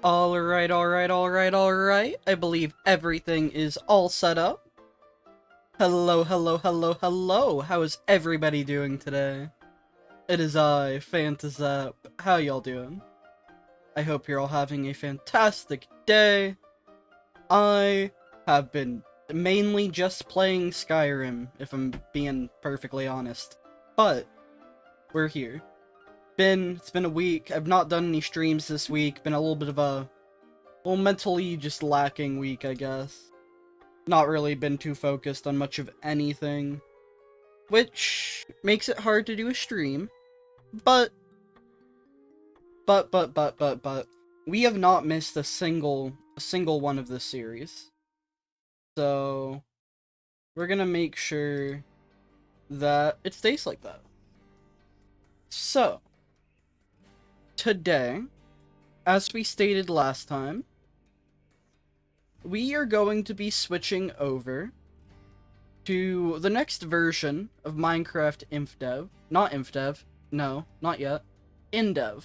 Alright. I believe everything is all set up. Hello. How is everybody doing today? It is I, Phantazap. How y'all doing? I hope you're all having a fantastic day. I have been mainly just playing Skyrim, if I'm being perfectly honest. But, we're here. It's been a week. I've not done any streams this week. Been a little bit of a mentally just lacking week, I guess. Not really been too focused on much of anything, which makes it hard to do a stream. But we have not missed a single one of this series. So we're gonna make sure that it stays like that. So today, as we stated last time, we are going to be switching over to the next version of Minecraft InfDev. Not InfDev. No, not yet. InDev.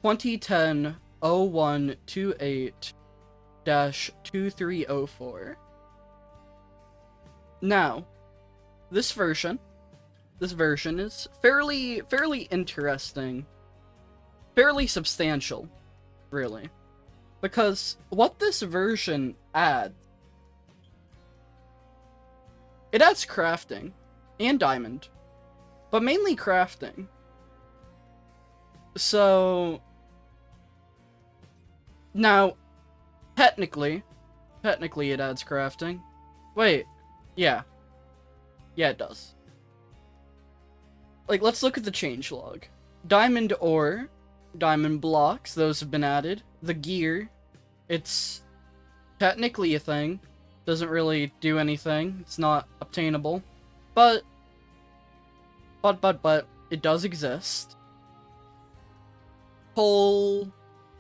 20100128-2304. Now, this version is fairly interesting. Fairly substantial, really. Because what this version adds, it adds crafting and diamond, but mainly crafting. So now, technically it adds crafting. Wait, yeah, it does. Like, let's look at the changelog. Diamond ore, diamond blocks, those have been added. The gear, it's technically a thing. Doesn't really do anything. It's not obtainable. But it does exist. Coal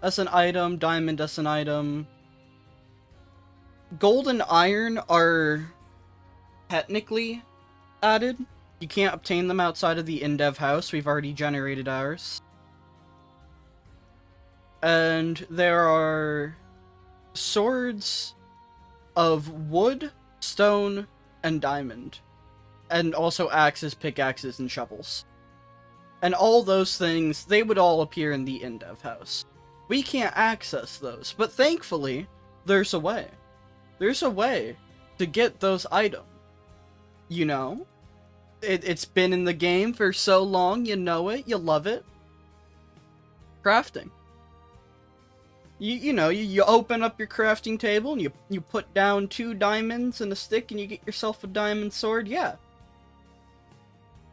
as an item, diamond as an item. Gold and iron are technically added. You can't obtain them outside of the InDev house. We've already generated ours. And there are swords of wood, stone, and diamond. And also axes, pickaxes, and shovels. And all those things, they would all appear in the InDev house. We can't access those, but thankfully, there's a way. There's a way to get those items. You know? It's been in the game for so long, you know it, you love it. Crafting. You open up your crafting table and you put down 2 diamonds and a stick and you get yourself a diamond sword. Yeah.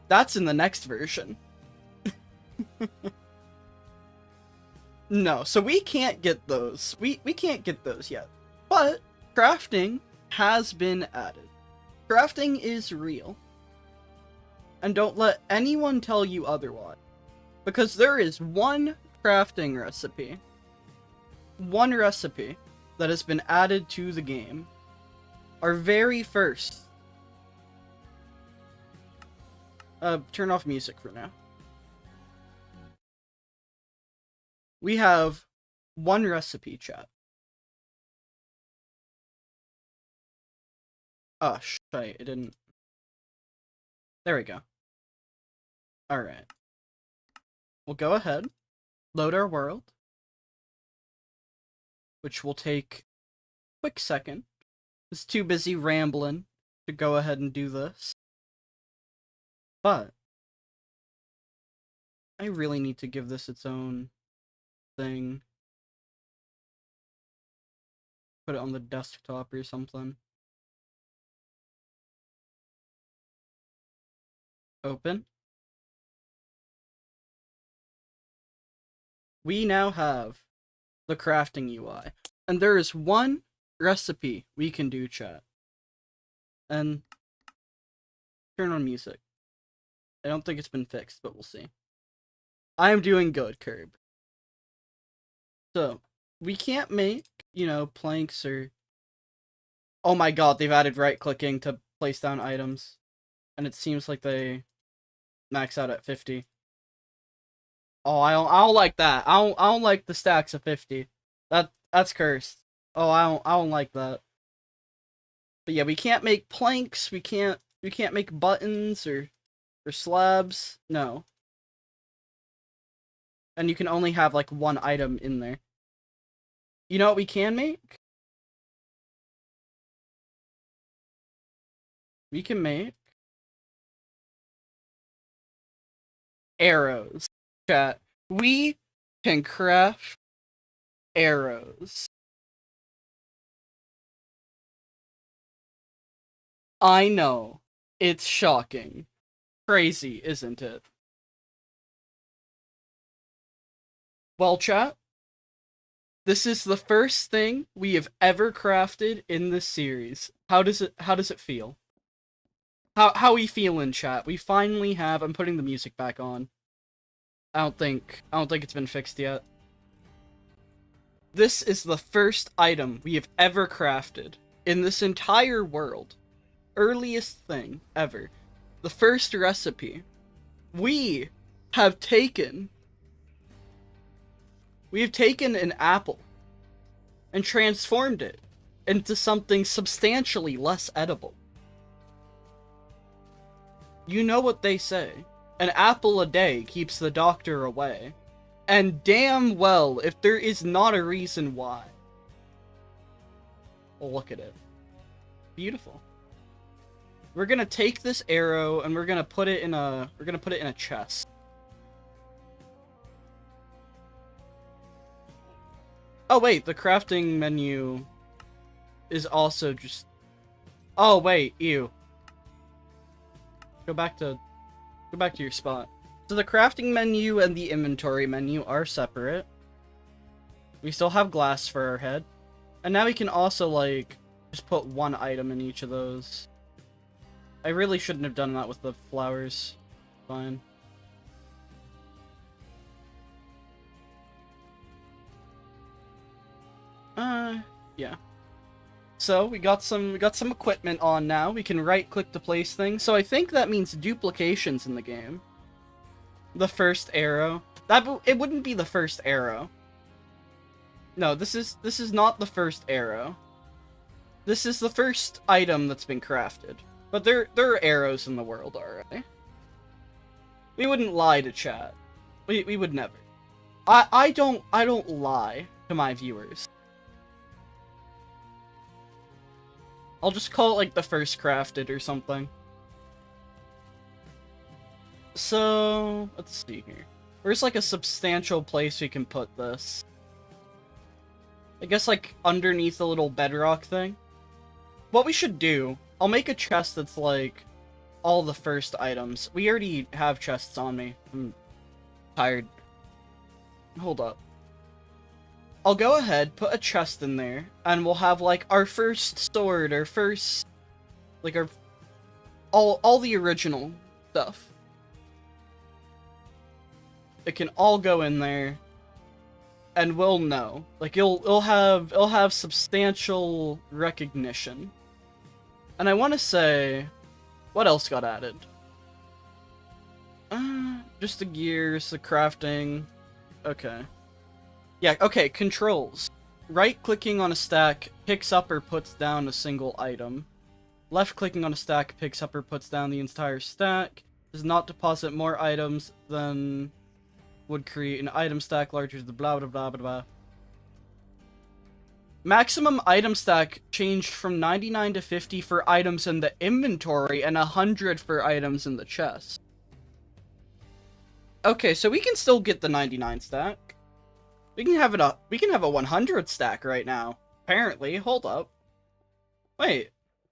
That's in the next version. No, so we can't get those. We can't get those yet. But crafting has been added. Crafting is real. And don't let anyone tell you otherwise. Because there is one crafting recipe. One recipe that has been added to the game. Our very first. Turn off music for now. We have one recipe, chat. Oh, shit, it didn't. There we go. Alright. We'll go ahead, load our world, which will take a quick second. It's too busy rambling to go ahead and do this. But I really need to give this its own thing. Put it on the desktop or something. Open. We now have the crafting UI. And there is one recipe we can do, chat. And turn on music. I don't think it's been fixed, but we'll see. I am doing good, Curb. So, we can't make, planks or... Oh my god, they've added right-clicking to place down items. And it seems like they max out at 50. Oh, I don't like that. I don't like the stacks of 50. That's cursed. Oh, I don't like that. But yeah, we can't make planks. We can't make buttons or slabs. No. And you can only have like one item in there. You know what we can make? We can make arrows. Chat. We can craft arrows. I know. It's shocking. Crazy, isn't it? Well, chat, this is the first thing we have ever crafted in this series. How does it feel? How we feeling, chat? We finally have. I'm putting the music back on. I don't think it's been fixed yet. This is the first item we have ever crafted in this entire world. Earliest thing ever. The first recipe. We have taken an apple and transformed it into something substantially less edible. You know what they say. An apple a day keeps the doctor away. And damn well if there is not a reason why. Well, look at it. Beautiful. We're gonna take this arrow and we're gonna put it in a chest. Oh wait, the crafting menu is also just... Oh wait, ew. Go back to your spot. So the crafting menu and the inventory menu are separate. We still have glass for our head. And now we can also, like, just put one item in each of those. I really shouldn't have done that with the flowers. Fine. Yeah. So we got some equipment on now. We can right click to place things. So I think that means duplications in the game. The first arrow. It wouldn't be the first arrow. No, this is not the first arrow. This is the first item that's been crafted. But there are arrows in the world already. We wouldn't lie to chat. We would never. I don't lie to my viewers. I'll just call it like the first crafted or something. So, let's see here. Where's like a substantial place we can put this? I guess like underneath the little bedrock thing. What we should do, I'll make a chest that's like all the first items. We already have chests on me. I'm tired. Hold up. I'll go ahead, put a chest in there, and we'll have like our first sword, our first, like our, all the original stuff. It can all go in there, and we'll know. Like it'll have substantial recognition. And I want to say, what else got added? Just the gears, the crafting. Okay. Yeah, okay, controls. Right-clicking on a stack picks up or puts down a single item. Left-clicking on a stack picks up or puts down the entire stack. Does not deposit more items than would create an item stack larger than blah blah blah blah blah. Maximum item stack changed from 99 to 50 for items in the inventory and 100 for items in the chest. Okay, so we can still get the 99 stack. We can have a 100 stack right now. Apparently, hold up. Wait,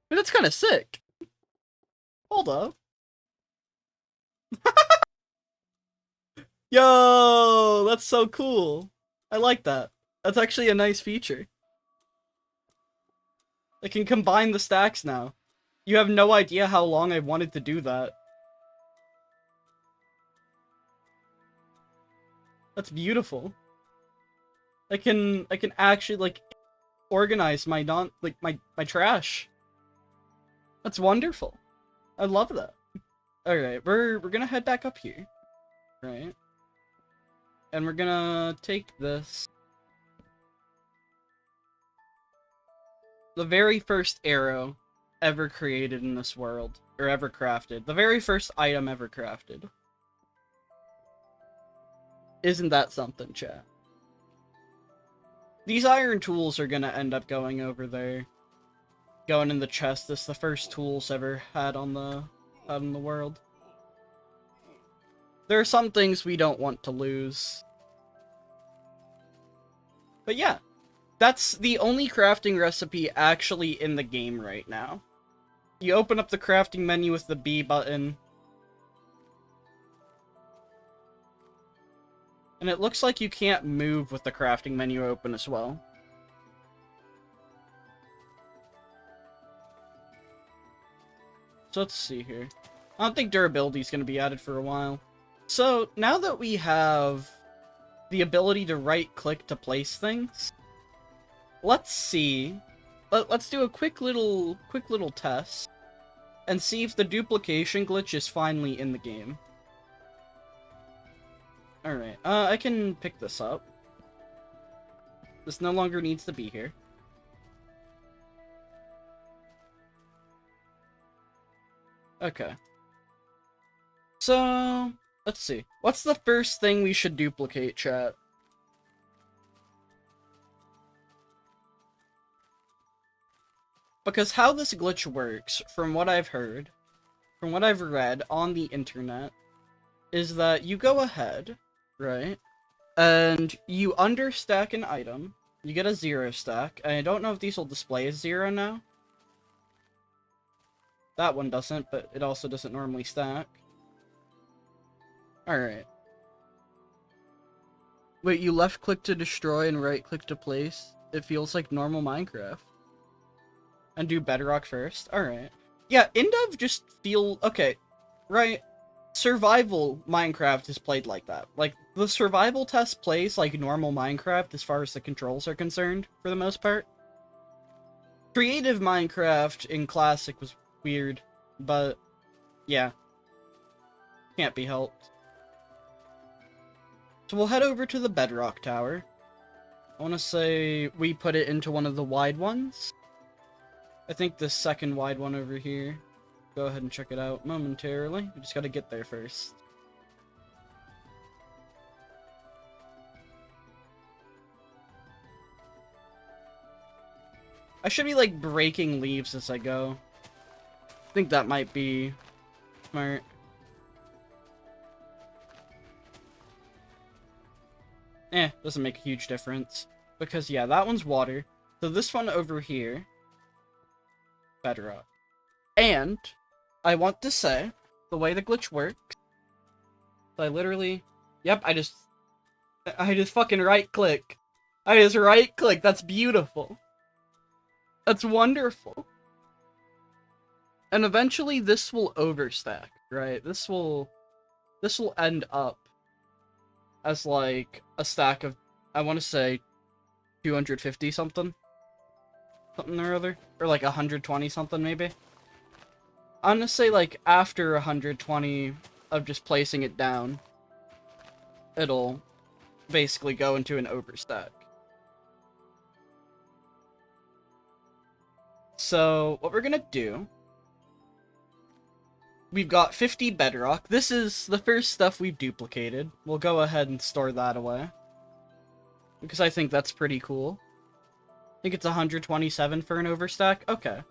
that's kind of sick. Hold up. Yo, that's so cool. I like that. That's actually a nice feature. I can combine the stacks now. You have no idea how long I've wanted to do that. That's beautiful. I can actually like organize my my trash. That's wonderful. I love that. Alright, we're gonna head back up here. Right. And we're gonna take this. The very first arrow ever created in this world. Or ever crafted. The very first item ever crafted. Isn't that something, chat? These iron tools are gonna end up going over there. Going in the chest. This is the first tools ever had on the world. There are some things we don't want to lose. But yeah. That's the only crafting recipe actually in the game right now. You open up the crafting menu with the B button. And it looks like you can't move with the crafting menu open as well. So let's see here. I don't think durability is going to be added for a while. So now that we have the ability to right-click to place things, let's see. Let's do a quick little test and see if the duplication glitch is finally in the game. Alright, I can pick this up. This no longer needs to be here. Okay. So, let's see. What's the first thing we should duplicate, chat? Because how this glitch works, from what I've heard, from what I've read on the internet, is that you go ahead, right, and you understack an item, you get a 0 stack, and I don't know if these will display as 0 now. That one doesn't, but it also doesn't normally stack. Alright. Wait, you left-click to destroy and right-click to place? It feels like normal Minecraft. And do Bedrock first? Alright. Yeah, in-dev just feel... Okay, right. Survival Minecraft is played like that. Like, the survival test plays like normal Minecraft as far as the controls are concerned, for the most part. Creative Minecraft in Classic was weird, but yeah. Can't be helped. So we'll head over to the Bedrock Tower. I want to say we put it into one of the wide ones. I think the second wide one over here. Go ahead and check it out momentarily. We just gotta get there first. I should be, like, breaking leaves as I go. I think that might be smart. Doesn't make a huge difference. Because, yeah, that one's water. So this one over here, Bedrock. And I want to say, the way the glitch works, I literally, yep, I just fucking right-click. I just right-click. That's beautiful. That's wonderful. And eventually this will overstack, right? This will end up as like a stack of, I want to say 250 something or other, or like 120 something maybe. I'm gonna say like after 120 of just placing it down, it'll basically go into an overstack. So what we're gonna do, we've got 50 bedrock. This is the first stuff we've duplicated. We'll go ahead and store that away, because I think that's pretty cool. I think it's 127 for an overstack. Okay.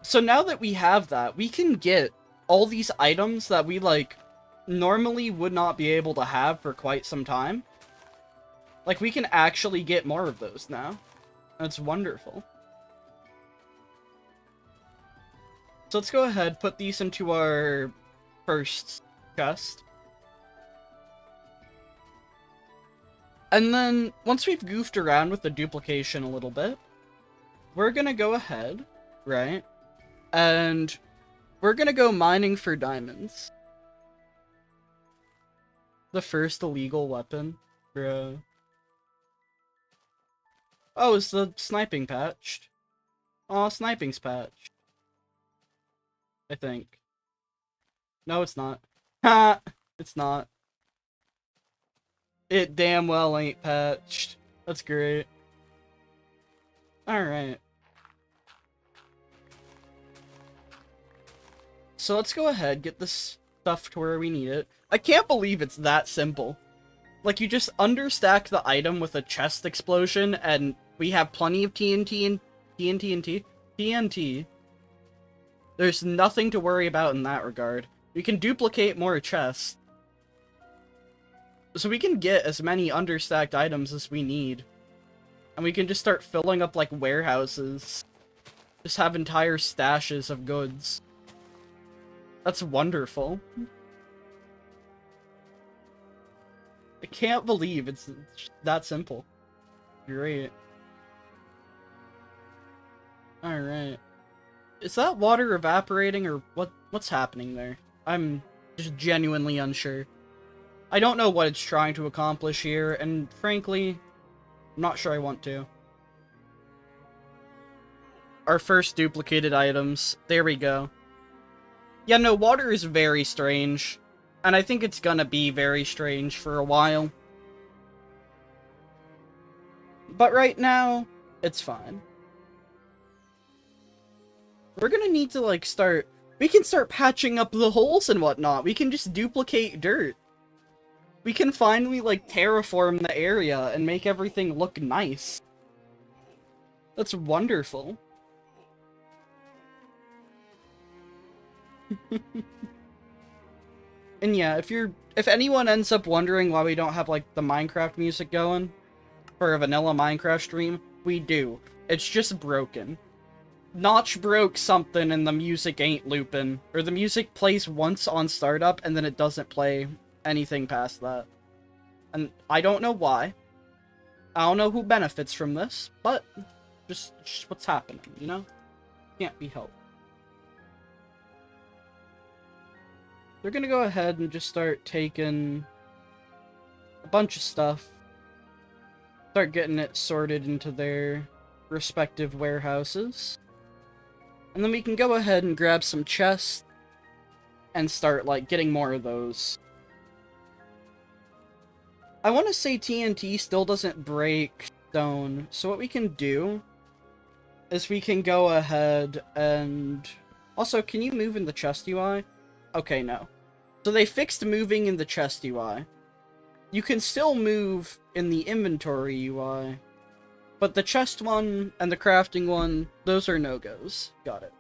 So now that we have that, we can get all these items that we, like, normally would not be able to have for quite some time. Like, we can actually get more of those now. That's wonderful. So let's go ahead, put these into our first chest. And then, once we've goofed around with the duplication a little bit, we're gonna go ahead, right? And we're gonna go mining for diamonds. The first illegal weapon, bro. Oh, is the sniping patched? Aw, sniping's patched. I think. No, it's not. Ha! It's not. It damn well ain't patched. That's great. Alright. So let's go ahead, get this stuff to where we need it. I can't believe it's that simple. Like, you just understack the item with a chest explosion, and we have plenty of TNT and TNT. There's nothing to worry about in that regard. We can duplicate more chests. So we can get as many understacked items as we need. And we can just start filling up, like, warehouses. Just have entire stashes of goods. That's wonderful. I can't believe it's that simple. Great. Alright. Is that water evaporating, or what's happening there? I'm just genuinely unsure. I don't know what it's trying to accomplish here, and frankly, I'm not sure I want to. Our first duplicated items. There we go. Yeah, no, water is very strange. And I think it's gonna be very strange for a while. But right now, it's fine. We're gonna need to, like, we can start patching up the holes and whatnot. We can just duplicate dirt. We can finally, like, terraform the area and make everything look nice. That's wonderful. And yeah, if anyone ends up wondering why we don't have, like, the Minecraft music going for a vanilla Minecraft stream, we do. It's just broken. Notch broke something and the music ain't looping. Or the music plays once on startup and then it doesn't play anything past that. And I don't know why. I don't know who benefits from this, but just what's happening, you know? Can't be helped. They're gonna go ahead and just start taking a bunch of stuff. Start getting it sorted into their respective warehouses. And then we can go ahead and grab some chests and start, like, getting more of those. I want to say TNT still doesn't break stone, so what we can do is we can go ahead and... Also, can you move in the chest UI? Okay, no. So they fixed moving in the chest UI. You can still move in the inventory UI, but the chest one and the crafting one, those are no-goes. Got it.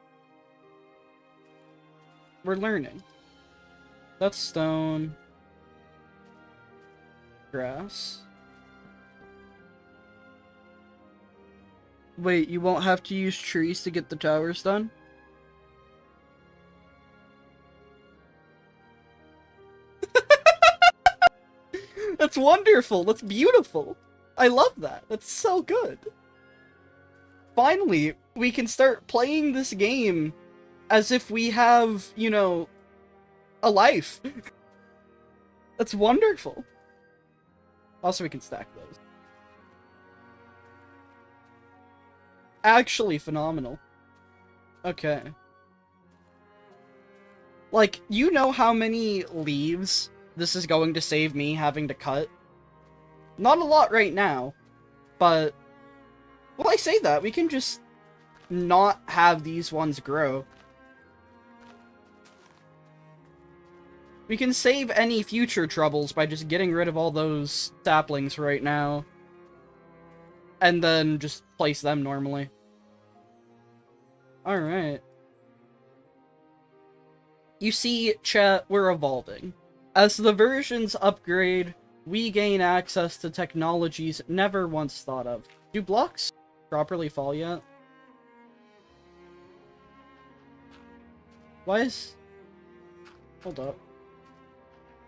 We're learning. That's stone. Grass. Wait, you won't have to use trees to get the towers done? That's wonderful. That's beautiful. I love that. That's so good. Finally, we can start playing this game as if we have, you know, a life. That's wonderful. Also, we can stack those. Actually phenomenal. Okay. Like, you know how many leaves this is going to save me having to cut? Not a lot right now, but... Well, I say that, we can just not have these ones grow. We can save any future troubles by just getting rid of all those saplings right now. And then just place them normally. Alright. You see, chat, we're evolving. As the versions upgrade, we gain access to technologies never once thought of. Do blocks properly fall yet? Why is... Hold up.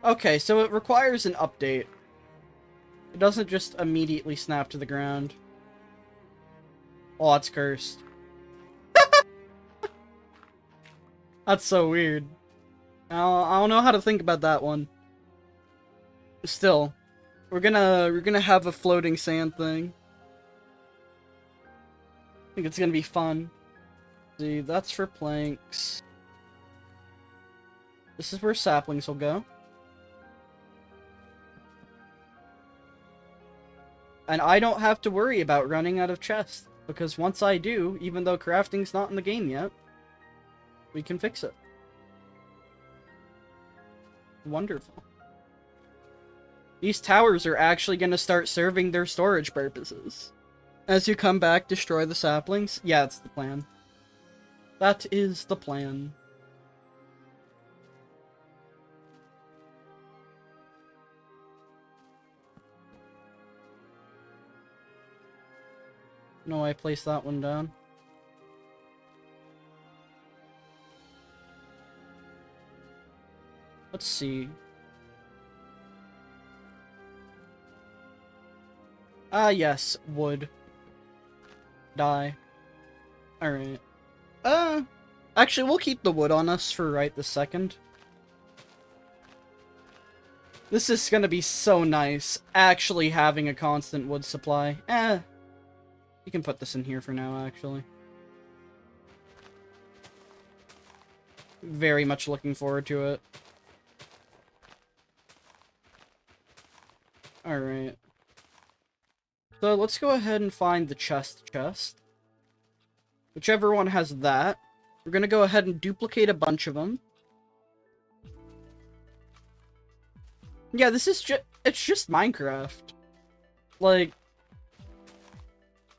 Okay, so it requires an update. It doesn't just immediately snap to the ground. Oh, it's cursed. That's so weird. I don't know how to think about that one. Still, we're gonna have a floating sand thing. I think it's gonna be fun. See, that's for planks. This is where saplings will go. And I don't have to worry about running out of chests, because once I do, even though crafting's not in the game yet, we can fix it. Wonderful. These towers are actually going to start serving their storage purposes. As you come back, destroy the saplings. Yeah, that's the plan. That is the plan. No, I placed that one down. Let's see. Ah, yes, wood. Die. Alright. Actually, we'll keep the wood on us for right this second. This is gonna be so nice, actually having a constant wood supply. You can put this in here for now, actually. Very much looking forward to it. Alright. So let's go ahead and find the chest. Whichever one has that. We're gonna go ahead and duplicate a bunch of them. Yeah, this is it's just Minecraft. Like,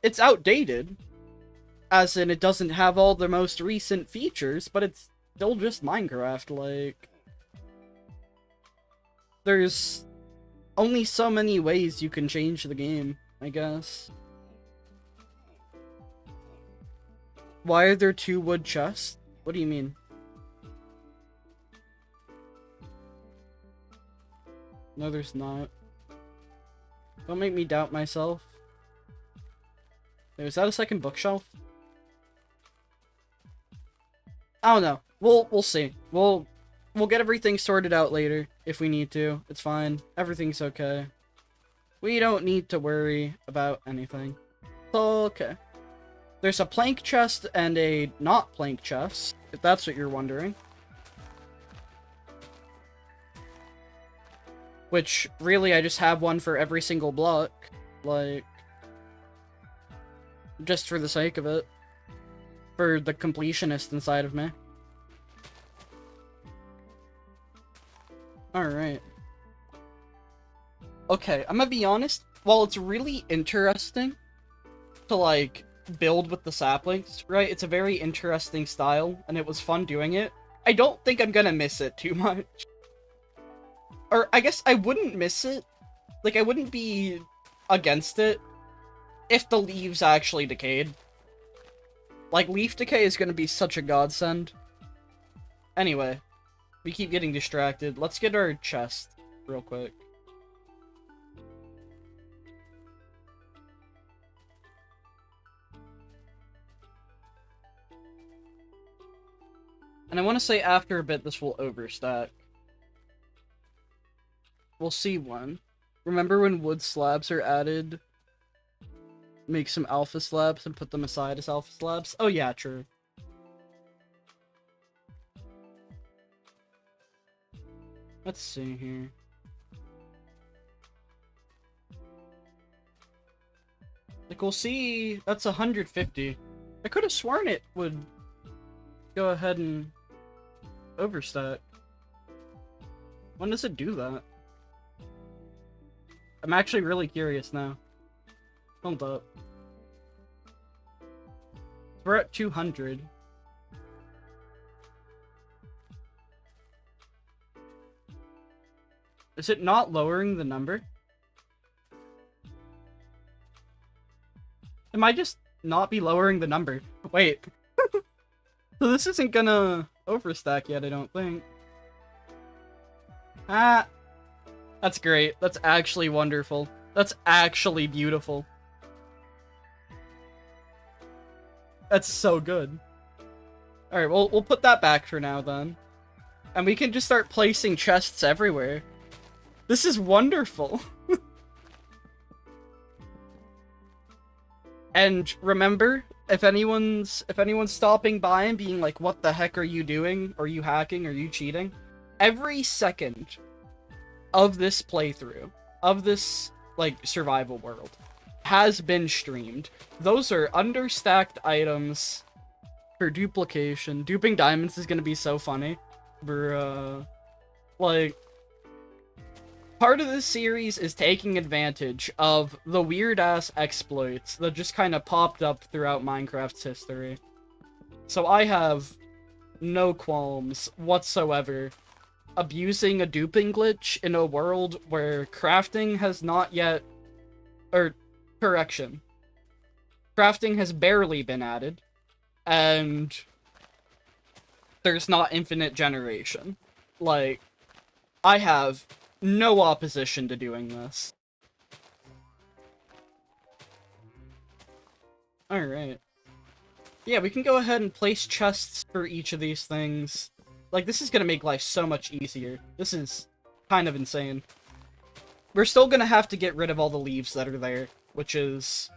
it's outdated. As in, it doesn't have all the most recent features, but it's still just Minecraft, like... There's only so many ways you can change the game, I guess. Why are there 2 wood chests? What do you mean? No, there's not. Don't make me doubt myself. Wait, is that a second bookshelf? I don't know. We'll see. We'll get everything sorted out later if we need to. It's fine. Everything's okay. We don't need to worry about anything. It's all okay. There's a plank chest and a not plank chest, if that's what you're wondering. Which, really, I just have one for every single block. Like, just for the sake of it. For the completionist inside of me. Alright. Okay, I'm gonna be honest. While it's really interesting to, like, build with the saplings, right? It's a very interesting style, and it was fun doing it. I don't think I'm gonna miss it too much. Or, I guess I wouldn't miss it. Like, I wouldn't be against it if the leaves actually decayed. Like, leaf decay is gonna be such a godsend. Anyway, we keep getting distracted. Let's get our chest real quick. And I want to say after a bit this will overstack. We'll see when. Remember when wood slabs are added? Make some alpha slabs and put them aside as alpha slabs? Oh yeah, true. Let's see here. Like, we'll see. That's 150. I could have sworn it would go ahead and overstack. When does it do that? I'm actually really curious now. Hold up. We're at 200. Is it not lowering the number? It might just not be lowering the number. Wait. So this isn't gonna overstack yet, I don't think. Ah! That's great. That's actually wonderful. That's actually beautiful. That's so good. Alright, we'll put that back for now, then. And we can just start placing chests everywhere. This is wonderful. And remember, if anyone's stopping by and being like, what the heck are you doing? Are you hacking? Are you cheating? Every second of this playthrough, of this, like, survival world, has been streamed. Those are understacked items for duplication. Duping diamonds is gonna be so funny. Bruh. Like, part of this series is taking advantage of the weird-ass exploits that just kind of popped up throughout Minecraft's history. So I have no qualms whatsoever abusing a duping glitch in a world where crafting has not yet... Or, correction. Crafting has barely been added, and there's not infinite generation. Like, I have no opposition to doing this. Alright. Yeah, we can go ahead and place chests for each of these things. Like, this is gonna make life so much easier. This is kind of insane. We're still gonna have to get rid of all the leaves that are there, which is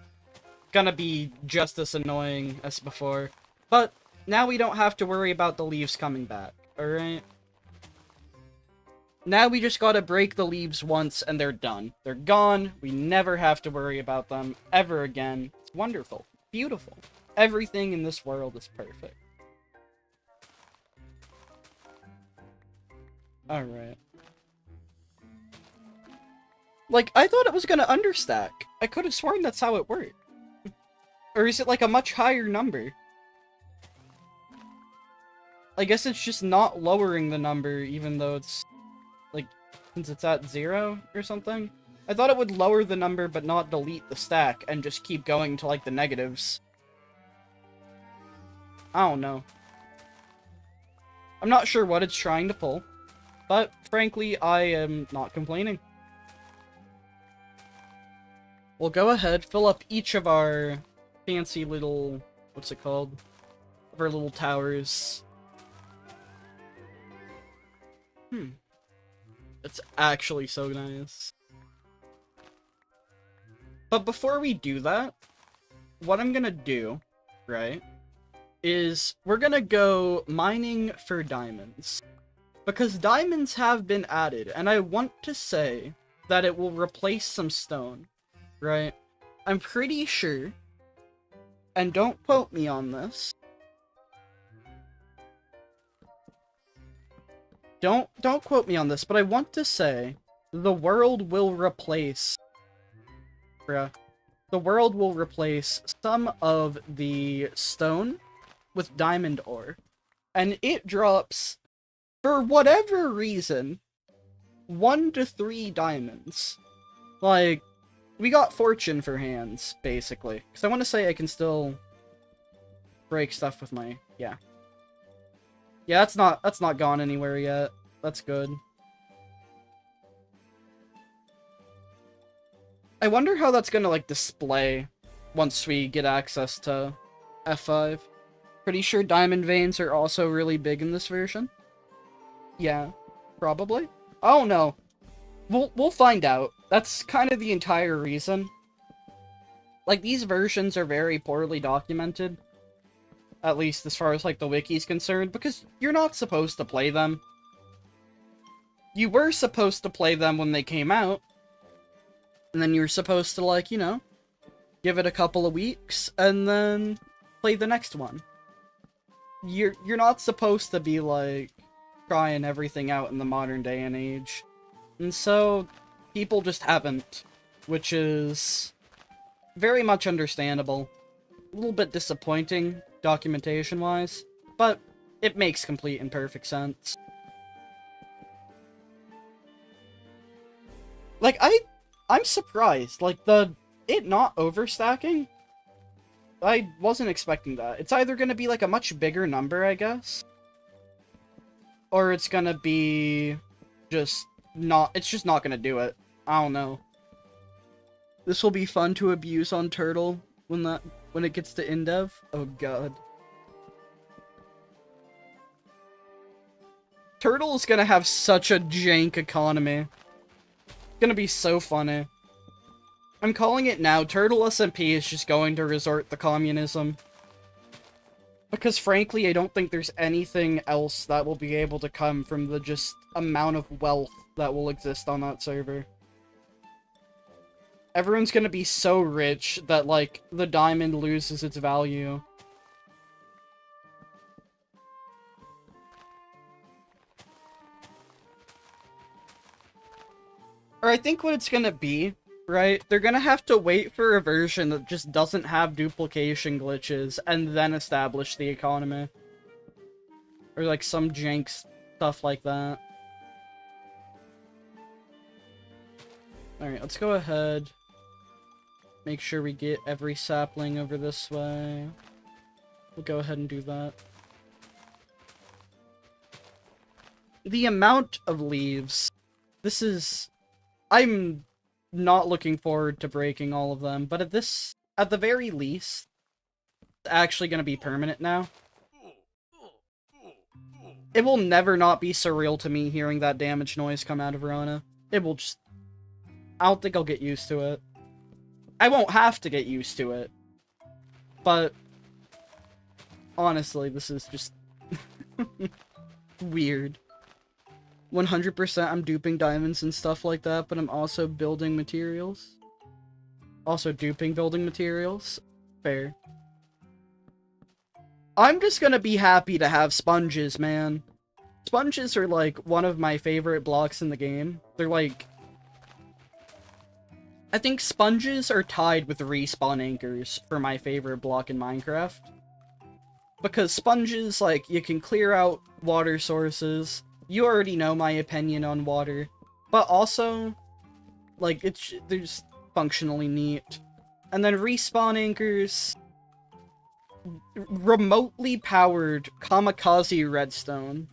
gonna be just as annoying as before. But now we don't have to worry about the leaves coming back, alright? Now we just gotta break the leaves once and they're done. They're gone. We never have to worry about them ever again. It's wonderful. Beautiful. Everything in this world is perfect. Alright. Like, I thought it was gonna understack. I could have sworn that's how it worked. Or is it like a much higher number? I guess it's just not lowering the number even though it's... like, since it's at 0 or something? I thought it would lower the number but not delete the stack and just keep going to, like, the negatives. I don't know. I'm not sure what it's trying to pull, but frankly, I am not complaining. We'll go ahead, fill up each of our fancy little... what's it called? Of our little towers. It's actually so nice. But before we do that, what I'm gonna do, right, is we're gonna go mining for diamonds. Because diamonds have been added, and I want to say that it will replace some stone, right? I'm pretty sure, and don't quote me on this, Don't quote me on this, but I want to say the world will replace... the world will replace some of the stone with diamond ore. And it drops, for whatever reason, 1 to 3 diamonds. Like, we got fortune for hands, basically. Because I want to say I can still break stuff with my... yeah. Yeah, that's not gone anywhere yet. That's good. I wonder how that's gonna, like, display once we get access to F5. Pretty sure diamond veins are also really big in this version. Yeah, probably. I don't know. We'll find out. That's kind of the entire reason. Like, these versions are very poorly documented. At least as far as, like, the wiki's concerned, because you're not supposed to play them. You were supposed to play them when they came out, and then you're supposed to, like, you know, give it a couple of weeks, and then play the next one. You're not supposed to be, like, trying everything out in the modern day and age. And so, people just haven't, which is very much understandable. A little bit disappointing, documentation-wise, but it makes complete and perfect sense. Like, I'm surprised, like, it not overstacking? I wasn't expecting that. It's either gonna be, like, a much bigger number, I guess, or it's gonna be just not, it's just not gonna do it. I don't know. This will be fun to abuse on Turtle when it gets to in-dev. Oh god. Turtle is gonna have such a jank economy. It's gonna be so funny. I'm calling it now. Turtle SMP is just going to resort to communism. Because frankly, I don't think there's anything else that will be able to come from the just amount of wealth that will exist on that server. Everyone's gonna be so rich that, like, the diamond loses its value. Or I think what it's gonna be, right? They're gonna have to wait for a version that just doesn't have duplication glitches and then establish the economy. Or like some jank stuff like that. Alright, let's go ahead. Make sure we get every sapling over this way. We'll go ahead and do that. The amount of leaves. This is... I'm not looking forward to breaking all of them, but at the very least, it's actually going to be permanent now. It will never not be surreal to me hearing that damage noise come out of Rana. It will just... I don't think I'll get used to it. I won't have to get used to it. But... honestly, this is just... weird. 100% I'm duping diamonds and stuff like that, but I'm also building materials. Also duping building materials. Fair. I'm just gonna be happy to have sponges, man. Sponges are, like, one of my favorite blocks in the game. They're, like... I think sponges are tied with respawn anchors for my favorite block in Minecraft. Because sponges, like, you can clear out water sources. You already know my opinion on water. But also, like, they're just functionally neat. And then respawn anchors... remotely powered kamikaze redstone.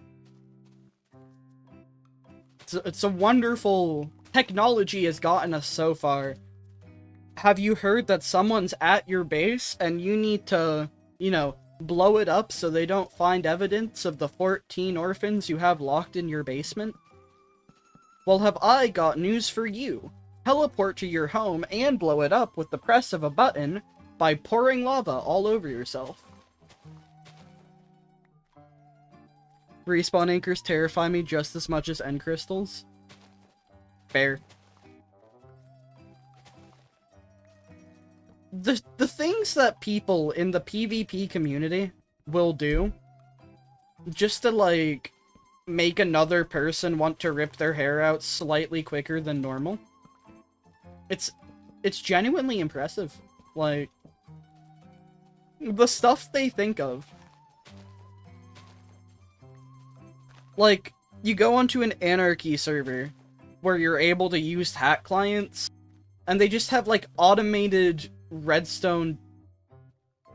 It's a wonderful... technology has gotten us so far. Have you heard that someone's at your base and you need to, you know, blow it up so they don't find evidence of the 14 orphans you have locked in your basement? Well, have I got news for you. Teleport to your home and blow it up with the press of a button by pouring lava all over yourself. Respawn anchors terrify me just as much as end crystals. Fair. The things that people in the PvP community will do just to, like, make another person want to rip their hair out slightly quicker than normal. It's genuinely impressive. Like, the stuff they think of. Like, you go onto an anarchy server where you're able to use hack clients, and they just have, like, automated redstone...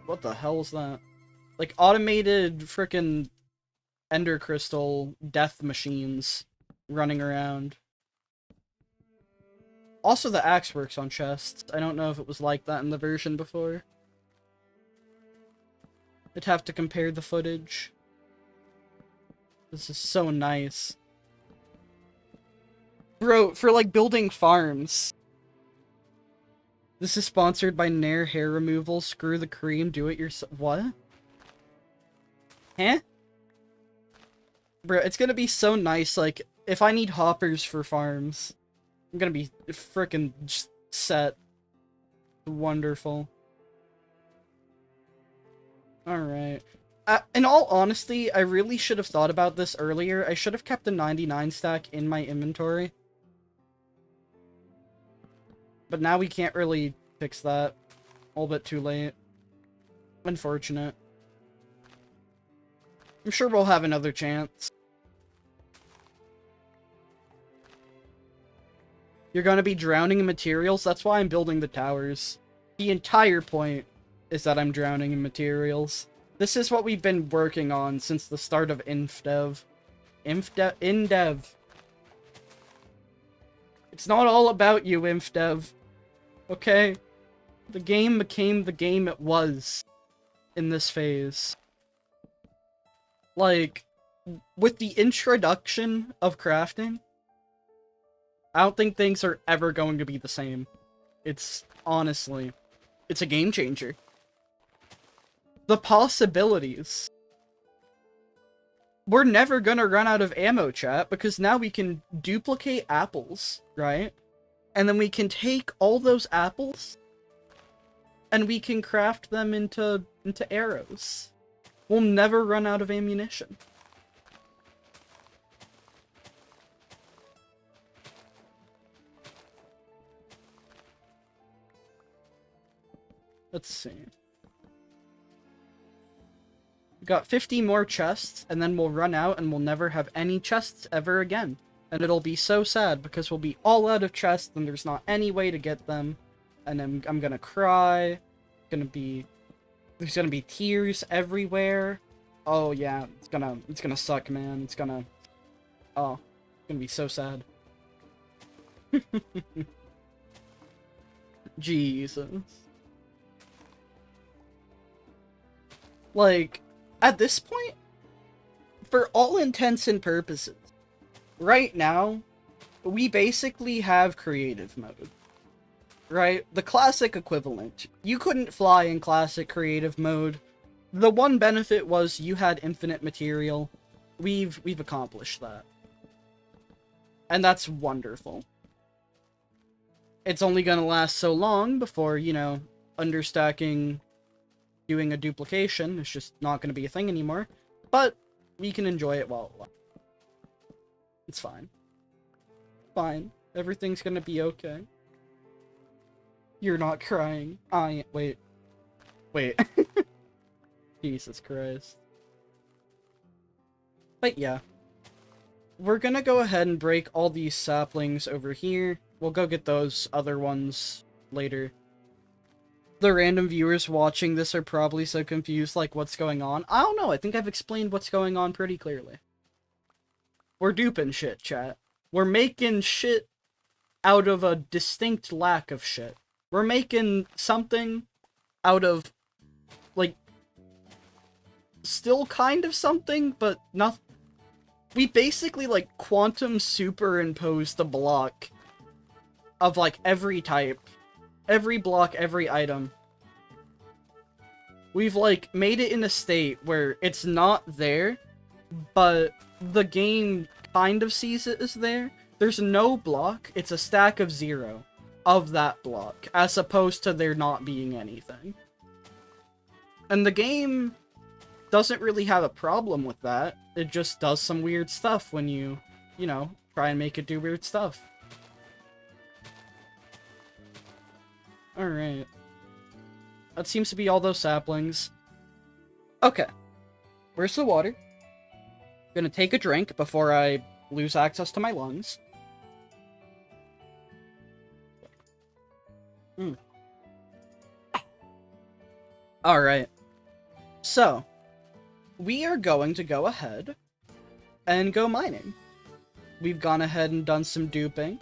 what the hell is that? Like, automated frickin' ender crystal death machines running around. Also, the axe works on chests. I don't know if it was like that in the version before. I'd have to compare the footage. This is so nice. Bro, for, like, building farms. This is sponsored by Nair Hair Removal. Screw the cream, do it yourself. What? Huh? Bro, it's gonna be so nice, like, if I need hoppers for farms, I'm gonna be frickin' just set. Wonderful. Alright. In all honesty, I really should have thought about this earlier. I should have kept the 99 stack in my inventory. But now we can't really fix that. A little bit too late. Unfortunate. I'm sure we'll have another chance. You're gonna be drowning in materials? That's why I'm building the towers. The entire point is that I'm drowning in materials. This is what we've been working on since the start of InDev. InDev. It's not all about you, InDev. Okay? The game became the game it was in this phase. Like, with the introduction of crafting, I don't think things are ever going to be the same. It's, honestly, it's a game changer. The possibilities. We're never gonna run out of ammo, chat, because now we can duplicate apples, right? And then we can take all those apples and we can craft them into arrows. We'll never run out of ammunition. Let's see. We got 50 more chests, and then we'll run out and we'll never have any chests ever again. And it'll be so sad because we'll be all out of chests and there's not any way to get them. And I'm gonna cry. There's gonna be tears everywhere. Oh yeah, it's gonna suck, man. It's gonna be so sad. Jesus. Like, at this point, for all intents and purposes, right now, we basically have creative mode. Right? The classic equivalent. You couldn't fly in classic creative mode. The one benefit was you had infinite material. We've accomplished that. And that's wonderful. It's only gonna last so long before, you know, understacking, doing a duplication is just not gonna be a thing anymore. But we can enjoy it while it lasts. It's fine. Fine. Everything's gonna be okay. You're not crying. Wait. Jesus Christ. But yeah. We're gonna go ahead and break all these saplings over here. We'll go get those other ones later. The random viewers watching this are probably so confused, like, what's going on? I don't know, I think I've explained what's going on pretty clearly. We're duping shit, chat. We're making shit out of a distinct lack of shit. We're making something out of, like, still kind of something, but not. We basically, like, quantum superimposed the block of, like, every type. Every block, every item. We've, like, made it in a state where it's not there, but the game kind of sees it as there. There's no block, it's a stack of 0 of that block, as opposed to there not being anything. And the game doesn't really have a problem with that. It just does some weird stuff when you know, try and make it do weird stuff. Alright. That seems to be all those saplings. Okay. Where's the water? Gonna take a drink before I lose access to my lungs. Alright. So, we are going to go ahead and go mining. We've gone ahead and done some duping.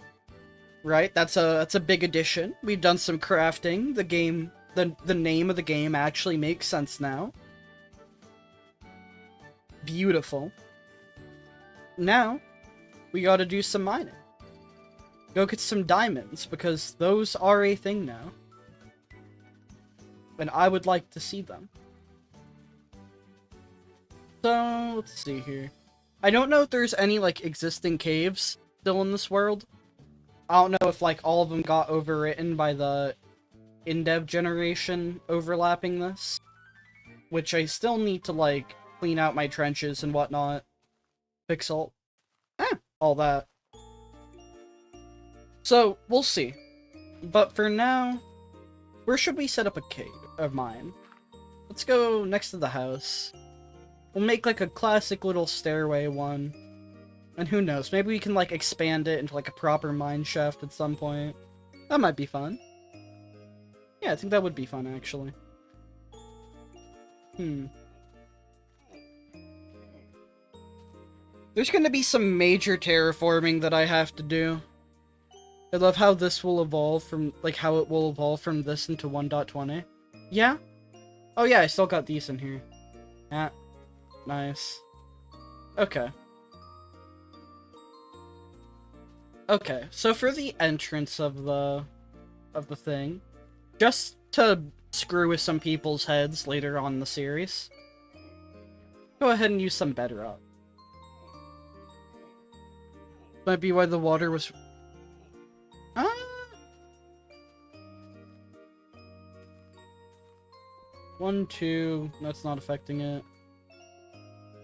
Right? That's a big addition. We've done some crafting. The game, the name of the game actually makes sense now. Beautiful. Now, we gotta do some mining. Go get some diamonds, because those are a thing now. And I would like to see them. So, let's see here. I don't know if there's any, like, existing caves still in this world. I don't know if, like, all of them got overwritten by the in-dev generation overlapping this. Which I still need to, like, clean out my trenches and whatnot. Pixel. All that. So, we'll see. But for now, where should we set up a cave of mine? Let's go next to the house. We'll make, like, a classic little stairway one. And who knows, maybe we can, like, expand it into, like, a proper mine shaft at some point. That might be fun. Yeah, I think that would be fun, actually. There's gonna be some major terraforming that I have to do. I love how this will evolve from, like, how it will evolve from this into 1.20. Yeah? Oh yeah, I still got these in here. Yeah. Nice. Okay. Okay, so for the entrance of the thing, just to screw with some people's heads later on in the series, go ahead and use some bedrock. Might be why the water was... 1, 2, that's not affecting it.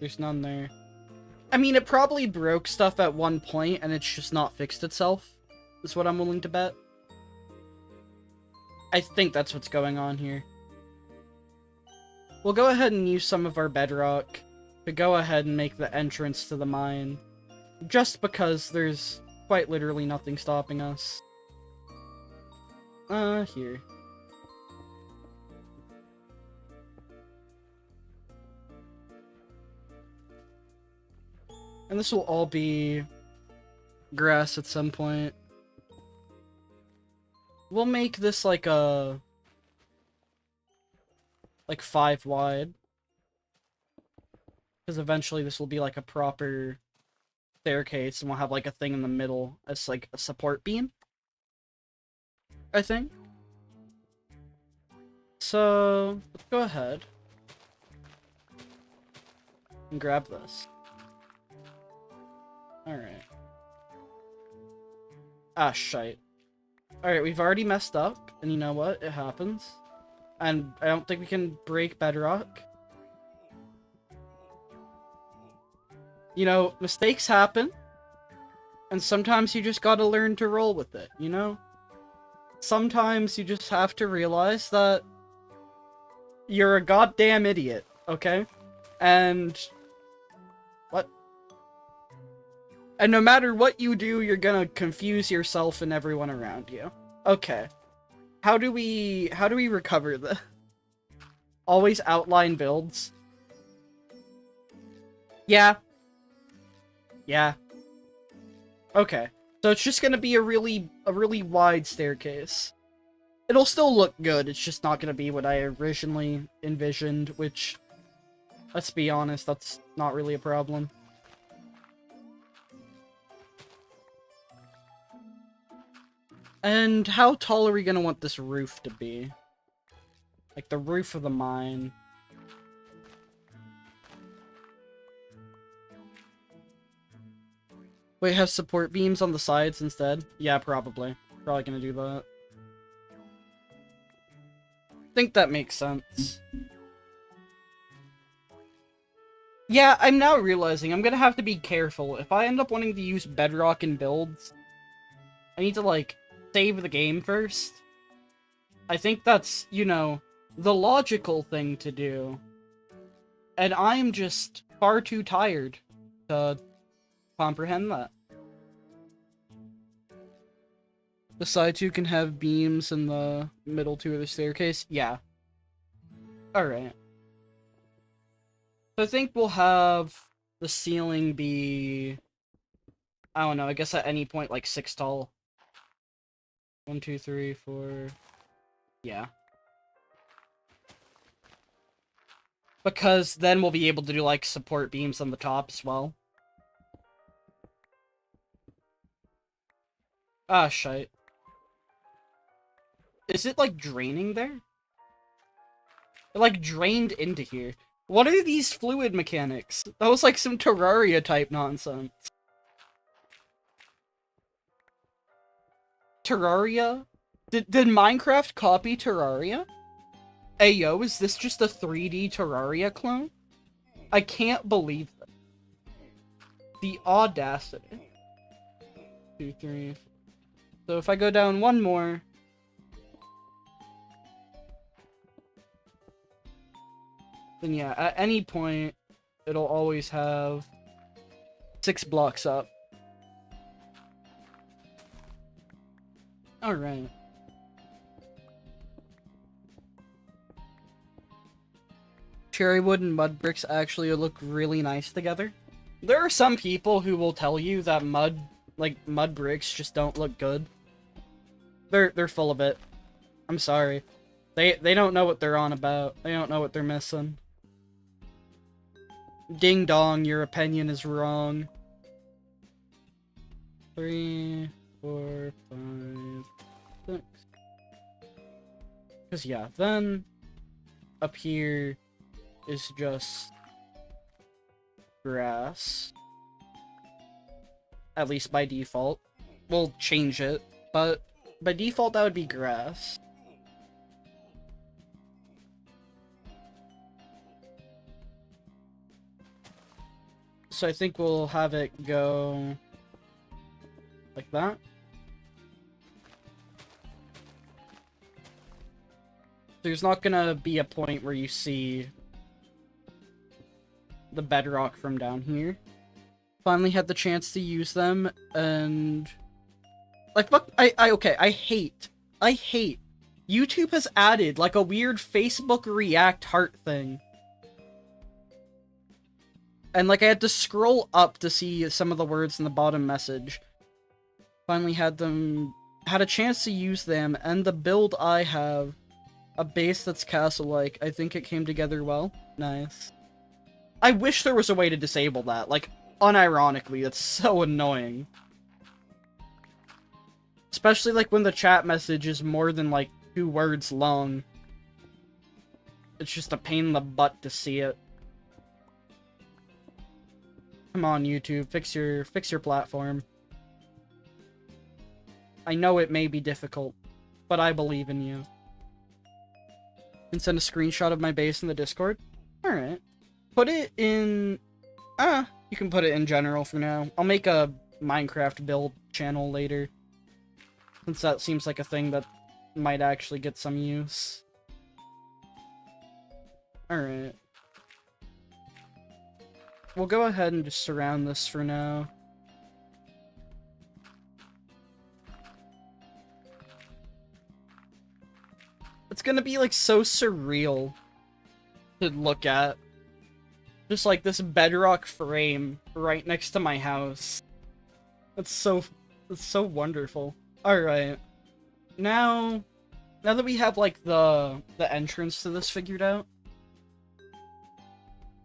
There's none there. I mean, it probably broke stuff at one point, and it's just not fixed itself, is what I'm willing to bet. I think that's what's going on here. We'll go ahead and use some of our bedrock to go ahead and make the entrance to the mine. Just because there's quite literally nothing stopping us. Here. And this will all be grass at some point. We'll make this like a... like 5 wide. Because eventually this will be like a proper staircase, and we'll have like a thing in the middle as like a support beam, I think. So, let's go ahead and grab this. Alright. Ah, shite. Alright, we've already messed up, and you know what? It happens. And I don't think we can break bedrock. You know, mistakes happen. And sometimes you just gotta learn to roll with it, you know? Sometimes you just have to realize that you're a goddamn idiot, okay? And... what? And no matter what you do, you're gonna confuse yourself and everyone around you. Okay. How do we recover this? Always outline builds. Yeah. Yeah. Okay. So it's just gonna be a really wide staircase. It'll still look good, it's just not gonna be what I originally envisioned, which, let's be honest, that's not really a problem. And how tall are we gonna want this roof to be? Like the roof of the mine. Wait, have support beams on the sides instead? Yeah, probably. Probably gonna do that. I think that makes sense. Yeah, I'm now realizing I'm gonna have to be careful. If I end up wanting to use bedrock in builds, I need to, like, save the game first. I think that's, you know, the logical thing to do. And I'm just far too tired to comprehend that. The side two can have beams in the middle two of the staircase? Yeah. Alright. So I think we'll have the ceiling be... I don't know, I guess at any point like 6 tall. 1, 2, 3, 4... Yeah. Because then we'll be able to do like support beams on the top as well. Ah, shite. Is it like draining there? It like drained into here. What are these fluid mechanics? That was like some Terraria type nonsense. Terraria? Did Minecraft copy Terraria? Ayo, is this just a 3D Terraria clone? I can't believe that. The audacity. 2, 3, 4. So if I go down one more... then yeah, at any point, it'll always have 6 blocks up. Alright. Cherry wood and mud bricks actually look really nice together. There are some people who will tell you that mud bricks just don't look good. They're full of it. I'm sorry. They don't know what they're on about. They don't know what they're missing. Ding dong, your opinion is wrong. 3, 4, 5, 6. Because yeah, then up here is just grass. At least by default. We'll change it, but by default that would be grass. So I think we'll have it go like that. There's not gonna be a point where you see the bedrock from down here. Finally had the chance to use them, and like, fuck, okay, I hate YouTube has added like a weird Facebook React heart thing. And like I had to scroll up to see some of the words in the bottom message. Finally had a chance to use them, and the build I have, a base that's castle-like, I think it came together well. Nice. I wish there was a way to disable that, like, unironically, it's so annoying. Especially like when the chat message is more than like 2 words long. It's just a pain in the butt to see it. Come on, YouTube, fix your platform. I know it may be difficult, but I believe in you. You can send a screenshot of my base in the Discord. Alright. Put it in... you can put it in general for now. I'll make a Minecraft build channel later, since that seems like a thing that might actually get some use. Alright. We'll go ahead and just surround this for now. It's gonna be like so surreal to look at. Just like this bedrock frame right next to my house. It's so wonderful. Alright. Now that we have like the entrance to this figured out,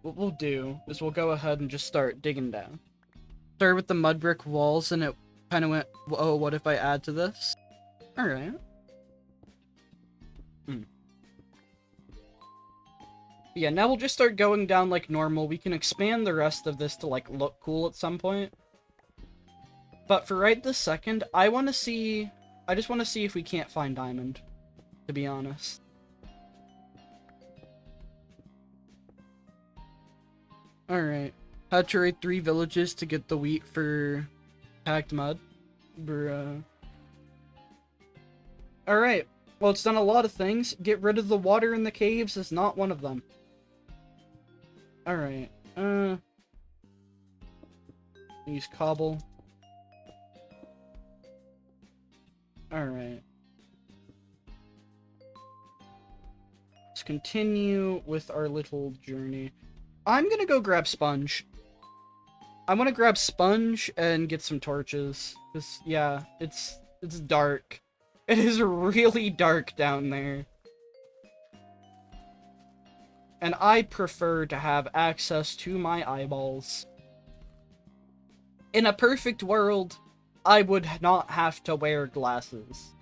what we'll do is we'll go ahead and just start digging down. Started with the mud brick walls, and it kind of went, oh, what if I add to this? Alright. Yeah, now we'll just start going down like normal. We can expand the rest of this to like look cool at some point. But for right this second, I just want to see if we can't find diamond, to be honest. Alright. Had to raid 3 villages to get the wheat for packed mud. Bruh. Alright. Well, it's done a lot of things. Get rid of the water in the caves is not one of them. Alright. Use cobble. Alright. Let's continue with our little journey. I'm gonna go grab sponge. I want to grab sponge and get some torches. Cause yeah, it's dark. It is really dark down there. And I prefer to have access to my eyeballs. In a perfect world, I would not have to wear glasses.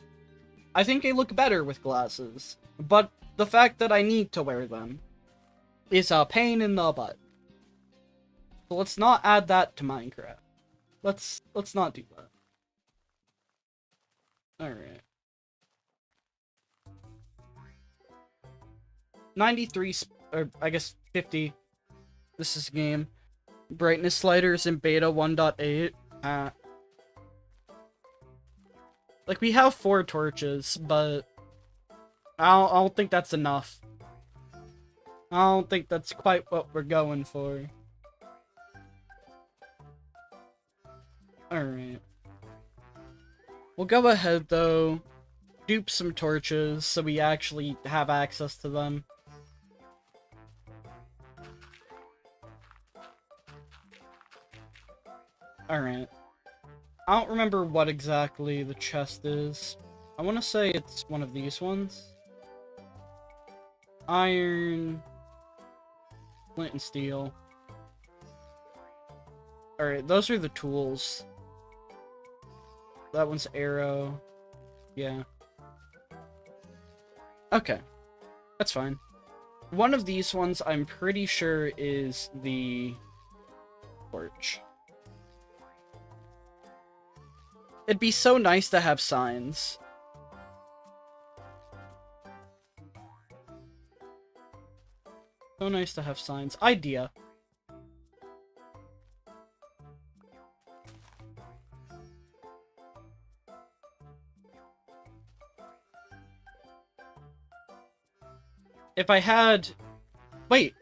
I think I look better with glasses, but the fact that I need to wear them is a pain in the butt. So let's not add that to Minecraft. Let's not do that. Alright. 93, or I guess 50. This is game. Brightness sliders in beta 1.8. Like, we have 4 torches, but I don't think that's enough. I don't think that's quite what we're going for. Alright. We'll go ahead, though, dupe some torches so we actually have access to them. Alright. I don't remember what exactly the chest is. I want to say it's one of these ones. Iron. Flint and steel. Alright, those are the tools. That one's arrow. Yeah. Okay. That's fine. One of these ones I'm pretty sure is the torch. It'd be so nice to have signs. So nice to have signs. Idea. If I had... Wait.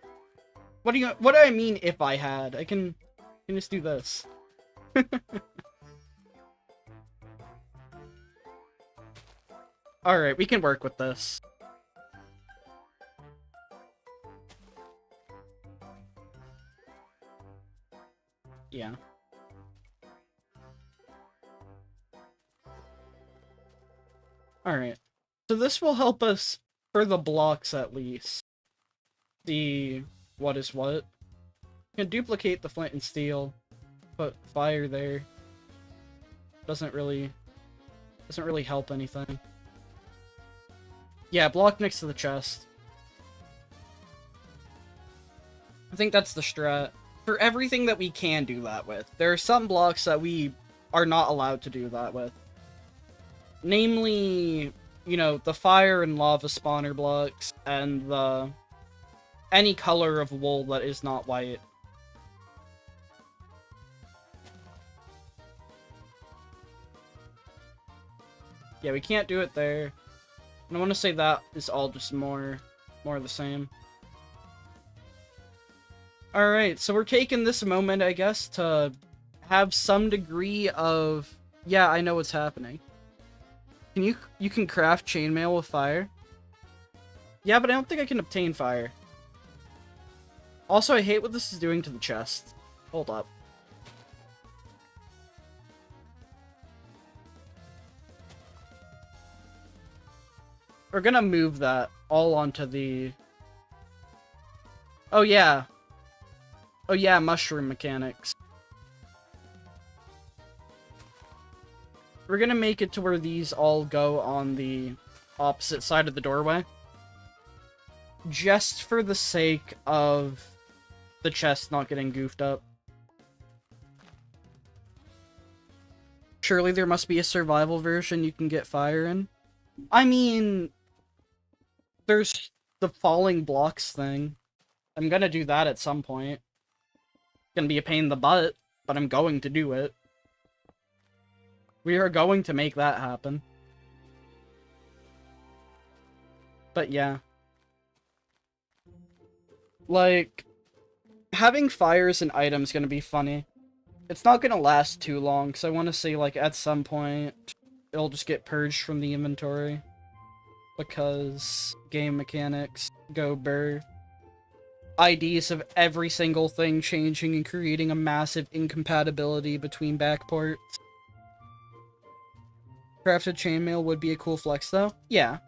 What do I mean if I had? I can just do this. Alright, we can work with this. Yeah. Alright. So this will help us for the blocks at least. The what is what. You can duplicate the flint and steel. Put fire there. Doesn't really help anything. Yeah, block next to the chest. I think that's the strat. For everything that we can do that with. There are some blocks that we are not allowed to do that with. Namely, you know, the fire and lava spawner blocks, and the... any color of wool that is not white. Yeah, we can't do it there. And I want to say that is all just more of the same. Alright, so we're taking this moment, I guess, to have some degree of... Yeah, I know what's happening. You can craft chainmail with fire? Yeah, but I don't think I can obtain fire. Also, I hate what this is doing to the chest. Hold up. We're gonna move that all onto the... Oh, yeah. Oh, yeah, mushroom mechanics. We're gonna make it to where these all go on the opposite side of the doorway. Just for the sake of the chest not getting goofed up. Surely there must be a survival version you can get fire in. I mean, there's the falling blocks thing. I'm gonna do that at some point. It's gonna be a pain in the butt, but I'm going to do it. We are going to make that happen. But yeah. Like, having fire as an item is gonna be funny. It's not gonna last too long, because I want to say, like, at some point, it'll just get purged from the inventory. Because game mechanics go burr. IDs of every single thing changing and creating a massive incompatibility between backports. Crafted chainmail would be a cool flex, though. Yeah.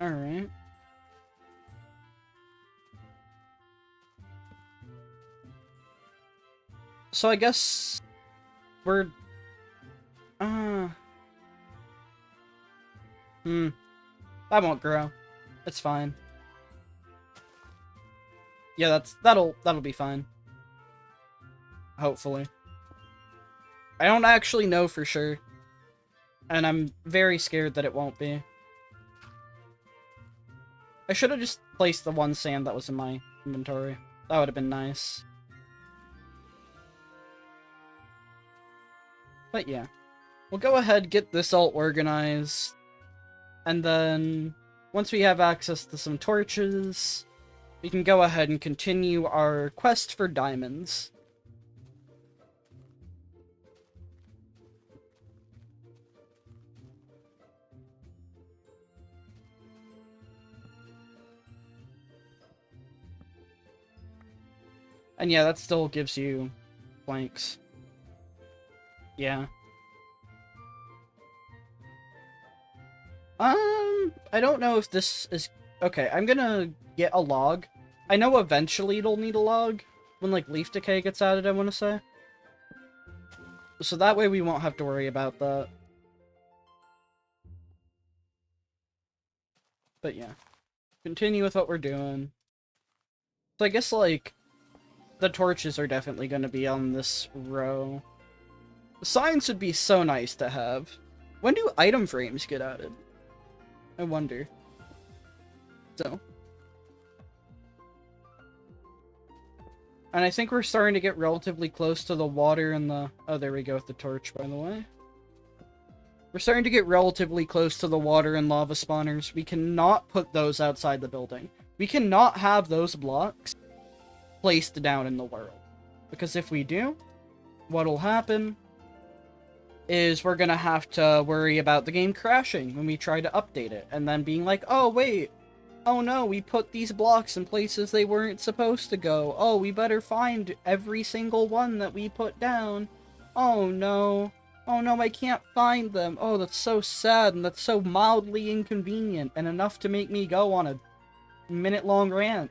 Alright. So I guess... we're... That won't grow. It's fine. Yeah, that'll be fine. Hopefully. I don't actually know for sure. And I'm very scared that it won't be. I should have just placed the one sand that was in my inventory. That would have been nice. But yeah. We'll go ahead, get this all organized. And then, once we have access to some torches, we can go ahead and continue our quest for diamonds. And yeah, that still gives you planks. Yeah. I don't know if this is... Okay, I'm gonna get a log. I know eventually it'll need a log. When, like, leaf decay gets added, I want to say. So that way we won't have to worry about that. But yeah. Continue with what we're doing. So I guess, like, the torches are definitely going to be on this row. The signs would be so nice to have. When do item frames get added? I wonder. So. And I think we're starting to get relatively close to the water and the... Oh, there we go with the torch, by the way. We're starting to get relatively close to the water and lava spawners. We cannot put those outside the building. We cannot have those blocks placed down in the world. Because if we do, what'll happen is we're gonna have to worry about the game crashing when we try to update it. And then being like, oh wait, oh no, we put these blocks in places they weren't supposed to go. Oh, we better find every single one that we put down. Oh no. Oh no, I can't find them. Oh, that's so sad and that's so mildly inconvenient and enough to make me go on a minute-long rant.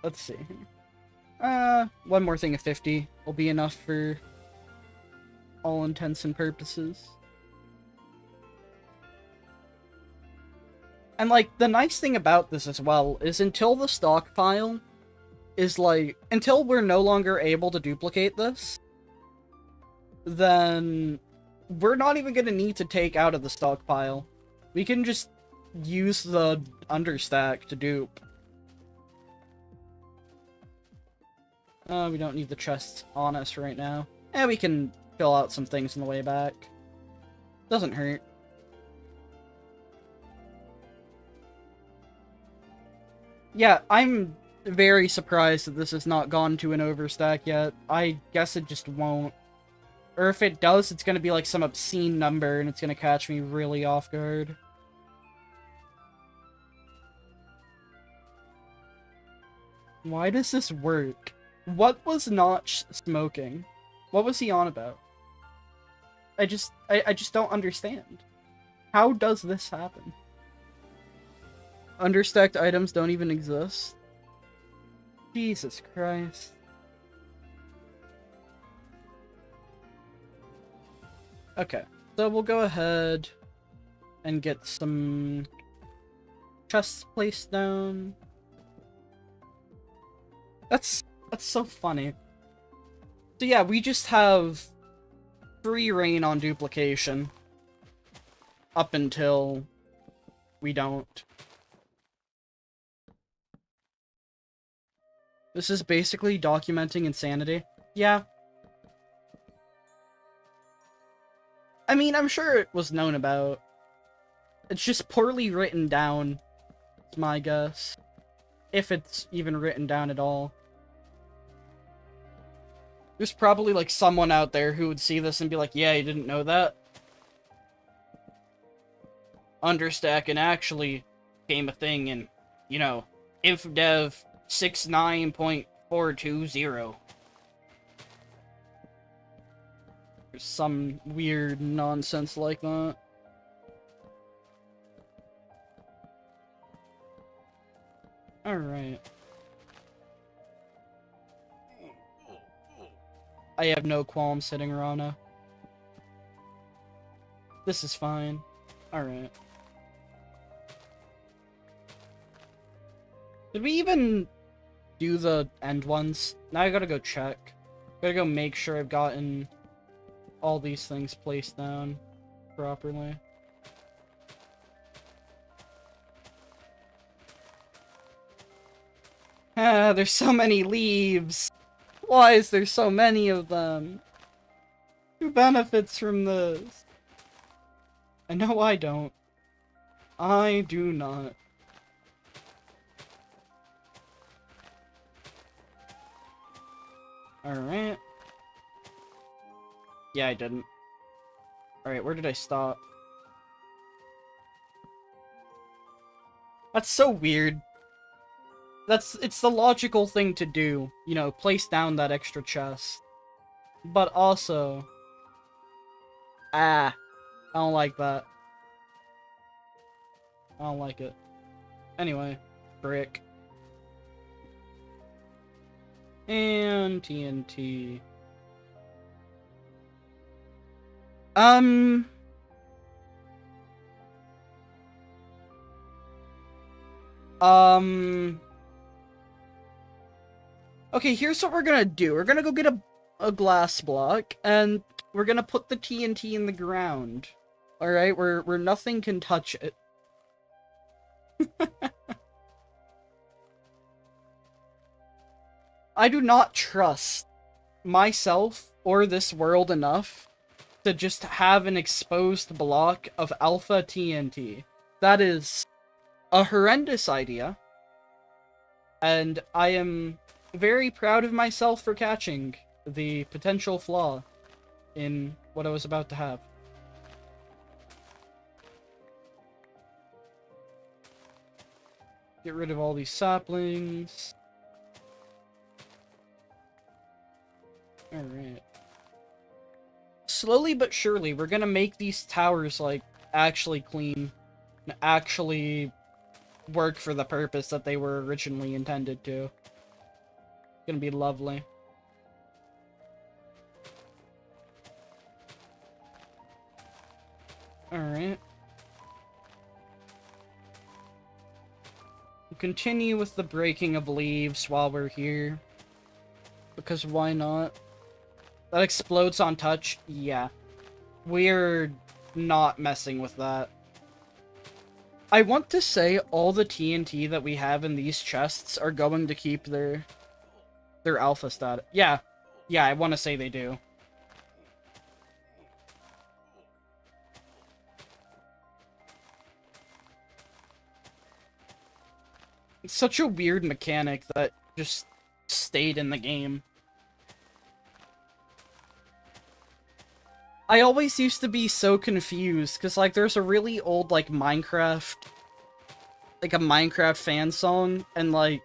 Let's see. One more thing of 50 will be enough for all intents and purposes. And, like, the nice thing about this as well is until the stockpile is, like, until we're no longer able to duplicate this, then we're not even gonna need to take out of the stockpile. We can just use the understack to dupe. We don't need the chests on us right now. We can fill out some things on the way back. Doesn't hurt. Yeah, I'm very surprised that this has not gone to an overstack yet. I guess it just won't. Or if it does, it's gonna be like some obscene number and it's gonna catch me really off guard. Why does this work? What was Notch smoking? What was he on about? I just don't understand. How does this happen? Understacked items don't even exist? Jesus Christ. Okay, so we'll go ahead and get some chests placed down. That's so funny. So yeah, we just have free reign on duplication up until we don't. This is basically documenting insanity. Yeah. I mean, I'm sure it was known about. It's just poorly written down, is my guess. If it's even written down at all. There's probably, like, someone out there who would see this and be like, yeah, you didn't know that? Understacking actually became a thing in, you know, InfDev 69.420. There's some weird nonsense like that. Alright. I have no qualms hitting Rana. This is fine. Alright. Did we even do the end ones? Now I gotta go check. Gotta go make sure I've gotten all these things placed down properly. Ah, there's so many leaves! Why is there so many of them? Who benefits from this? I know I don't. I do not. Alright. Yeah, I didn't. Alright, where did I stop? That's so weird. It's the logical thing to do. You know, place down that extra chest. But also... I don't like that. I don't like it. Anyway, brick. And TNT. Okay, here's what we're gonna do. We're gonna go get a glass block, and we're gonna put the TNT in the ground. Alright, where nothing can touch it. I do not trust myself or this world enough to just have an exposed block of alpha TNT. That is a horrendous idea, and I am very proud of myself for catching the potential flaw in what I was about to have. Get rid of all these saplings. Alright. Slowly but surely, we're gonna make these towers, like, actually clean. And actually work for the purpose that they were originally intended to. It's gonna be lovely. Alright. We'll continue with the breaking of leaves while we're here. Because why not? That explodes on touch? Yeah. We're not messing with that. I want to say all the TNT that we have in these chests are going to keep their alpha status. Yeah. Yeah, I want to say they do. It's such a weird mechanic that just stayed in the game. I always used to be so confused, because, like, there's a really old, like, Minecraft, like, a Minecraft fan song, and, like,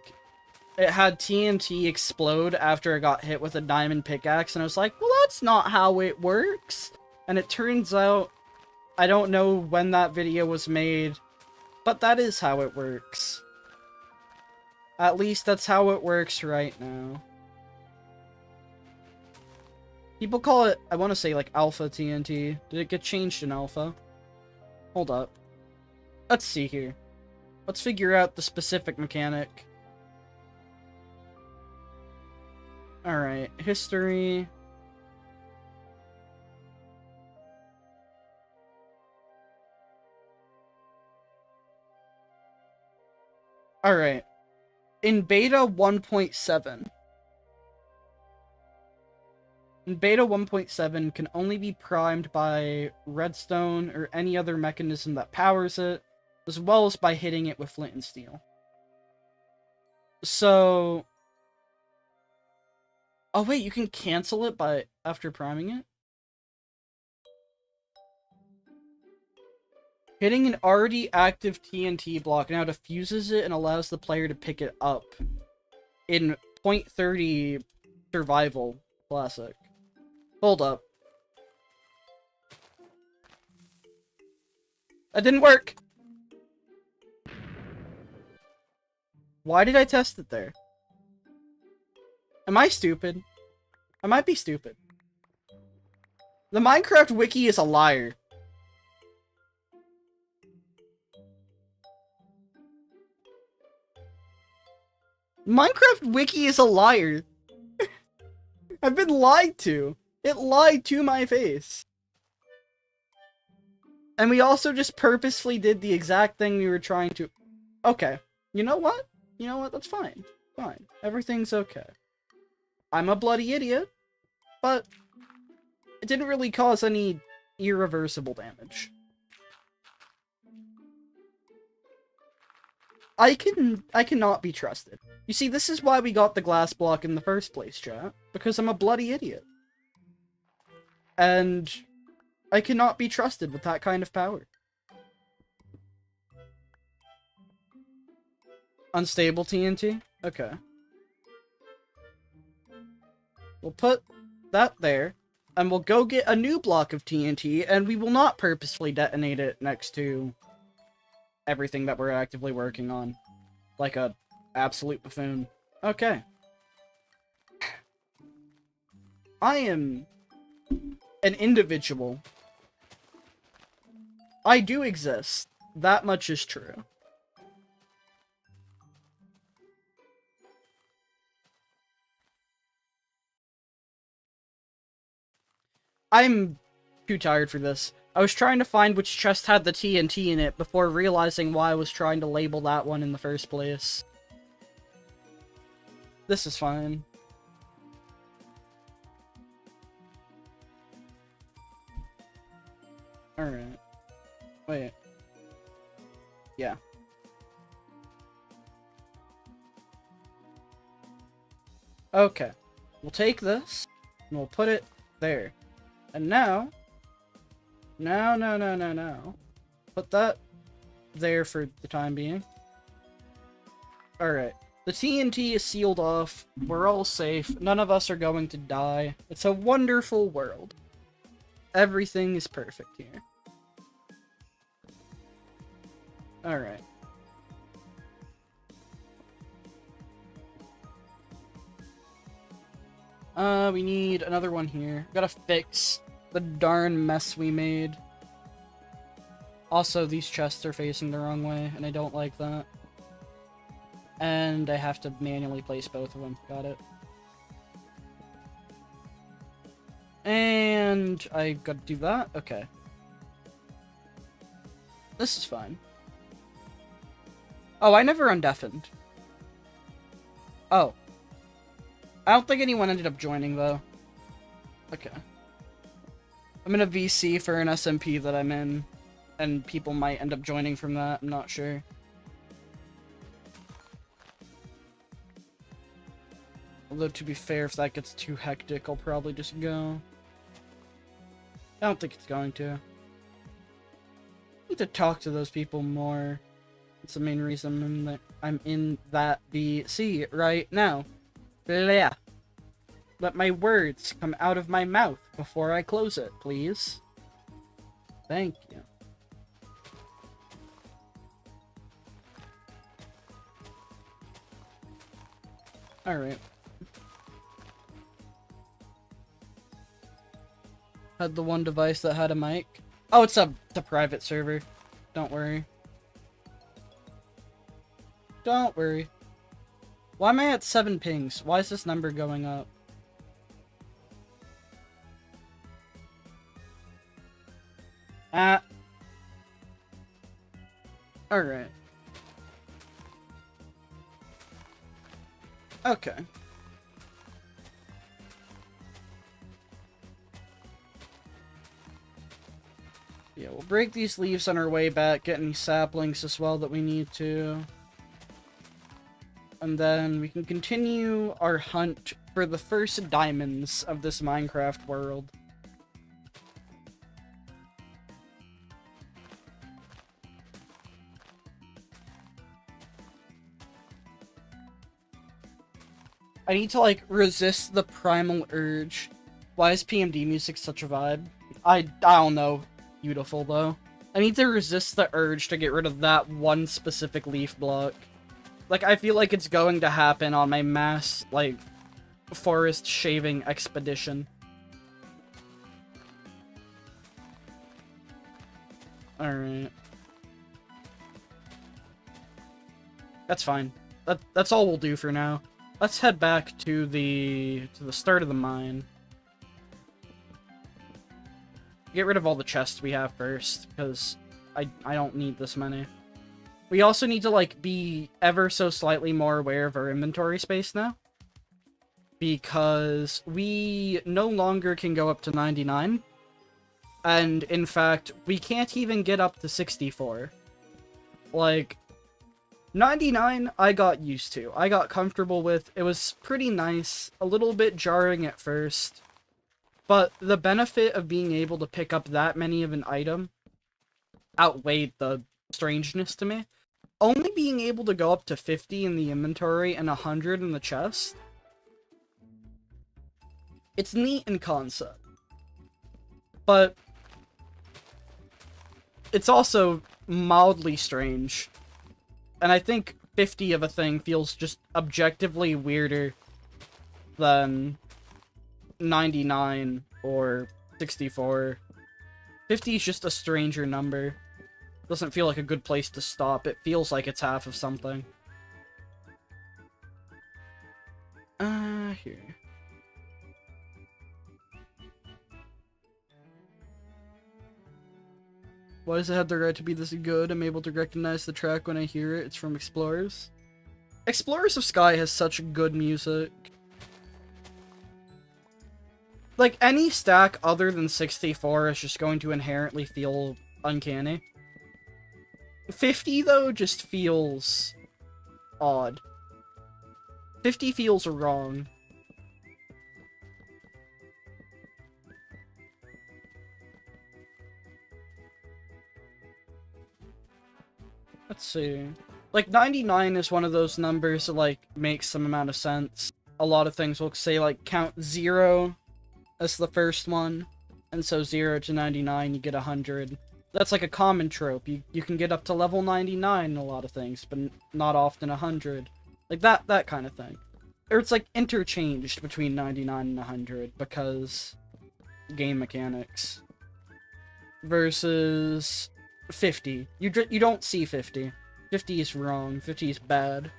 it had TNT explode after it got hit with a diamond pickaxe, and I was like, well, that's not how it works. And it turns out, I don't know when that video was made, but that is how it works. At least that's how it works right now. People call it, I want to say, like, Alpha TNT. Did it get changed in Alpha? Hold up. Let's see here. Let's figure out the specific mechanic. Alright, history. Alright. In beta 1.7. In beta 1.7 can only be primed by redstone or any other mechanism that powers it, as well as by hitting it with flint and steel. So... Oh wait, you can cancel it after priming it? Hitting an already active TNT block now diffuses it and allows the player to pick it up in 0.30 survival classic. Hold up. That didn't work! Why did I test it there? Am I stupid? I might be stupid. The Minecraft wiki is a liar. Minecraft wiki is a liar. I've been lied to. It lied to my face. And we also just purposefully did the exact thing we were trying to... Okay. You know what? You know what? That's fine. Fine. Everything's okay. I'm a bloody idiot, but it didn't really cause any irreversible damage. I cannot be trusted. You see, this is why we got the glass block in the first place, chat. Because I'm a bloody idiot. And I cannot be trusted with that kind of power. Unstable TNT? Okay. We'll put that there, and we'll go get a new block of TNT, and we will not purposefully detonate it next to everything that we're actively working on. Like a absolute buffoon. Okay. I am an individual. I do exist. That much is true. I'm too tired for this. I was trying to find which chest had the TNT in it before realizing why I was trying to label that one in the first place. This is fine. Alright. Wait. Yeah. Okay. We'll take this, and we'll put it there. And now... No. Put that there for the time being. Alright. The TNT is sealed off. We're all safe. None of us are going to die. It's a wonderful world. Everything is perfect here. Alright. We need another one here. Gotta fix the darn mess we made. Also, these chests are facing the wrong way, and I don't like that. And I have to manually place both of them. Got it. And I gotta do that? Okay. This is fine. Oh, I never undeafened. Oh. I don't think anyone ended up joining, though. Okay. I'm in a VC for an SMP that I'm in, and people might end up joining from that. I'm not sure. Although, to be fair, if that gets too hectic, I'll probably just go. I don't think it's going to. I need to talk to those people more. That's the main reason I'm in that VC right now. Blah. Let my words come out of my mouth before I close it, please. Thank you. Alright. Had the one device that had a mic. Oh, it's a private server. Don't worry. Don't worry. Why am I at 7 pings? Why is this number going up? Alright. Okay. Yeah, we'll break these leaves on our way back, get any saplings as well that we need to. And then we can continue our hunt for the first diamonds of this Minecraft world. I need to, like, resist the primal urge. Why is PMD music such a vibe? I don't know. Beautiful, though. I need to resist the urge to get rid of that one specific leaf block. Like, I feel like it's going to happen on my mass, like, forest shaving expedition. Alright. That's fine. That's all we'll do for now. Let's head back to the start of the mine. Get rid of all the chests we have first, because I don't need this many. We also need to, like, be ever so slightly more aware of our inventory space now. Because we no longer can go up to 99. And, in fact, we can't even get up to 64. Like, 99, I got used to. I got comfortable with. It was pretty nice. A little bit jarring at first. But the benefit of being able to pick up that many of an item outweighed the strangeness to me. Only being able to go up to 50 in the inventory and 100 in the chest. It's neat in concept. But it's also mildly strange. And I think 50 of a thing feels just objectively weirder than 99 or 64. 50 is just a stranger number. Doesn't feel like a good place to stop. It feels like it's half of something. Here. Why does it have the right to be this good? I'm able to recognize the track when I hear it. It's from Explorers. Explorers of Sky has such good music. Like, any stack other than 64 is just going to inherently feel uncanny. 50, though, just feels odd. 50 feels wrong. Let's see. Like, 99 is one of those numbers that, like, makes some amount of sense. A lot of things will say, like, count 0 as the first one, and so 0 to 99, you get 100. That's like a common trope. You can get up to level 99 in a lot of things, but not often 100. Like, that kind of thing. Or it's, like, interchanged between 99 and 100, because game mechanics. Versus 50. You don't see 50. 50 is wrong. 50 is bad.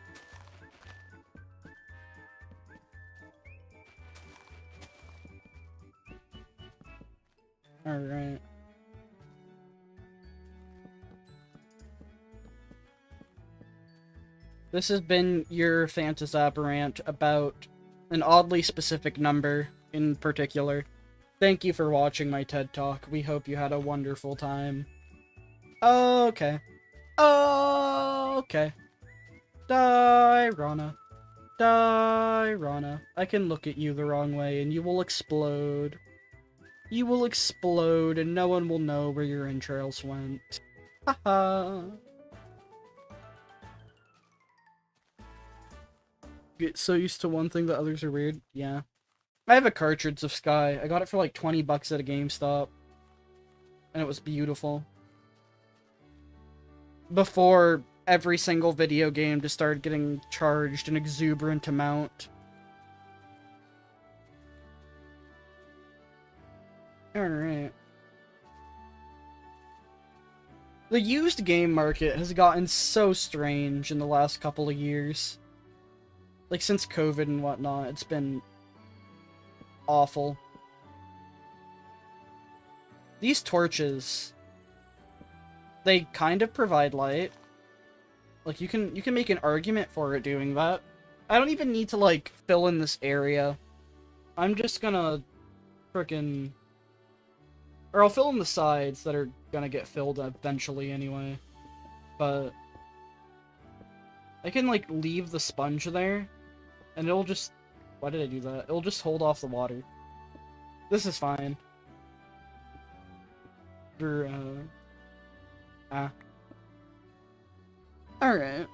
Alright. This has been your Phantasap rant about an oddly specific number in particular. Thank you for watching my TED Talk. We hope you had a wonderful time. Okay. Okay. Die, Rana. Die, Rana. I can look at you the wrong way and you will explode. You will explode and no one will know where your entrails went. Haha. Get so used to one thing that others are weird. Yeah. I have a cartridge of Sky. I got it for like 20 bucks at a GameStop. And it was beautiful. Before every single video game just started getting charged an exuberant amount. Alright. The used game market has gotten so strange in the last couple of years. Like, since COVID and whatnot, it's been awful. These torches, they kind of provide light. Like, you can make an argument for it doing that. I don't even need to, like, fill in this area. I'm just gonna frickin'... Or I'll fill in the sides that are gonna get filled eventually anyway. But I can, like, leave the sponge there, and it'll just... Why did I do that? It'll just hold off the water. This is fine. For, Alright.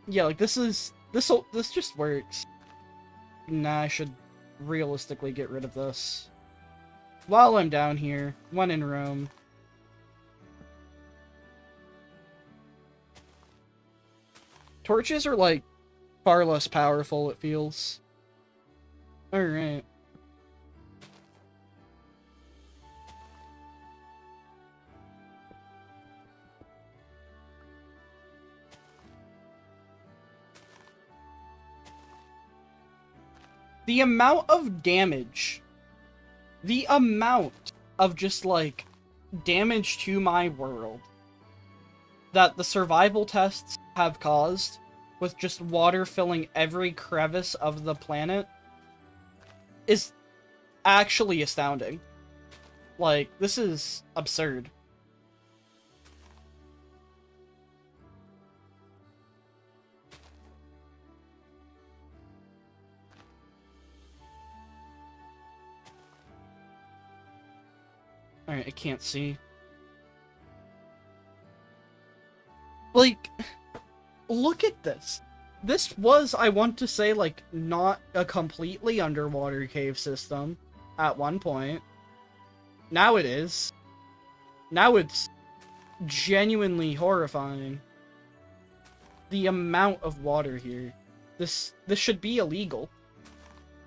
Yeah, like, this just works. Nah, I should realistically get rid of this. While I'm down here, when in Rome. Torches are, like, far less powerful, it feels. Alright. The amount of damage, the amount of just, like, damage to my world that the survival tests have caused with just water filling every crevice of the planet is actually astounding. Like, this is absurd. Alright, I can't see. Like, look at this. This was, I want to say, like, not a completely underwater cave system at one point. Now it is. Now it's genuinely horrifying. The amount of water here. This should be illegal.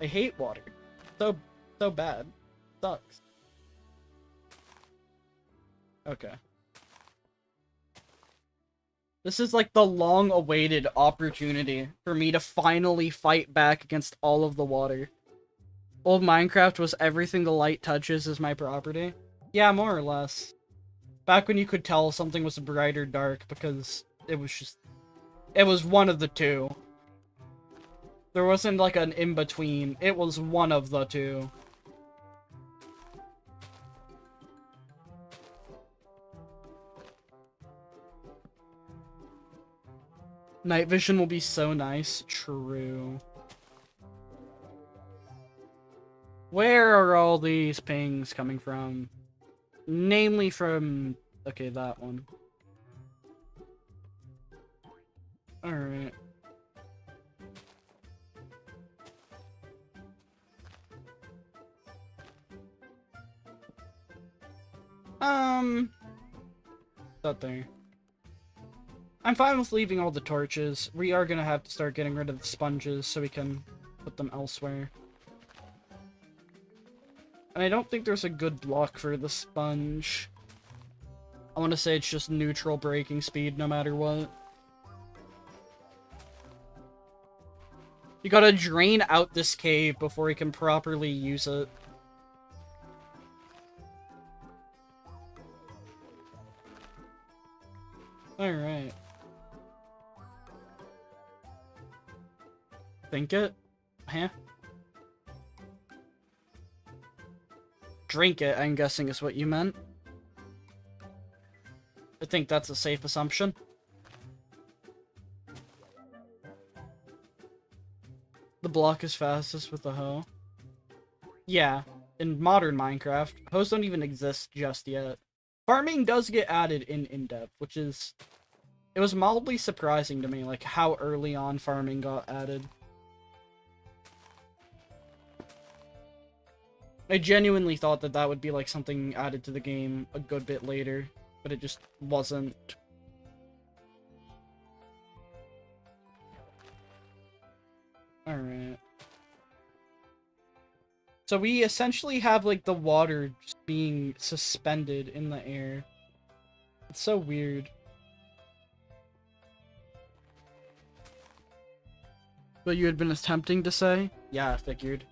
I hate water. So bad. Sucks. Okay. This is like the long-awaited opportunity for me to finally fight back against all of the water. Old Minecraft was everything the light touches is my property. Yeah, more or less. Back when you could tell something was bright or dark because it was one of the two. There wasn't like an in-between. It was one of the two. Night vision will be so nice. True. Where are all these pings coming from? Namely from... Okay, that one. Alright. That there. I'm fine with leaving all the torches. We are gonna have to start getting rid of the sponges so we can put them elsewhere. And I don't think there's a good block for the sponge. I want to say it's just neutral breaking speed no matter what. You gotta drain out this cave before you can properly use it. Alright. Think it? Huh? Drink it, I'm guessing is what you meant. I think that's a safe assumption. The block is fastest with the hoe. Yeah, in modern Minecraft, hoes don't even exist just yet. Farming does get added in in-depth, which is... It was mildly surprising to me, like, how early on farming got added. I genuinely thought that that would be, like, something added to the game a good bit later, but it just wasn't. Alright. So we essentially have, like, the water just being suspended in the air. It's so weird. What you had been attempting to say? Yeah, I figured.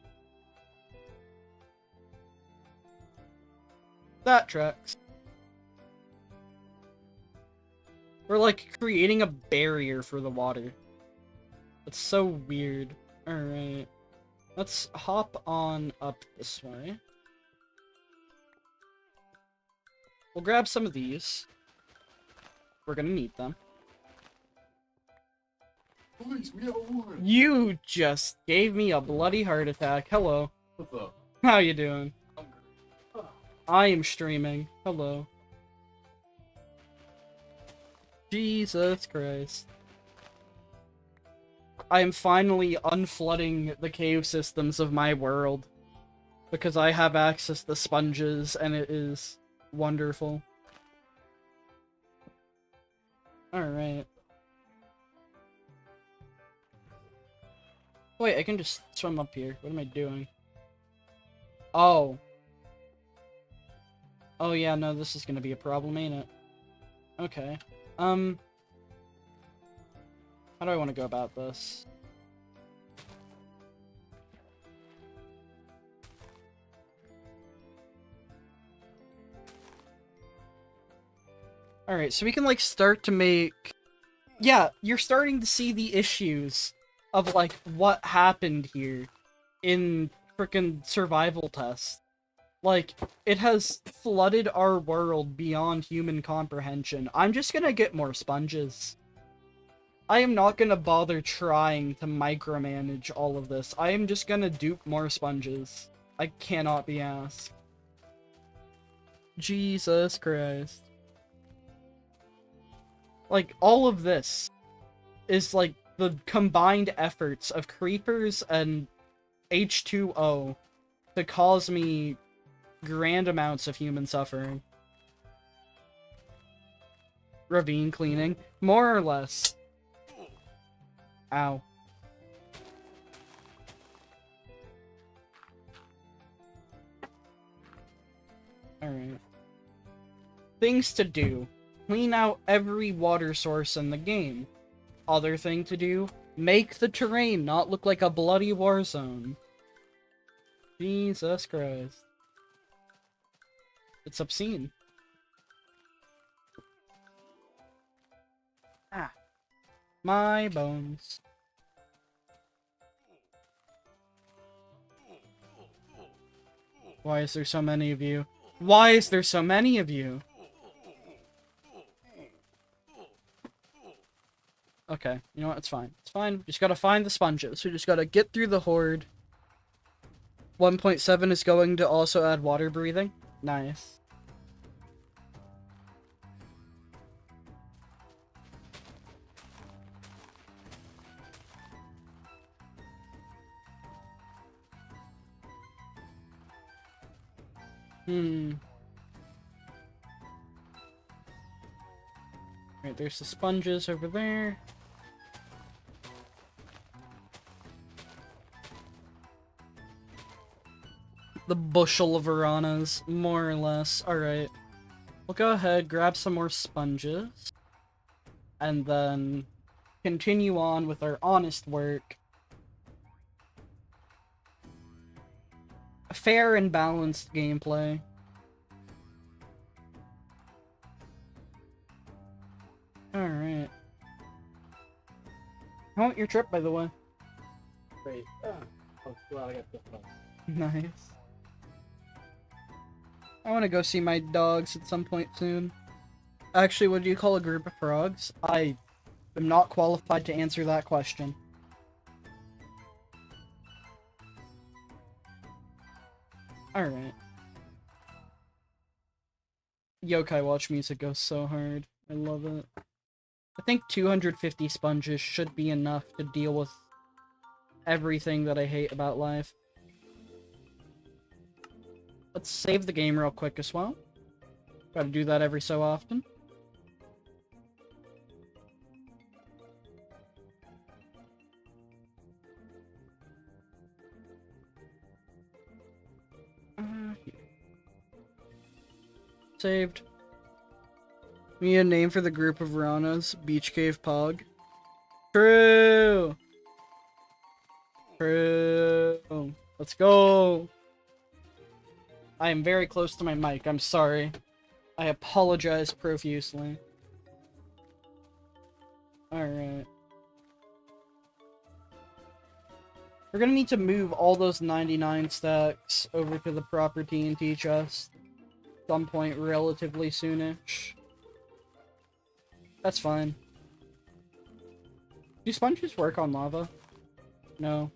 That tracks. We're, like, creating a barrier for the water. It's so weird. Alright. Let's hop on up this way. We'll grab some of these. We're gonna need them. Please, we have a woman. You just gave me a bloody heart attack. Hello. What's up? How you doing? I'm good. I am streaming. Hello. Jesus Christ. I am finally unflooding the cave systems of my world. Because I have access to sponges, and it is wonderful. Alright. Wait, I can just swim up here. What am I doing? Oh. Oh yeah, no, this is gonna be a problem, ain't it? Okay. How do I want to go about this? Alright, so we can, like, start to make... Yeah, you're starting to see the issues of, like, what happened here in frickin' survival tests. Like, it has flooded our world beyond human comprehension. I'm just gonna get more sponges. I am not gonna bother trying to micromanage all of this. I am just gonna dupe more sponges. I cannot be asked. Jesus Christ. Like, all of this is, like, the combined efforts of creepers and H2O to cause me grand amounts of human suffering. Ravine cleaning? More or less. Ow. Alright. Things to do. Clean out every water source in the game. Other thing to do, make the terrain not look like a bloody war zone. Jesus Christ. It's obscene. Ah. My bones. Why is there so many of you? Why is there so many of you? Okay, you know what? It's fine. It's fine. We just gotta find the sponges. We just gotta get through the horde. 1.7 is going to also add water breathing. Nice. Alright, there's the sponges over there. The bushel of piranhas, more or less. Alright. We'll go ahead, grab some more sponges. And then continue on with our honest work. A fair and balanced gameplay. Alright. How went your trip, by the way? Great. Oh, glad I got this one. Nice. I want to go see my dogs at some point soon. Actually, what do you call a group of frogs? I am not qualified to answer that question. Alright. Yokai Watch music goes so hard. I love it. I think 250 sponges should be enough to deal with everything that I hate about life. Let's save the game real quick as well. Gotta do that every so often. Here. Saved. We need a name for the group of piranhas. Beach Cave Pog. True! True. Let's go! I am very close to my mic, I'm sorry. I apologize profusely. Alright. We're gonna need to move all those 99 stacks over to the proper TNT chest. Some point relatively soonish. That's fine. Do sponges work on lava? No.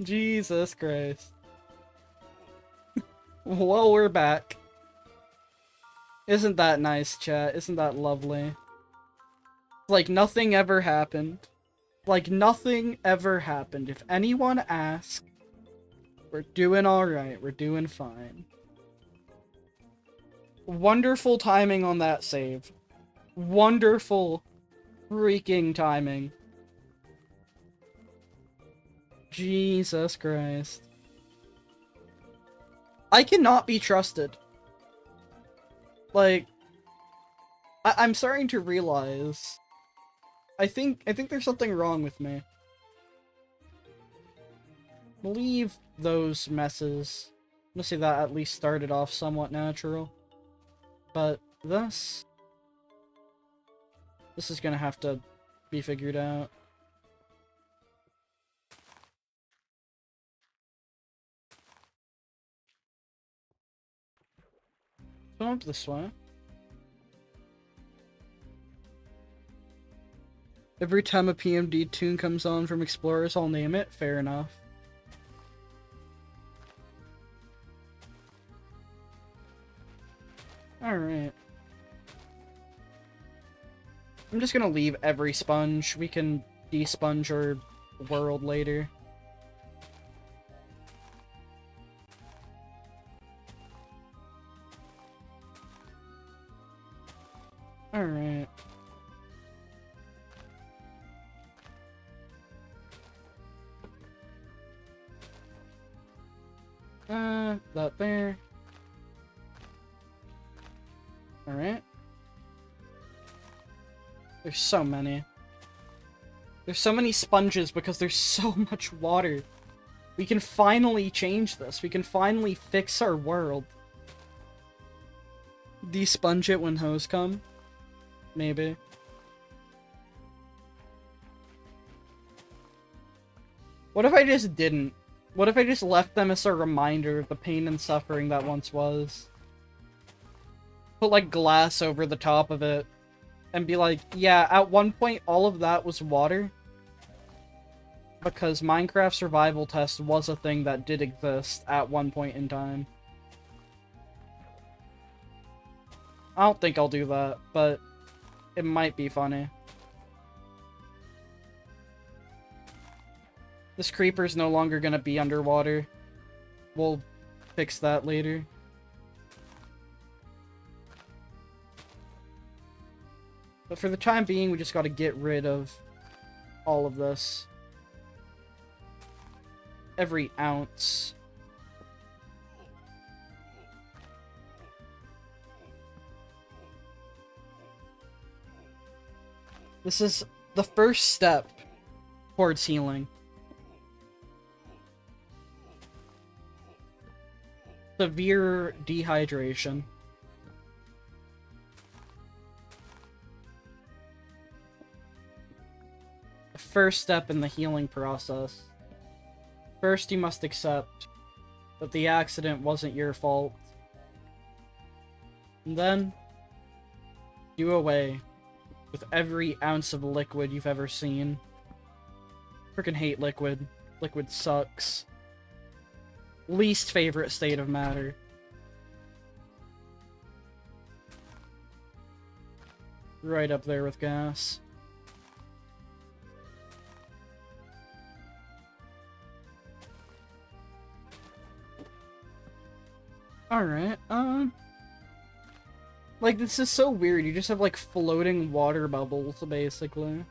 Jesus Christ. Well, we're back. Isn't that nice, chat? Isn't that lovely? Like nothing ever happened. Like nothing ever happened. If anyone asks, we're doing alright. We're doing fine. Wonderful timing on that save. Wonderful freaking timing. Jesus Christ. I cannot be trusted. Like, I'm starting to realize. I think there's something wrong with me. Leave those messes. Let's see, that at least started off somewhat natural. But this is gonna have to be figured out. Go up this way. Every time a PMD tune comes on from Explorers, I'll name it. Fair enough. Alright. I'm just gonna leave every sponge. We can desponge our world later. Alright. That there. Alright. There's so many. There's so many sponges because there's so much water. We can finally change this. We can finally fix our world. Desponge it when hoes come? Maybe. What if I just didn't? What if I just left them as a reminder of the pain and suffering that once was? Put, like, glass over the top of it. And be like, yeah, at one point all of that was water. Because Minecraft Survival Test was a thing that did exist at one point in time. I don't think I'll do that, but it might be funny. This creeper's no longer gonna be underwater. We'll fix that later. But for the time being, we just gotta get rid of all of this. Every ounce. This is the first step towards healing. Severe dehydration. The first step in the healing process. First, you must accept that the accident wasn't your fault. And then, do away with every ounce of liquid you've ever seen. Freaking hate liquid. Liquid sucks. Least favorite state of matter. Right up there with gas. Alright, like, this is so weird. You just have, like, floating water bubbles, basically.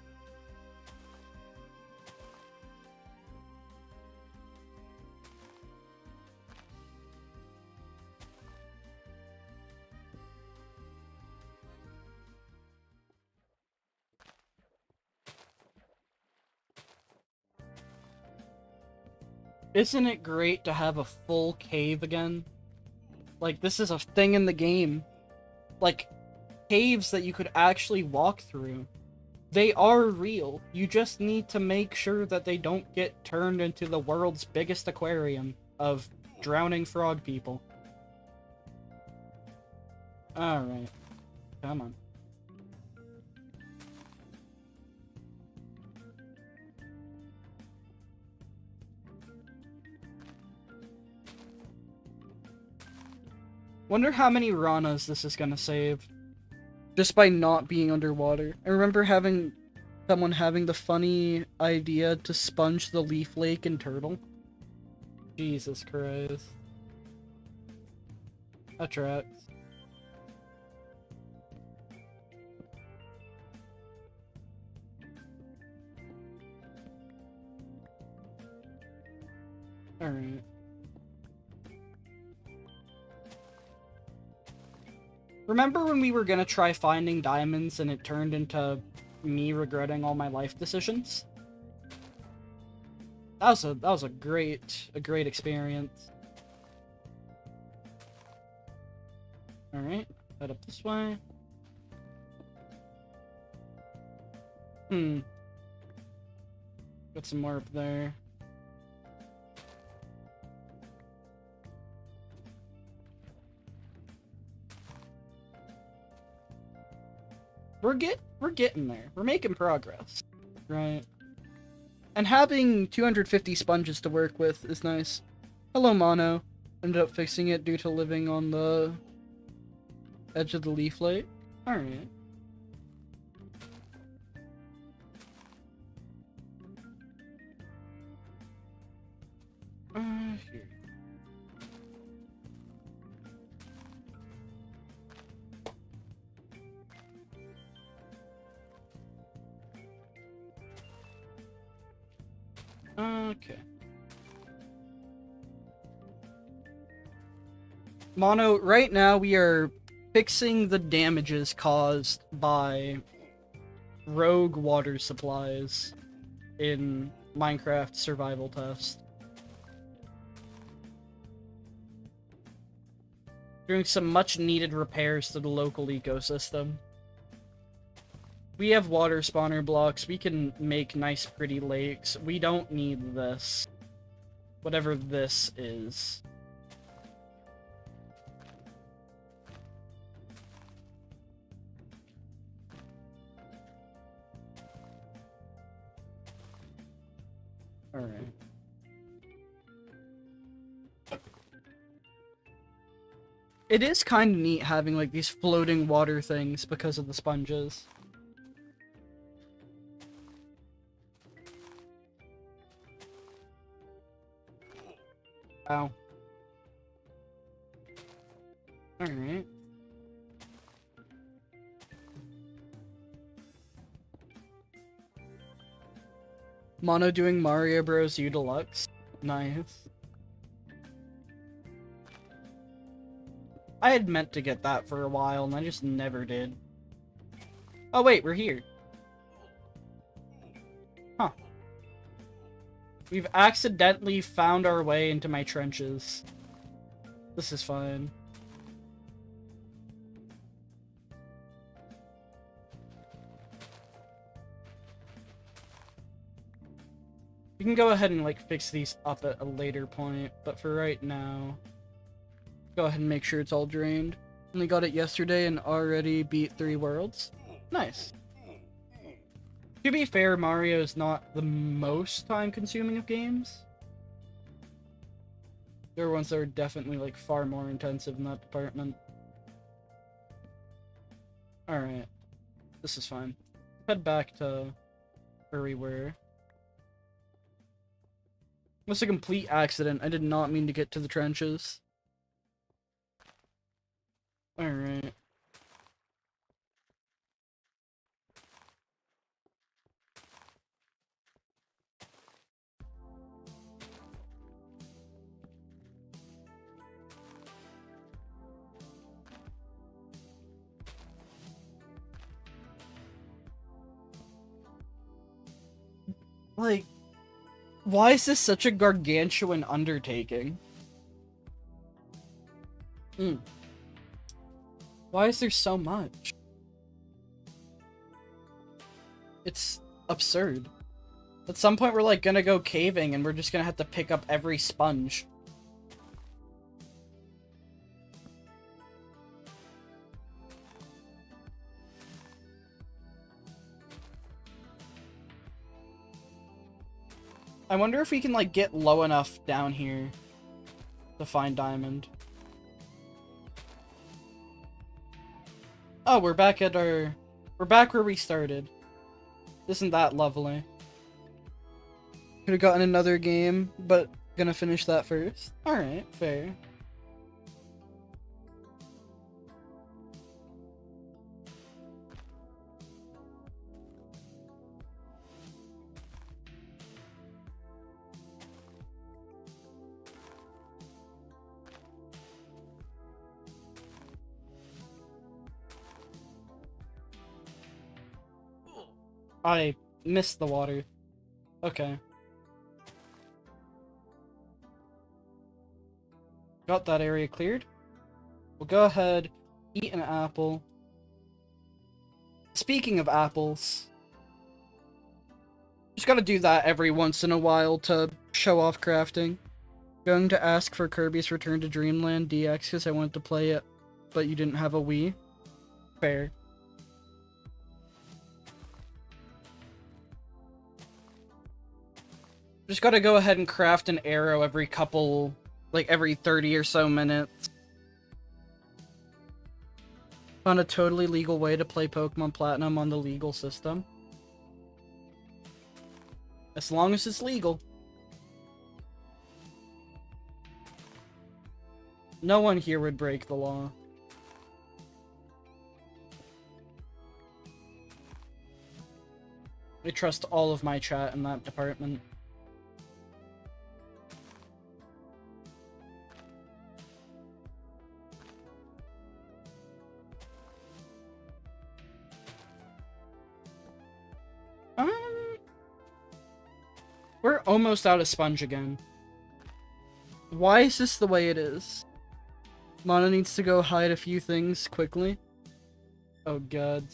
Isn't it great to have a full cave again? Like, this is a thing in the game. Like, caves that you could actually walk through. They are real. You just need to make sure that they don't get turned into the world's biggest aquarium of drowning frog people. Alright. Come on. Wonder how many Ranas this is gonna save. Just by not being underwater. I remember someone having the funny idea to sponge the leaf lake and turtle. Jesus Christ. That tracks. Alright. Remember when we were gonna try finding diamonds and it turned into me regretting all my life decisions? That was a great experience. Alright, head up this way. Got some more up there. We're getting there. We're making progress. Right. And having 250 sponges to work with is nice. Hello, Mono. Ended up fixing it due to living on the edge of the leaf lake. Alright. Here. Okay. Mono, right now we are fixing the damages caused by rogue water supplies in Minecraft survival test. Doing some much needed repairs to the local ecosystem. We have water spawner blocks. We can make nice pretty lakes. We don't need this. Whatever this is. Alright. It is kind of neat having like these floating water things because of the sponges. Wow. Alright. Mono doing Mario Bros. U Deluxe. Nice. I had meant to get that for a while, and I just never did. Oh wait, we're here. Huh. We've accidentally found our way into my trenches. This is fine. We can go ahead and like fix these up at a later point, but for right now, go ahead and make sure it's all drained. Only got it yesterday and already beat 3 worlds. Nice. To be fair, Mario is not the most time-consuming of games. There are ones that are definitely like far more intensive in that department. Alright. This is fine. Head back to where we were. It was a complete accident. I did not mean to get to the trenches. Alright. Like, why is this such a gargantuan undertaking? Why is there so much? It's absurd. At some point we're like gonna go caving and we're just gonna have to pick up every sponge. I wonder if we can like get low enough down here to find diamond. Oh, we're back where we started. Isn't that lovely? Could have gotten another game, but gonna finish that first. Alright, fair. I missed the water. Okay. Got that area cleared. We'll go ahead, eat an apple. Speaking of apples, just gotta do that every once in a while to show off crafting. Going to ask for Kirby's Return to Dreamland DX because I wanted to play it, but you didn't have a Wii. Fair. Just gotta go ahead and craft an arrow every couple, like every 30 or so minutes. Found a totally legal way to play Pokemon Platinum on the legal system. As long as it's legal. No one here would break the law. I trust all of my chat in that department. We're almost out of sponge again. Why is this the way it is? Mana needs to go hide a few things quickly. Oh god.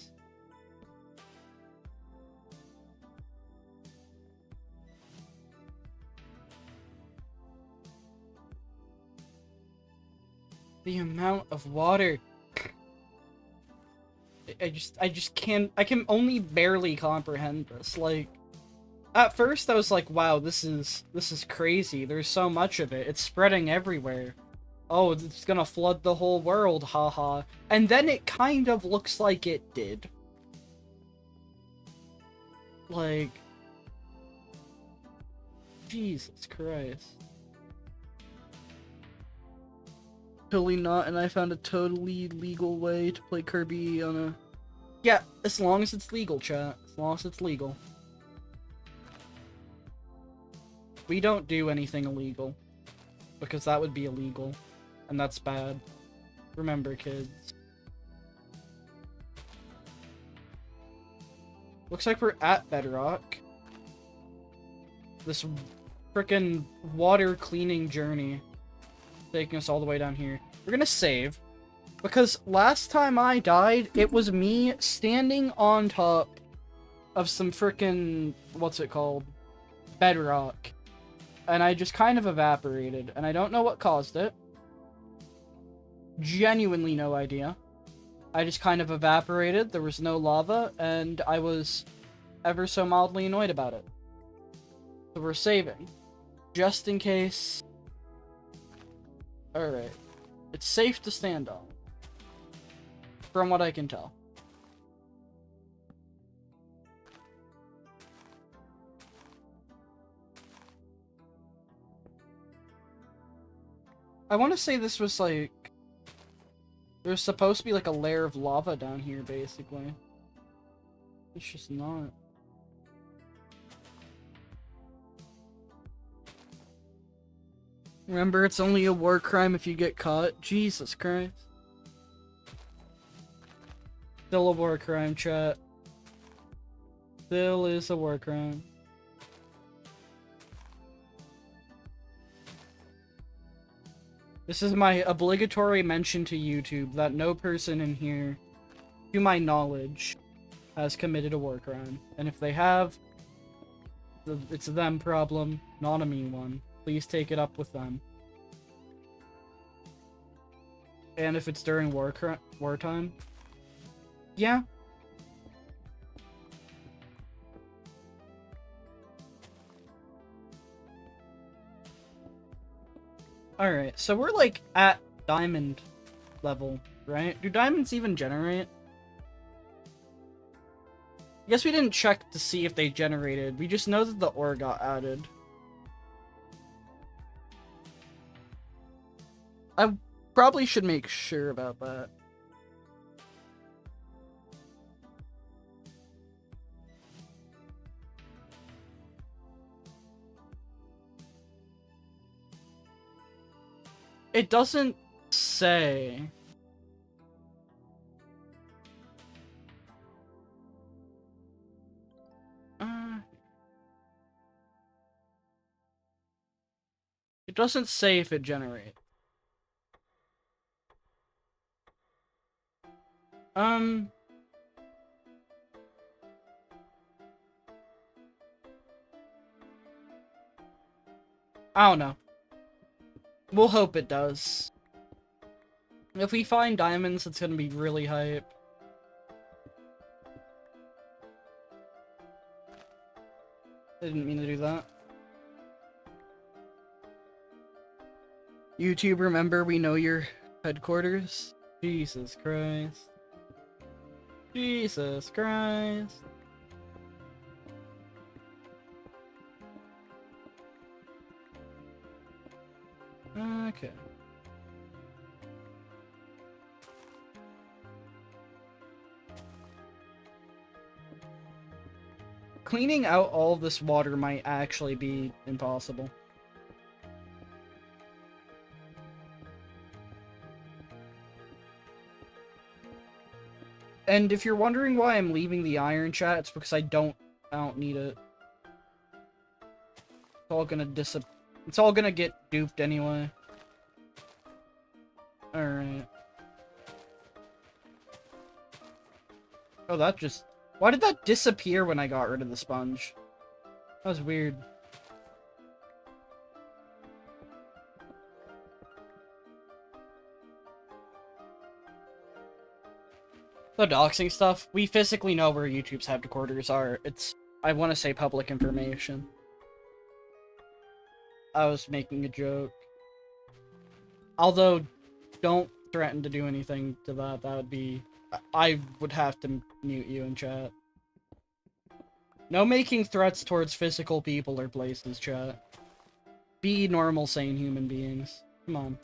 The amount of water. I just can't, I can only barely comprehend this. Like, at first I was like, wow, this is crazy. There's so much of it. It's spreading everywhere. Oh, it's gonna flood the whole world, haha. And then it kind of looks like it did. Like, Jesus Christ. Totally not, and I found a totally legal way to play Kirby on a... Yeah, as long as it's legal, chat. As long as it's legal. We don't do anything illegal. Because that would be illegal. And that's bad. Remember, kids. Looks like we're at Bedrock. This frickin' water cleaning journey. Taking us all the way down here. We're gonna save. Because last time I died, it was me standing on top of some frickin'... what's it called? Bedrock. And I just kind of evaporated. And I don't know what caused it. Genuinely no idea. I just kind of evaporated. There was no lava. And I was ever so mildly annoyed about it. So we're saving. Just in case... Alright. It's safe to stand on. From what I can tell. I want to say this was like... There's supposed to be like a layer of lava down here, basically. It's just not. Remember, it's only a war crime if you get caught. Jesus Christ. Still a war crime, chat. Still is a war crime. This is my obligatory mention to YouTube that no person in here, to my knowledge, has committed a war crime. And if they have, it's a them problem, not a me one. Please take it up with them. And if it's during wartime, yeah. Alright, so we're like at diamond level, right? Do diamonds even generate? I guess we didn't check to see if they generated. We just know that the ore got added. I probably should make sure about that. It doesn't say. It doesn't say if it generates. I don't know. We'll hope it does. If we find diamonds, it's gonna be really hype. I didn't mean to do that. YouTube, remember, we know your headquarters. Jesus Christ. Jesus Christ. Okay. Cleaning out all of this water might actually be impossible. And if you're wondering why I'm leaving the iron chat, it's because I don't need it. It's all gonna It's all gonna get duped anyway. Alright. Oh, that just... Why did that disappear when I got rid of the sponge? That was weird. The doxing stuff, we physically know where YouTube's headquarters are. It's, I want to say, public information. I was making a joke. Although, don't threaten to do anything to that. That would be... I would have to mute you in chat. No making threats towards physical people or places, chat. Be normal, sane human beings. Come on.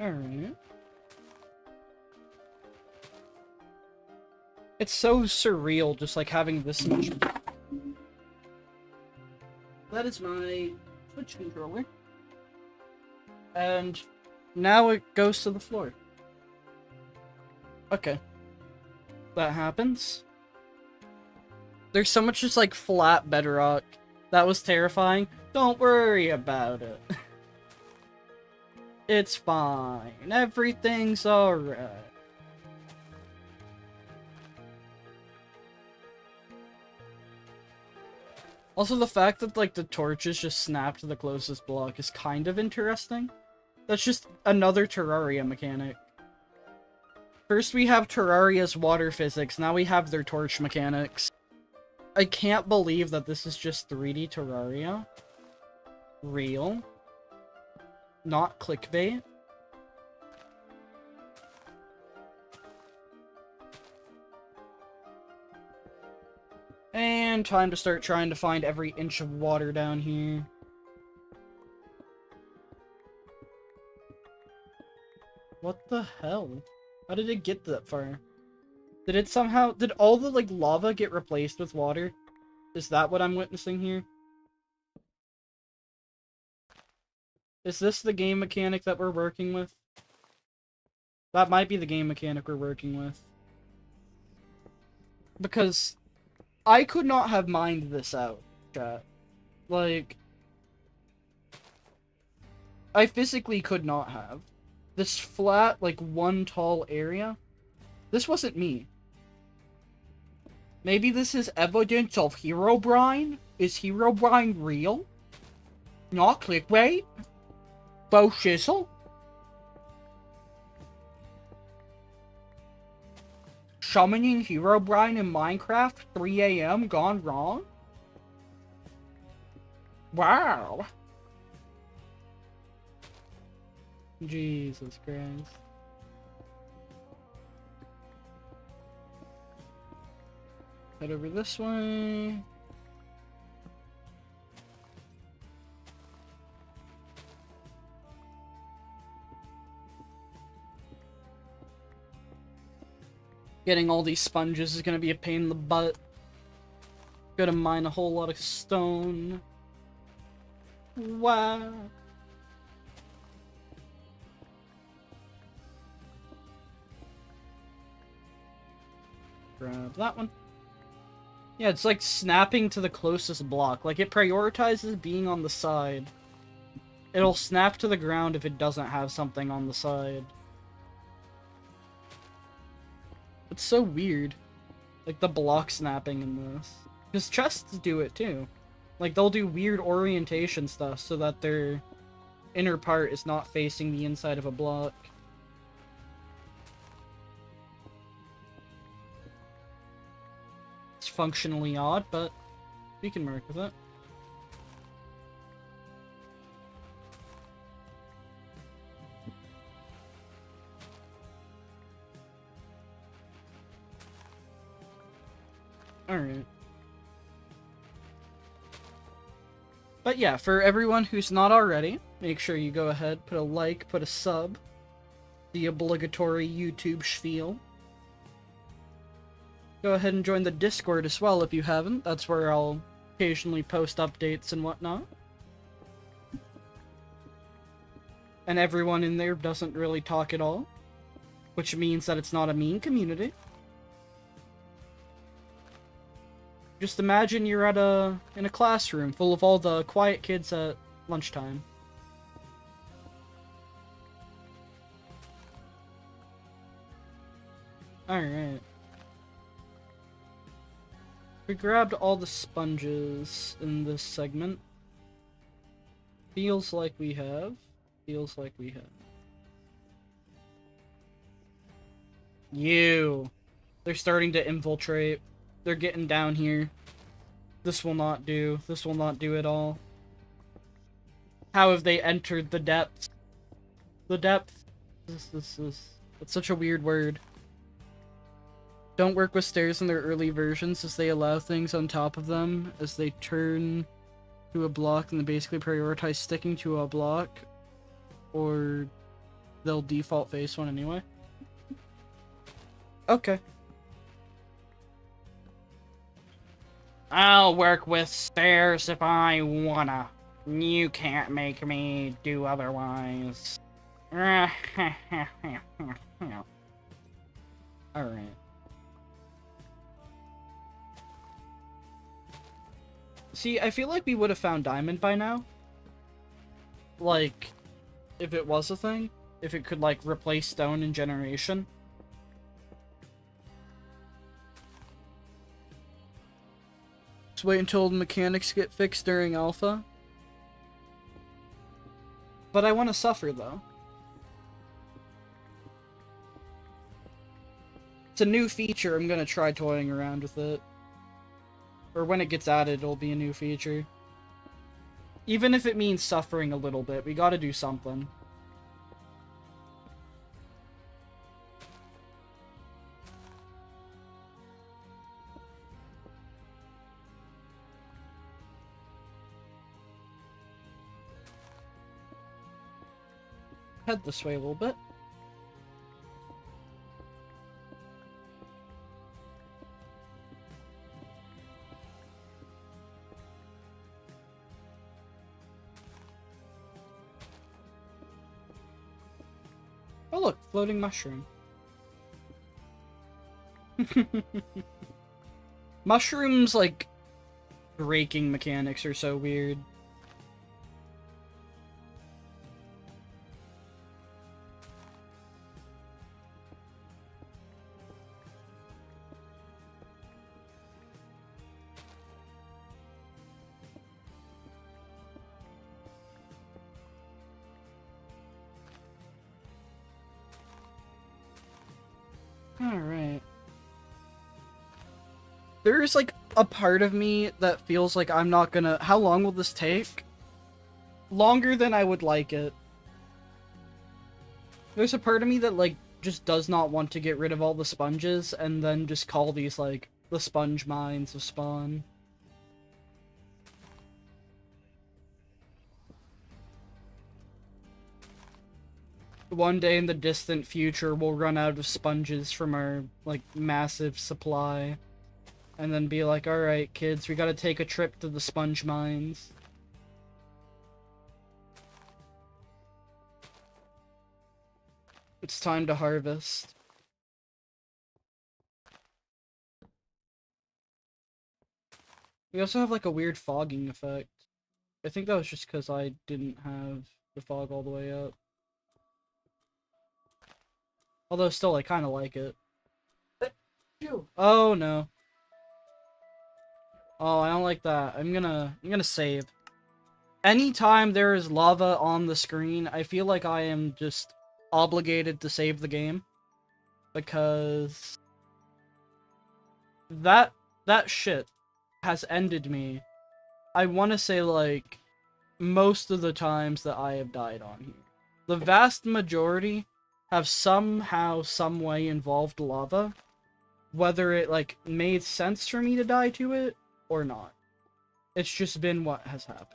Alright. It's so surreal just like having this much. That is my Switch controller. And now it goes to the floor. Okay. That happens. There's so much just like flat bedrock. That was terrifying. Don't worry about it. It's fine. Everything's alright. Also, the fact that, like, the torches just snap to the closest block is kind of interesting. That's just another Terraria mechanic. First we have Terraria's water physics, now we have their torch mechanics. I can't believe that this is just 3D Terraria. Real. Not clickbait. And time to start trying to find every inch of water down here. What the hell? How did it get that far? Did it somehow... Did all the, like, lava get replaced with water? Is that what I'm witnessing here? Is this the game mechanic that we're working with? That might be the game mechanic we're working with. Because I could not have mined this out, chat. Like, I physically could not have. This flat, like, one tall area. This wasn't me. Maybe this is evidence of Herobrine? Is Herobrine real? Not clickbait? Bo shizzle? Summoning Herobrine in Minecraft 3 AM gone wrong? Wow. Jesus Christ. Head over this way. Getting all these sponges is gonna be a pain in the butt. Gotta mine a whole lot of stone. Wow. Grab that one. Yeah, it's like snapping to the closest block. Like, it prioritizes being on the side. It'll snap to the ground if it doesn't have something on the side. It's so weird. Like, the block snapping in this. Because chests do it, too. Like, they'll do weird orientation stuff so that their inner part is not facing the inside of a block. It's functionally odd, but we can work with it. Alright. But yeah, for everyone who's not already, make sure you go ahead, put a like, put a sub. The obligatory YouTube spiel. Go ahead and join the Discord as well if you haven't. That's where I'll occasionally post updates and whatnot. And everyone in there doesn't really talk at all, which means that it's not a mean community. Just imagine you're at in a classroom full of all the quiet kids at lunchtime. Alright. We grabbed all the sponges in this segment. Feels like we have. Feels like we have. You! They're starting to infiltrate. They're getting down here. This will not do. This will not do at all. How have they entered the depths? The depth. It's such a weird word. Don't work with stairs in their early versions as they allow things on top of them as they turn to a block and they basically prioritize sticking to a block or they'll default face one anyway. Okay. I'll work with stairs if I wanna. You can't make me do otherwise. Alright. See, I feel like we would have found diamond by now. Like, if it was a thing. If it could, like, replace stone in generation. Just wait until the mechanics get fixed during alpha. But I want to suffer, though. It's a new feature, I'm gonna try toying around with it. Or when it gets added, it'll be a new feature. Even if it means suffering a little bit, we gotta do something. Head this way a little bit. Oh look, floating mushroom. Mushrooms, like, breaking mechanics are so weird. Alright. There's, like, a part of me that feels like I'm not gonna... How long will this take? Longer than I would like it. There's a part of me that, like, just does not want to get rid of all the sponges and then just call these, like, the sponge mines of spawn. One day in the distant future, we'll run out of sponges from our, like, massive supply. And then be like, alright, kids, we gotta take a trip to the sponge mines. It's time to harvest. We also have, like, a weird fogging effect. I think that was just because I didn't have the fog all the way up. Although still, I kind of like it. Oh no. Oh, I don't like that. I'm gonna save. Anytime there is lava on the screen, I feel like I am just obligated to save the game. Because that shit has ended me. I want to say, like, most of the times that I have died on here. The vast majority have somehow, some way involved lava. Whether it, like, made sense for me to die to it or not. It's just been what has happened.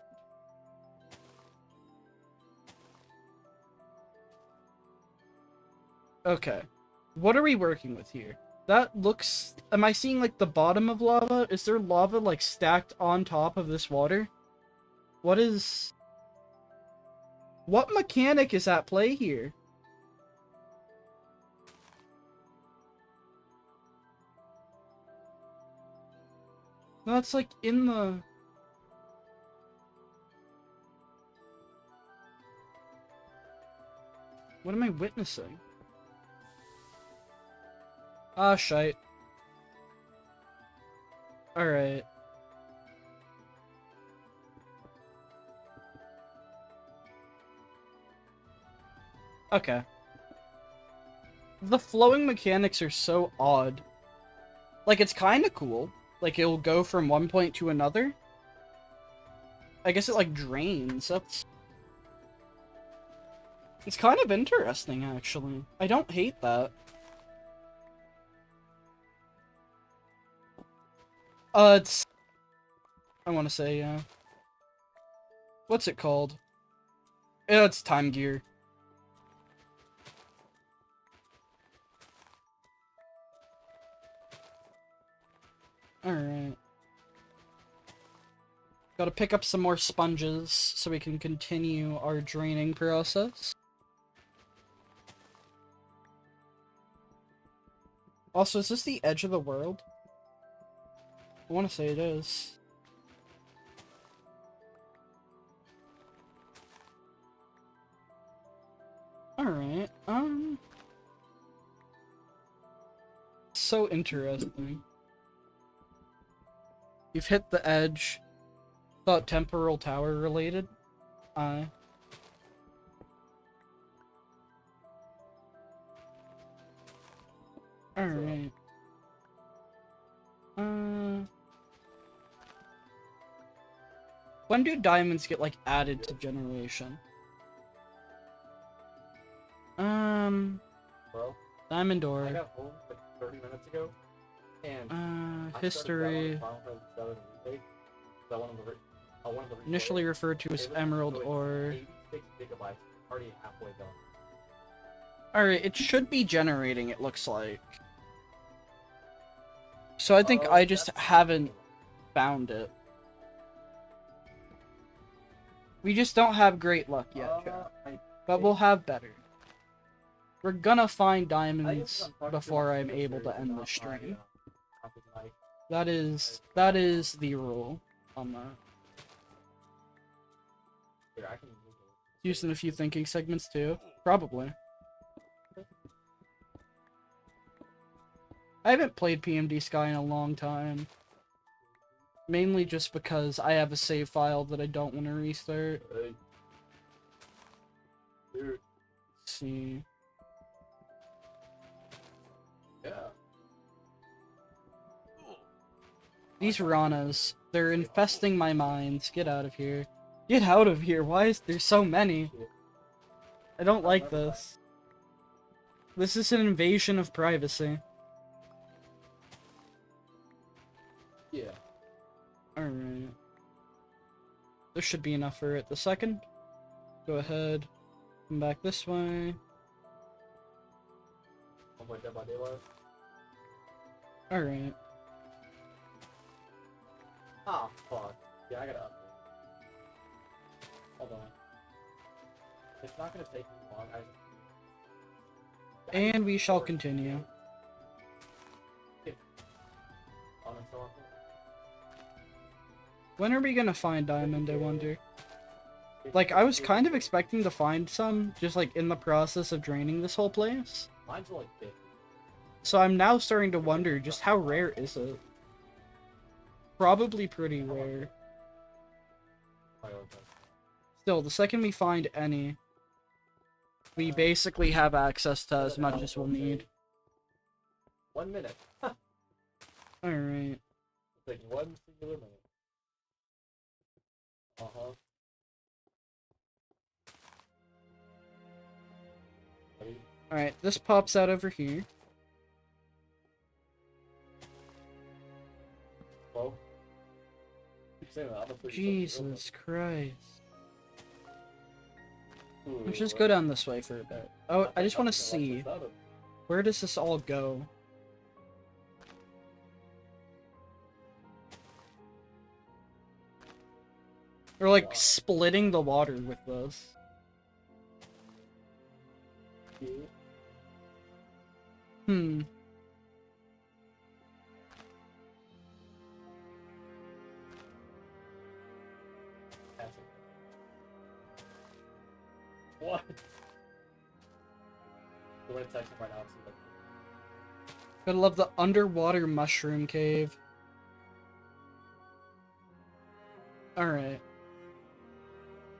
Okay. What are we working with here? That looks... Am I seeing, like, the bottom of lava? Is there lava, like, stacked on top of this water? What is... What mechanic is at play here? No, it's, like, in the... What am I witnessing? Ah, shite. Alright. Okay. The flowing mechanics are so odd. Like, it's kinda cool. Like, it'll go from one point to another. I guess it, like, drains. That's... It's kind of interesting, actually. I don't hate that. It's... I want to say, yeah. What's it called? Yeah, it's Time Gear. Alright. Gotta pick up some more sponges so we can continue our draining process. Also, is this the edge of the world? I want to say it is. Alright, so interesting. You've hit the edge. Thought temporal tower related? Alright. When do diamonds get, like, added to generation? Bro, Diamond I ore. got home like 30 minutes ago, and I History. started downloading Final Fantasy VII Remake. So I wanted to Initially referred to as emerald ore. 86 gigabytes, already halfway done. Alright, it should be generating, it looks like. So I think I just haven't found it. We just don't have great luck yet, Jack. But we'll have better. We're gonna find diamonds before I'm able to end the stream. That is the rule on that. Used in a few thinking segments too. Probably. I haven't played PMD Sky in a long time. Mainly just because I have a save file that I don't want to restart. Let's see. Yeah. These Ranas, they're infesting my minds. Get out of here. Get out of here. Why is there so many? I don't like this. This is an invasion of privacy. Yeah. Alright. There should be enough for it. The second. Go ahead. Come back this way. Alright. Ah, fuck. Yeah, I gotta update. Hold on. It's not gonna take me long. And we shall continue. When are we gonna find diamond, I wonder? Like, I was kind of expecting to find some, just like in the process of draining this whole place. Mine's like 50. So I'm now starting to wonder, just how rare is it? Probably pretty rare. Still, the second we find any, we basically have access to as much as we'll need. 1 minute. Alright. It's like one singular minute. Uh-huh. Alright, this pops out over here. Well, Jesus Christ. Let's just go down this way for a bit. Oh, I just want to see. Where does this all go? Or like splitting the water with this. Hmm. What? The way it's texting right now, it's like... Gotta love the underwater mushroom cave. Alright.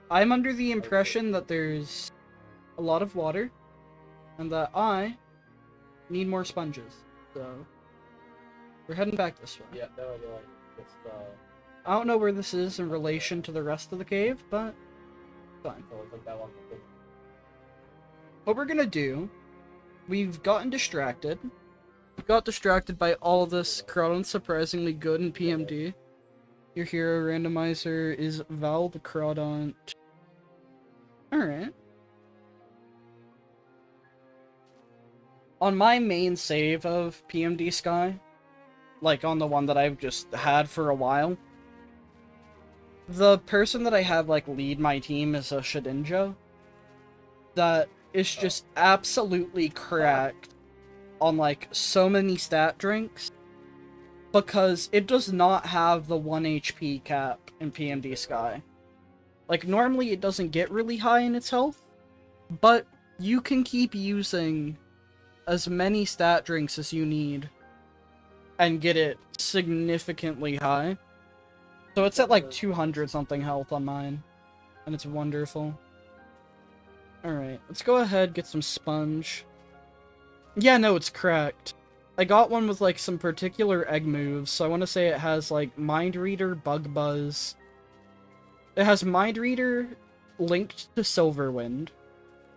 I'm under the impression that there's a lot of water, and that I need more sponges. So, we're heading back this way. Yeah, that would be like, just, I don't know where this is in relation to the rest of the cave, but fine. so it's like that one. What we're gonna do, we've gotten distracted. We got distracted by all this Crawdon surprisingly good in PMD. Your hero randomizer is Val the Crawdon. Alright. On my main save of PMD Sky, like on the one that I've just had for a while, the person that I have like lead my team is a Shedinja that is just absolutely cracked on like so many stat drinks because it does not have the 1 HP cap in PMD Sky. Like normally it doesn't get really high in its health, but you can keep using as many stat drinks as you need and get it significantly high. So it's at like 200 something health on mine, and it's wonderful. Alright, let's go ahead, get some sponge. Yeah, no, it's cracked. I got one with like some particular egg moves, so I want to say it has like Mind Reader, Bug Buzz. It has Mind Reader linked to Silverwind.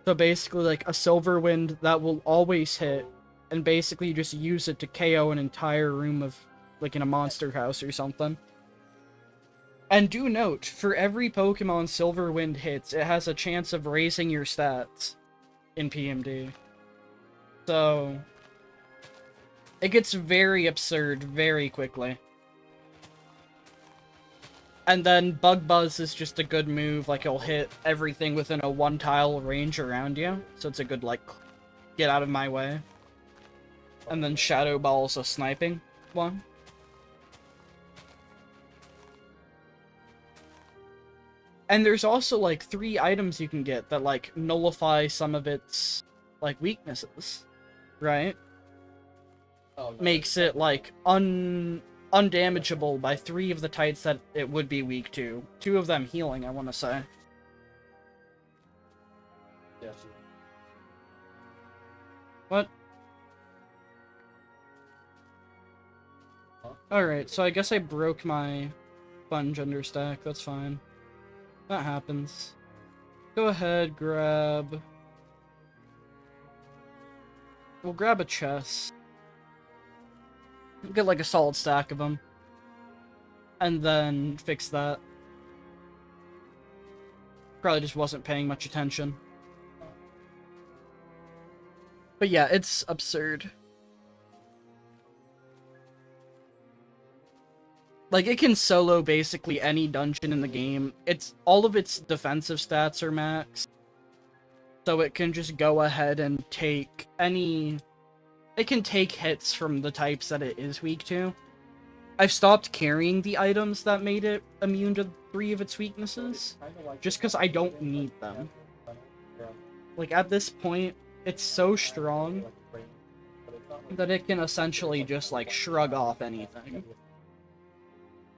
So basically like a Silverwind that will always hit, and basically you just use it to KO an entire room of, like in a monster house or something. And do note, for every Pokemon Silverwind hits, it has a chance of raising your stats in PMD. So, it gets very absurd very quickly. And then Bug Buzz is just a good move, like it'll hit everything within a 1 tile range around you. So it's a good, like, get out of my way. And then Shadow Ball's a sniping one. And there's also, like, 3 items you can get that, like, nullify some of its, like, weaknesses, right? Oh, no. Makes it, like, undamageable by 3 of the types that it would be weak to. 2 of them healing, I want to say. Yeah, What? Huh? Alright, so I guess I broke my sponge understack, that's fine. That happens. Go ahead, grab... We'll grab a chest. Get like a solid stack of them. And then fix that. Probably just wasn't paying much attention. But yeah, it's absurd. Like, it can solo basically any dungeon in the game. It's all of its defensive stats are max. So it can just go ahead and take any... It can take hits from the types that it is weak to. I've stopped carrying the items that made it immune to 3 of its weaknesses. Just because I don't need them. Like, at this point, it's so strong that it can essentially just, like, shrug off anything.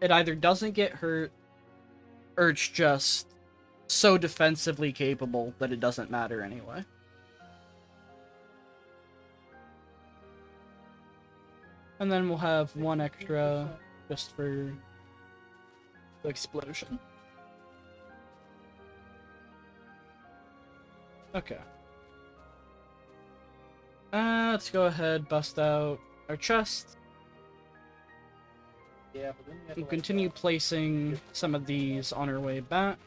It either doesn't get hurt, or it's just so defensively capable that it doesn't matter anyway. And then we'll have 1 extra just for the explosion. Okay. Let's go ahead, bust out our chest. Yeah, but then you have We'll to, continue like, placing some of these on our way back.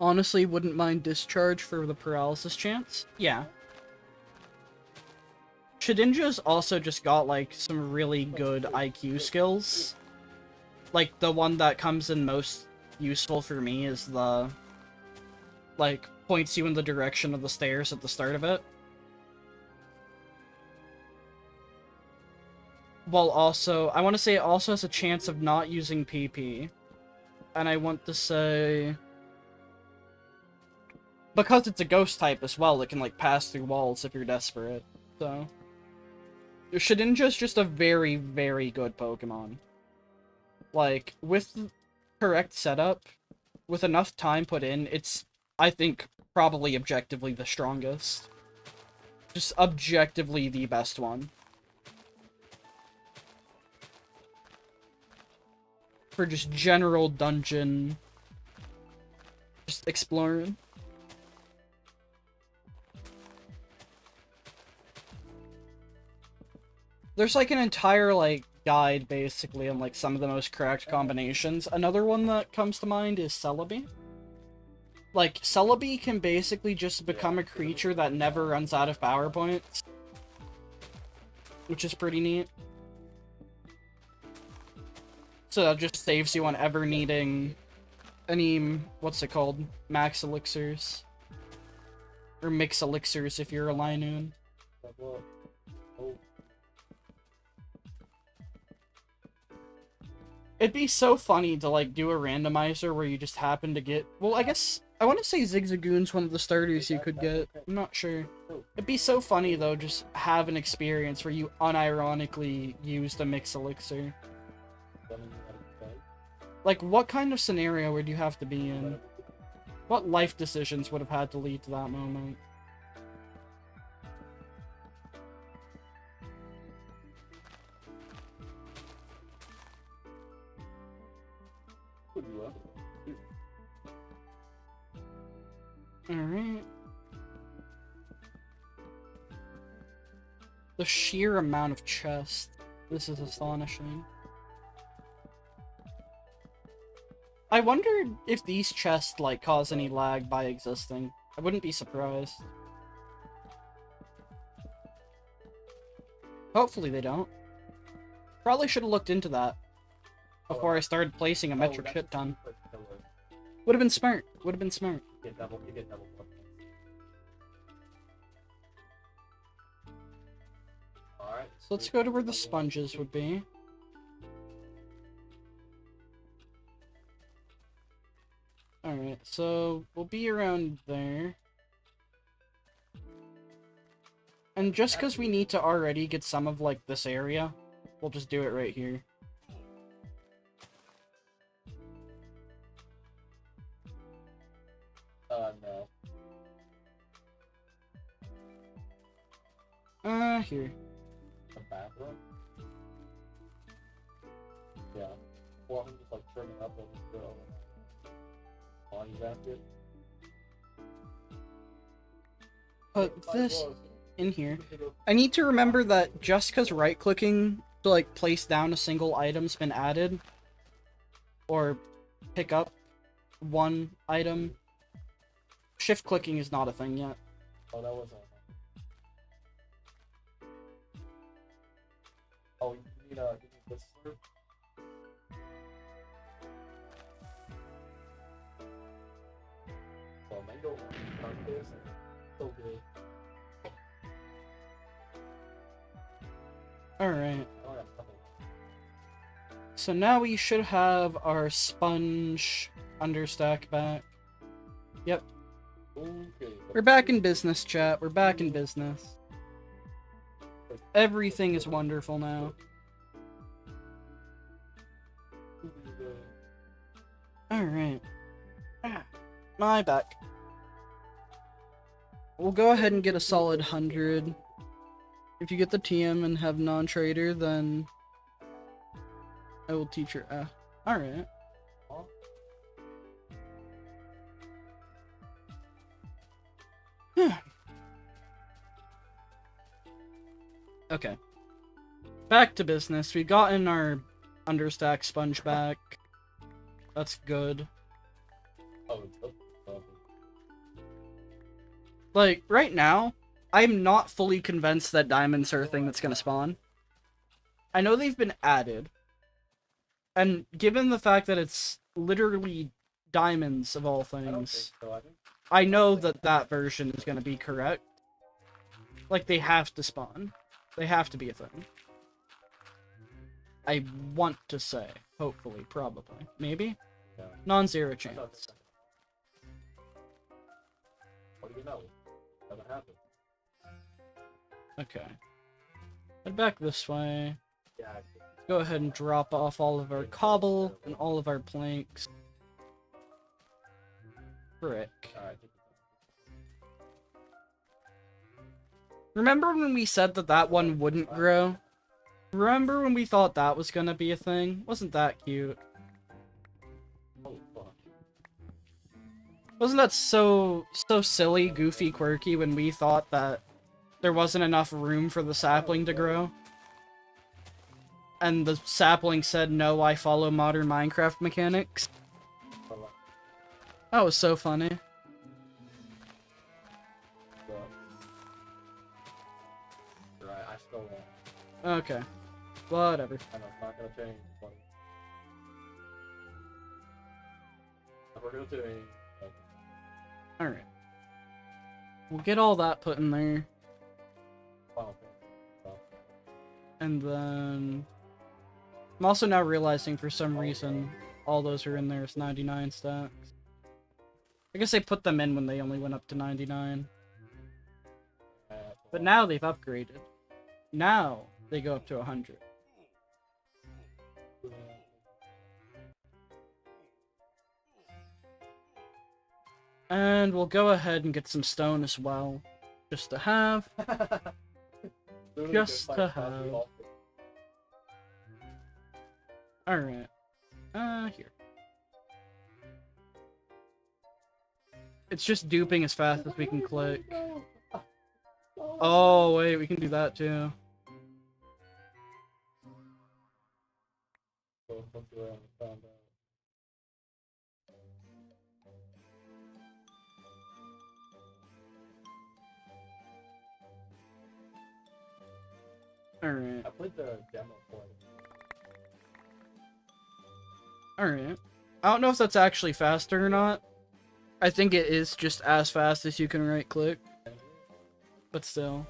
Honestly, wouldn't mind discharge for the paralysis chance. Yeah. Shedinja's also just got, like, some really good IQ skills. Like, the one that comes in most useful for me is the, like, points you in the direction of the stairs at the start of it. While also, I want to say it also has a chance of not using PP. And I want to say... because it's a ghost type as well, it can, like, pass through walls if you're desperate. So... Shedinja's just a very, very good Pokemon. Like, with correct setup, with enough time put in, it's, I think, probably objectively the strongest. Just objectively the best one. For just general dungeon... just exploring. There's, like, an entire, like, guide, basically, on, like, some of the most correct combinations. Another one that comes to mind is Celebi. Like, Celebi can basically just become a creature that never runs out of power points. Which is pretty neat. So that just saves you on ever needing any, what's it called? Max elixirs. Or mix elixirs if you're a Linoon. It'd be so funny to, like, do a randomizer where you just happen to get... well, I guess... I want to say Zigzagoon's one of the starters you could get. I'm not sure. It'd be so funny, though, just have an experience where you unironically used a mix elixir. Like, what kind of scenario would you have to be in? What life decisions would have had to lead to that moment? Alright. The sheer amount of chests. This is astonishing. I wonder if these chests, like, cause any lag by existing. I wouldn't be surprised. Hopefully they don't. Probably should have looked into that before I started placing a metric shit ton. Would have been smart. Would have been smart. You get double. Alright. So let's go to where the sponges would be. Alright, so we'll be around there. And just because we need to already get some of, like, this area, we'll just do it right here. No. Here. A bathroom? Yeah. Or I'm just, like, turning up and go. On you basket. Put this in here. I need to remember that just because right-clicking to, like, place down a single item's been added, or pick up one item, shift-clicking is not a thing yet. Oh, that was oh, you need this slurp? Well, mango on this. So good. Alright. Oh, yeah, couple. So now we should have our sponge understack back. Yep. Okay. We're back in business, chat. We're back in business. Everything is wonderful now. Alright. My back. We'll go ahead and get a solid 100. If you get the TM and have non-trader, then I will teach her. Alright. Okay. Back to business. We've gotten our understack sponge back. That's good. Oh, Like, right now, I'm not fully convinced that diamonds are a thing that's gonna spawn. I know they've been added. And given the fact that it's literally diamonds of all I don't think things, so. I think I know that that version is gonna be correct. Like, they have to spawn. They have to be a thing. I want to say. Hopefully. Probably. Maybe? yeah. Non-zero I thought chance. that- What do you know? Doesn't happen. Okay. Head back this way. Yeah. Go ahead and drop off all of our cobble and all of our planks. Frick. Alright. Remember when we said that that one wouldn't grow? Remember when we thought that was gonna be a thing? Wasn't that cute? Oh, fuck. Wasn't that so silly, goofy, quirky when we thought that there wasn't enough room for the sapling to grow? And the sapling said, no, I follow modern Minecraft mechanics. That was so funny. Right, I still want. Okay. Whatever. I know it's not gonna change, but we're gonna change. Alright. We'll get all that put in there. Final thing. Well, And then... I'm also now realizing for some reason all those are in there as 99 stacks. I guess they put them in when they only went up to 99. But now they've upgraded. Now they go up to 100. And we'll go ahead and get some stone as well. Just to have. Just to have. Alright. Here. It's just duping as fast as we can click. Oh, wait, we can do that too. Alright. I played the demo for it. Alright. I don't know if that's actually faster or not. I think it is just as fast as you can right click. But still.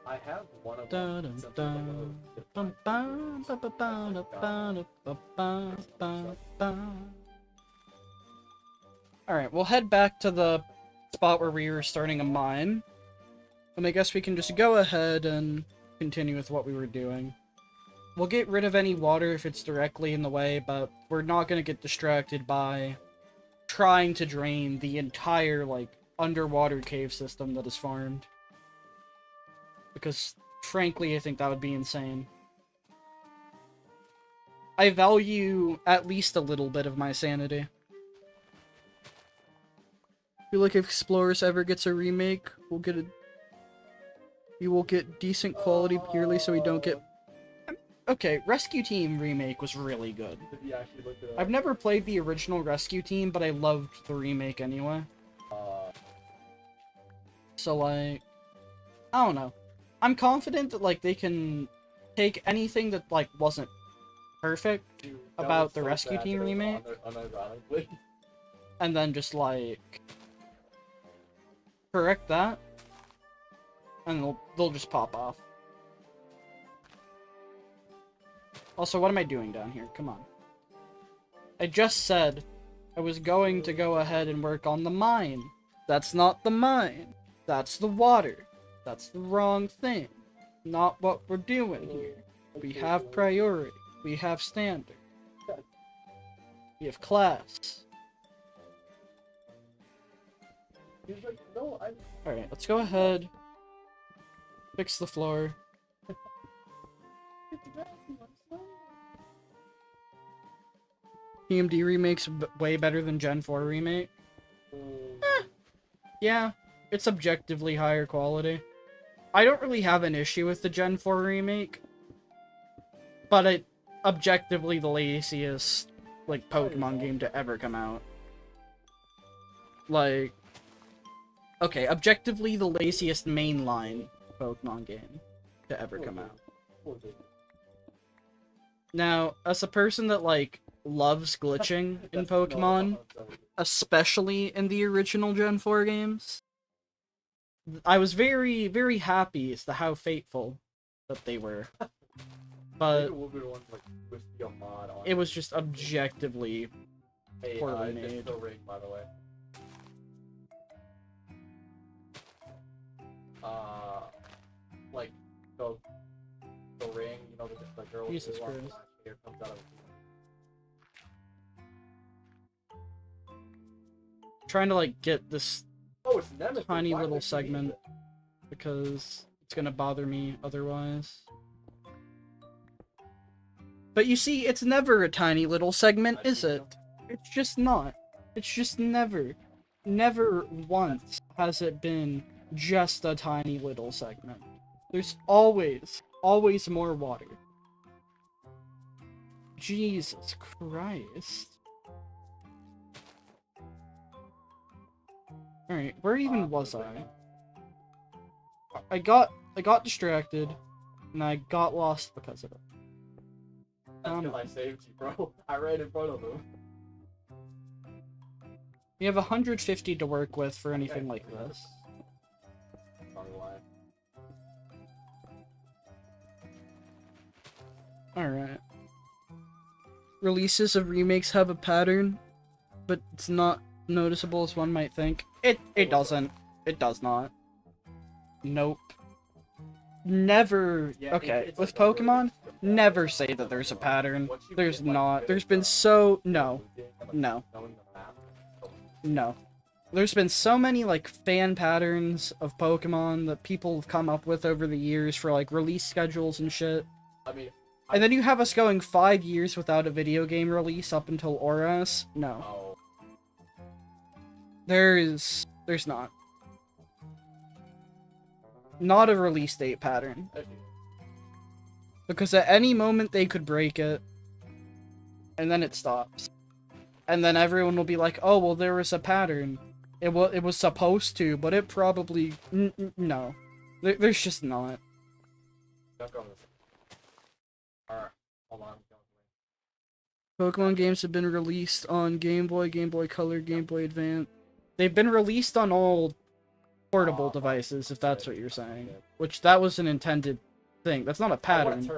I have one of Dun, them. dun, dun. Bum, bum, ba, ba, ba, da, ba, da, ba, ba, ba. Alright, we'll head back to the spot where we were starting a mine. And I guess we can just go ahead and continue with what we were doing. We'll get rid of any water if it's directly in the way, but we're not going to get distracted by trying to drain the entire, like, underwater cave system that is farmed. Because, frankly, I think that would be insane. I value at least a little bit of my sanity. I feel like if Explorers ever gets a remake, we will get decent quality purely so we don't get... Okay, Rescue Team remake was really good. Did you actually look it up? I've never played the original Rescue Team, but I loved the remake anyway. So, like... I don't know. I'm confident that, like, they can take anything that, like, wasn't perfect Dude, about was the so Rescue bad Team that it was remake, unironically. and then just, like... correct that, and they'll just pop off. Also, what am I doing down here? Come on. I just said I was going to go ahead and work on the mine. That's not the mine. That's the water. That's the wrong thing. Not what we're doing here. We have priority. We have standard. We have class. He's like, no, I'm... Alright, let's go ahead. Fix the floor. TMD remake's way better than Gen 4 remake. Yeah, it's objectively higher quality. I don't really have an issue with the Gen 4 remake, but it objectively the laziest, like, Pokemon game to ever come out. Like, okay, objectively the laziest mainline Pokemon game to ever come out. Now, as a person that, like, loves glitching in Pokemon, especially in the original Gen 4 games, I was very, very happy as to how fateful that they were. But it was just objectively poorly made. Ring, by the way. Like the ring, you know, the girl. Jesus Christ. Here comes out of Trying to, like, get this it's Nemesis. tiny Why little would you need segment it? because it's gonna bother me otherwise. But you see, it's never a tiny little segment, is it? It's just not. It's just never once has it been just a tiny little segment. There's always more water. Jesus Christ. Alright, where even was I? I got distracted, and I got lost because of it. That's because I saved you, bro. I ran in front of him. You have 150 to work with for anything like this. Sorry, why? Alright. Releases of remakes have a pattern, but it's not noticeable as one might think. It doesn't. It does not. Nope. Never. Yeah, Okay, it's with like Pokemon, never say that there's a pattern. There's not. There's been so... No. No. No. There's been so many, like, fan patterns of Pokemon that people have come up with over the years for, like, release schedules and shit. I mean, And then you have us going 5 years without a video game release up until Oras? No. oh, There's not. Not a release date pattern. Because at any moment they could break it, and then it stops. And then everyone will be like, oh, well, there was a pattern. It was supposed to, but it probably... no. There's just not. alright, hold on. Pokemon games have been released on Game Boy, Game Boy Color, Game Boy Advance. They've been released on all portable devices, if that's what you're saying. Which, that was an intended thing. That's not a pattern.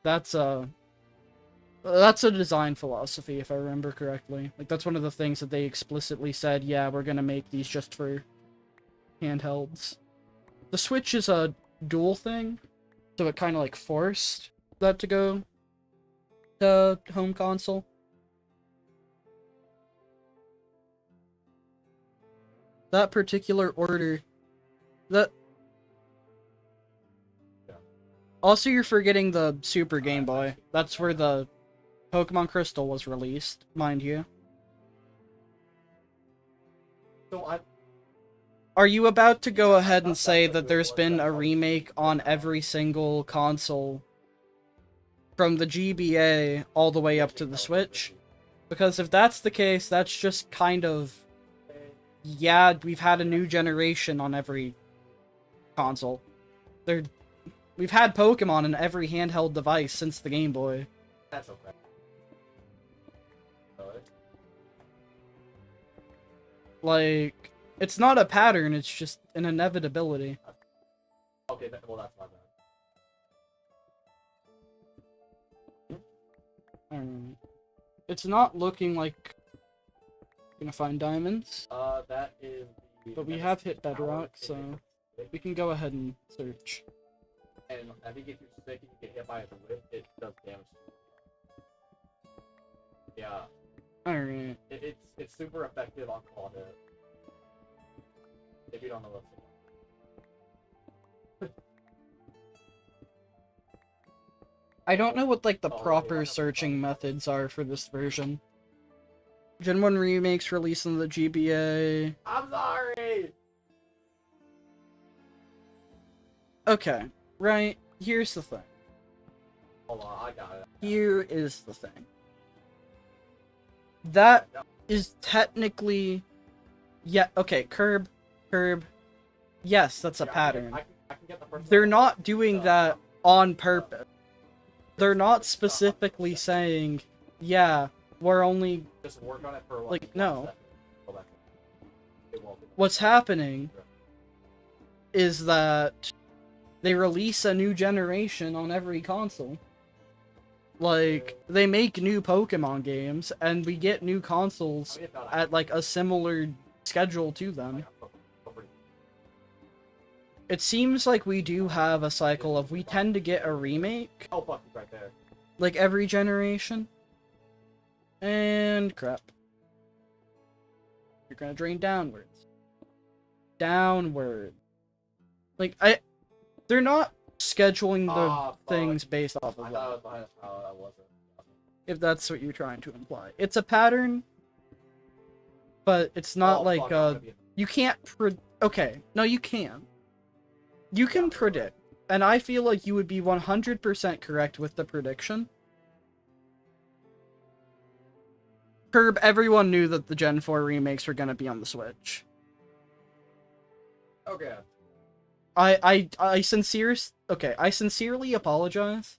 That's a design philosophy, if I remember correctly. Like, that's one of the things that they explicitly said, yeah, we're gonna make these just for handhelds. The Switch is a dual thing, so it kind of, like, forced that to go to home console. That particular order, that... Also, you're forgetting the Super Game Boy. That's where the Pokemon Crystal was released, mind you. So Are you about to go ahead and say that there's been a remake on every single console from the GBA all the way up to the Switch? Because if that's the case, that's just kind of... Yeah, we've had a new generation on every console. We've had Pokemon in every handheld device since the Game Boy. that's okay. Like, it's not a pattern, it's just an inevitability. Okay, well, that's my bad. It's not looking like gonna find diamonds, That is the... but we have hit bedrock, so we can go ahead and search. And I think if you're sick and you get hit by a whip, it does damage to you. Yeah. Alright. It's super effective on Claudette. If you don't know what's I don't know what, like, the Oh, proper yeah. searching methods are for this version. Gen 1 remakes released on the GBA. I'm sorry! Okay, right, here's the thing. Hold on, I got it. Here is the thing. That is technically Yeah, okay, curb. Yes, that's a Yeah, pattern. I can get the first They're level. not doing that on purpose. They're not specifically saying, yeah, we're only... Just work on it for Like, 1 no. second. Go back. It won't be. What's happening is that they release a new generation on every console. Like, they make new Pokemon games, and we get new consoles at, like, a similar schedule to them. It seems like we do have a cycle of we tend to get a remake, Oh, fuck, right there. like, every generation. And crap. You're gonna drain downwards. Downward. Like, they're not scheduling the things based off of I that. thought it was behind the power, that wasn't. If that's what you're trying to imply. It's a pattern, but it's not like, fuck, I'm gonna be- you can't okay, no, you can. You can predict, and I feel like you would be 100% correct with the prediction. Curb, everyone knew that the Gen 4 remakes were gonna be on the Switch. Okay. I sincerely apologize.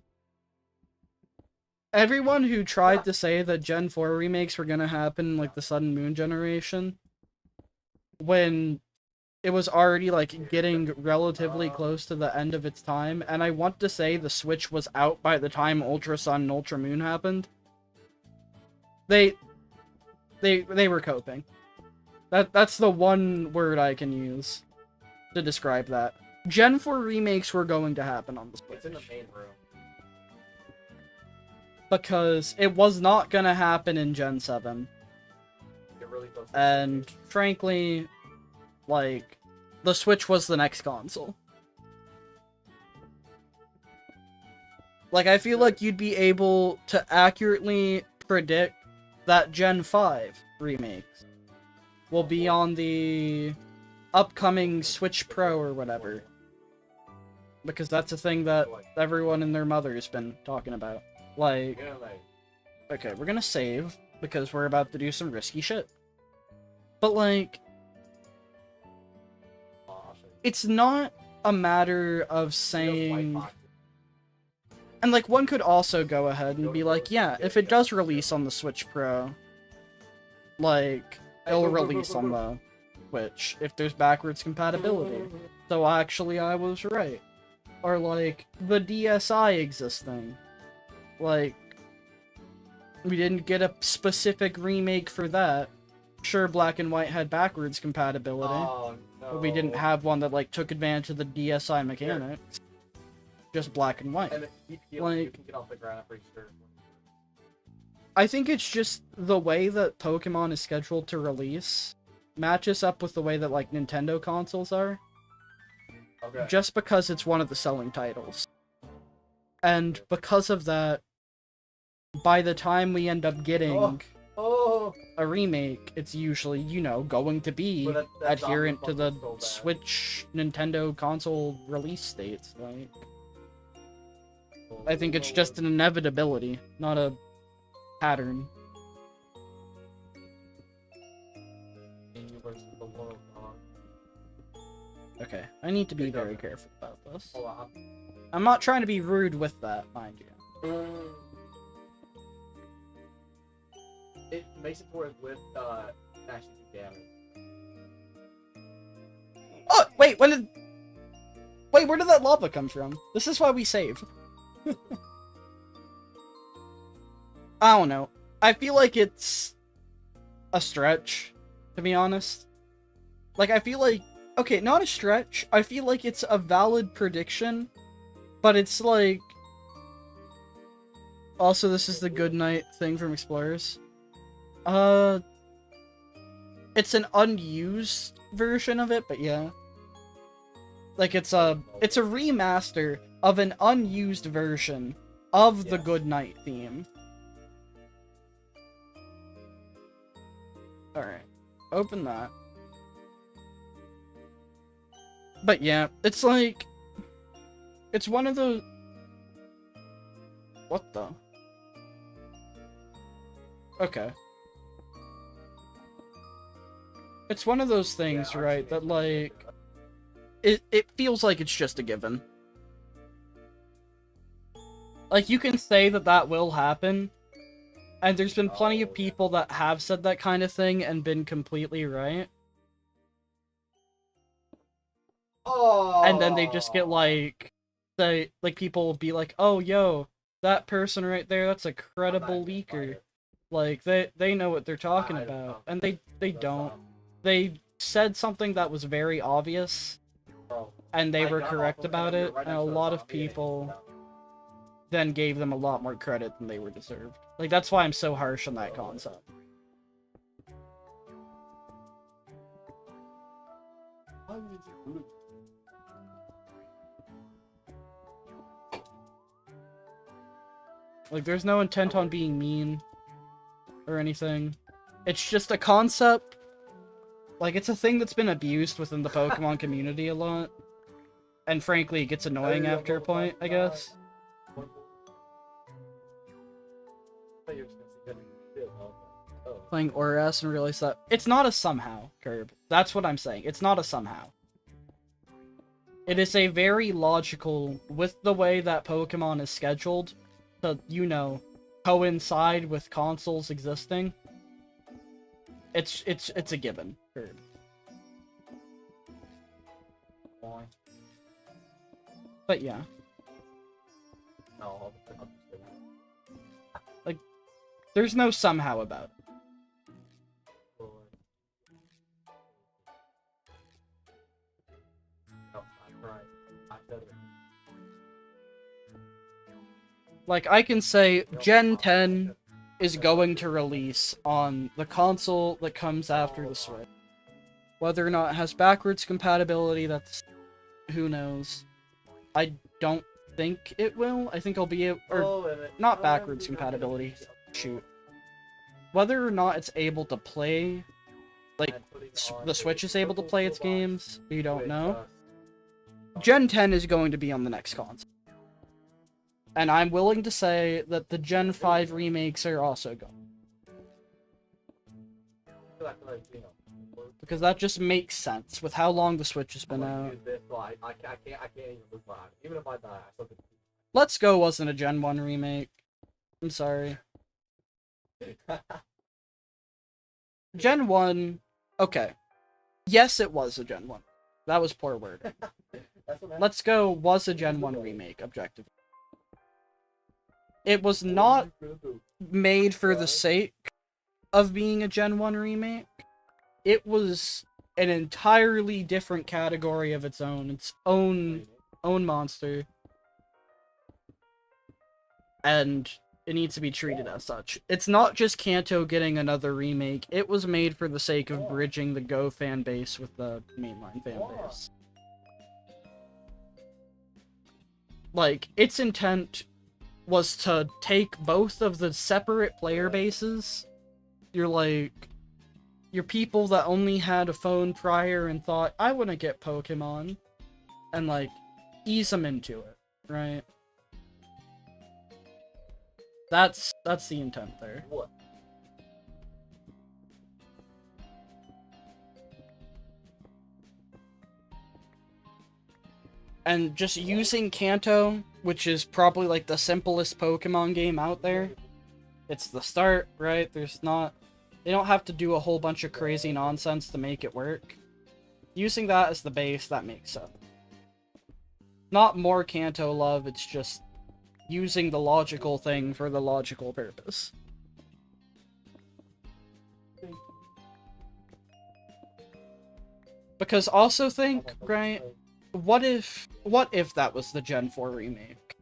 Everyone who tried to say that Gen 4 remakes were gonna happen like the Sun and Moon generation, when it was already like getting relatively close to the end of its time, and I want to say the Switch was out by the time Ultra Sun and Ultra Moon happened. They were coping. That's the one word I can use to describe that. Gen 4 remakes were going to happen on the Switch. It's in the main room. Because it was not gonna happen in Gen 7. It really does. And frankly, like, the Switch was the next console. Like, I feel like you'd be able to accurately predict that Gen 5 remakes will be on the upcoming Switch Pro or whatever. Because that's a thing that everyone and their mother has been talking about. Like, okay, we're gonna save, because we're about to do some risky shit. But, like, it's not a matter of saying... And, like, one could also go ahead and be like, yeah, if it does release on the Switch Pro, like, it'll release on the Switch if there's backwards compatibility. So actually, I was right. Or, like, the DSi existing. Like, we didn't get a specific remake for that. Sure, Black and White had backwards compatibility. Oh, no. But we didn't have one that, like, took advantage of the DSi mechanics. Just Black and White. And if you Like, can get off the ground, I'm pretty sure. I think it's just the way that Pokemon is scheduled to release matches up with the way that, like, Nintendo consoles are. Okay. Just because it's one of the selling titles. And because of that, by the time we end up getting a remake, it's usually, you know, going to be But that adherent to the zombie fucker's so bad. Switch Nintendo console release dates. Like, I think it's just an inevitability, not a pattern. Okay, I need to be very careful about this. Hold on. I'm not trying to be rude with that, mind you. It makes it to where with actually do damage. Oh, wait, wait, where did that lava come from? This is why we save. I don't know. I feel like it's a stretch, to be honest. Like, I feel like... Okay, not a stretch. I feel like it's a valid prediction, but it's like... Also, this is the good night thing from Explorers. It's an unused version of it, but yeah. Like, it's a remaster of an unused version of the Good Night theme. Alright. Open that. But yeah, it's like... It's one of those... What the? It's one of those things, right, that, like, it feels like it's just a given. Like, you can say that that will happen, and there's been plenty of people that have said that kind of thing and been completely right. Oh. And then they just get, like, people will be like, oh, yo, that person right there, that's a credible leaker. Like, they know what they're talking about. And they don't. They said something that was very obvious, and they were correct about it, and a lot of people then gave them a lot more credit than they were deserved. Like, that's why I'm so harsh on that concept. Like, there's no intent on being mean or anything. It's just a concept. Like, it's a thing that's been abused within the Pokemon community a lot. And frankly, it gets annoying after a point, I guess. Playing Oras and realize that it's not a somehow, Curb. That's what I'm saying. It's not a somehow. It is a very logical, with the way that Pokemon is scheduled to, you know, coincide with consoles existing. It's a given, Curb. But yeah. Like, there's no somehow about it. Like, I can say Gen 10 is going to release on the console that comes after the Switch. Whether or not it has backwards compatibility, that's... who knows. I don't think it will. I think I'll be able... or, not backwards compatibility. Shoot. Whether or not it's able to play... like, the Switch is able to play its games, you don't know. Gen 10 is going to be on the next console. And I'm willing to say that the Gen 5 remakes are also going. Because that just makes sense with how long the Switch has been out. Let's Go wasn't a Gen 1 remake. I'm sorry. Gen 1... okay. Yes, it was a Gen 1. That was poor word. Let's Go was a Gen 1 remake, objectively. It was not made for the sake of being a Gen 1 remake. It was an entirely different category of its own monster. And it needs to be treated as such. It's not just Kanto getting another remake. It was made for the sake of bridging the Go fan base with the mainline fan base. Like, its intent was to take both of the separate player bases, your people that only had a phone prior and thought, I want to get Pokemon, and, like, ease them into it, right? That's the intent there. What? And just using Kanto, which is probably like the simplest Pokemon game out there. It's the start, right? They don't have to do a whole bunch of crazy nonsense to make it work. Using that as the base, that makes sense. Not more Kanto love, it's just using the logical thing for the logical purpose. Because also think, right? What if that was the Gen 4 remake?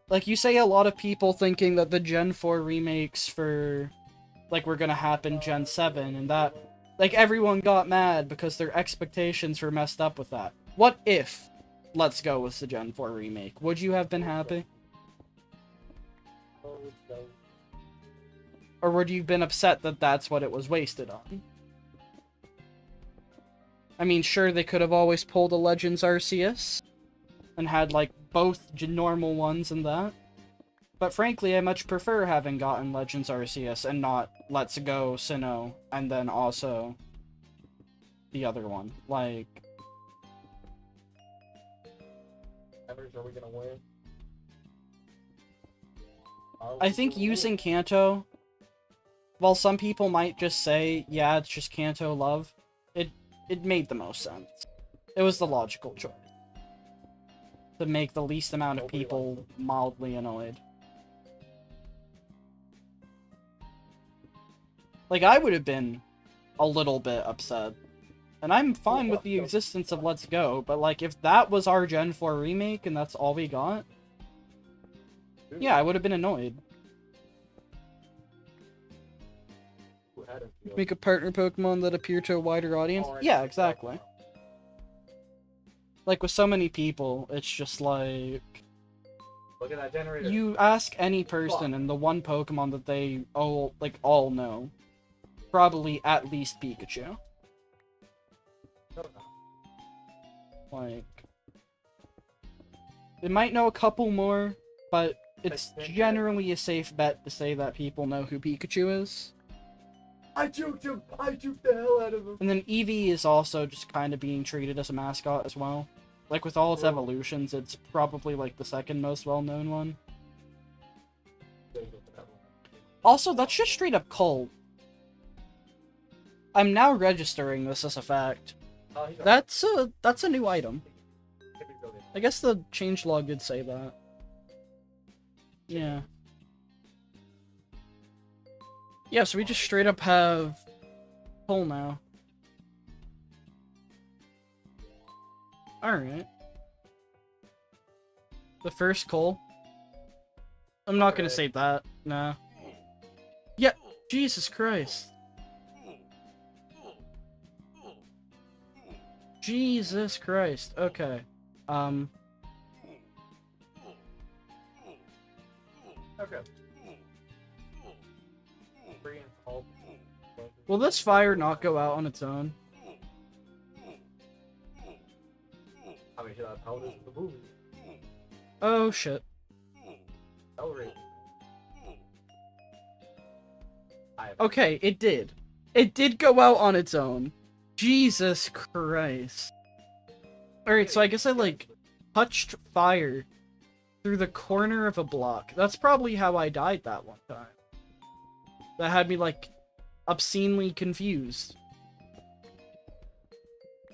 Like, you say a lot of people thinking that the Gen 4 remakes for, like, were gonna happen Gen 7, and that, like, everyone got mad because their expectations were messed up with that. What if Let's Go was the Gen 4 remake? Would you have been happy? Or would you have been upset that that's what it was wasted on? I mean, sure, they could have always pulled a Legends Arceus and had, like, both normal ones and that. But frankly, I much prefer having gotten Legends Arceus and not Let's Go Sinnoh, and then also the other one. Like, Embers, are we gonna win? I think using Kanto, while some people might just say, yeah, it's just Kanto love, it made the most sense. It was the logical choice. To make the least amount of people mildly annoyed. Like, I would have been a little bit upset. And I'm fine with the existence of Let's Go, but like, if that was our Gen 4 remake and that's all we got, yeah, I would have been annoyed. Make a partner Pokemon that appear to a wider audience? Yeah, exactly. Like, with so many people, it's just like... Look at that generator. You ask any person, and the one Pokemon that they all know, probably at least Pikachu. Like... They might know a couple more, but it's generally a safe bet to say that people know who Pikachu is. I juked him! I juked the hell out of him! And then Eevee is also just kind of being treated as a mascot as well. Like, with all its evolutions, it's probably, like, the second most well-known one. Also, that's just straight up cold. I'm now registering this as a fact. That's a new item. I guess the changelog did say that. Yeah. Yeah, so we just straight up have Cole now. Alright. The first Cole. I'm not gonna say that. Nah. Yeah, Jesus Christ. Jesus Christ. Okay. Okay. Will this fire not go out on its own? I mean, that's how it is in the movie. Oh, shit. Okay, it did. It did go out on its own. Jesus Christ. Alright, so I guess I, like, touched fire through the corner of a block. That's probably how I died that one time. That had me, like, obscenely confused.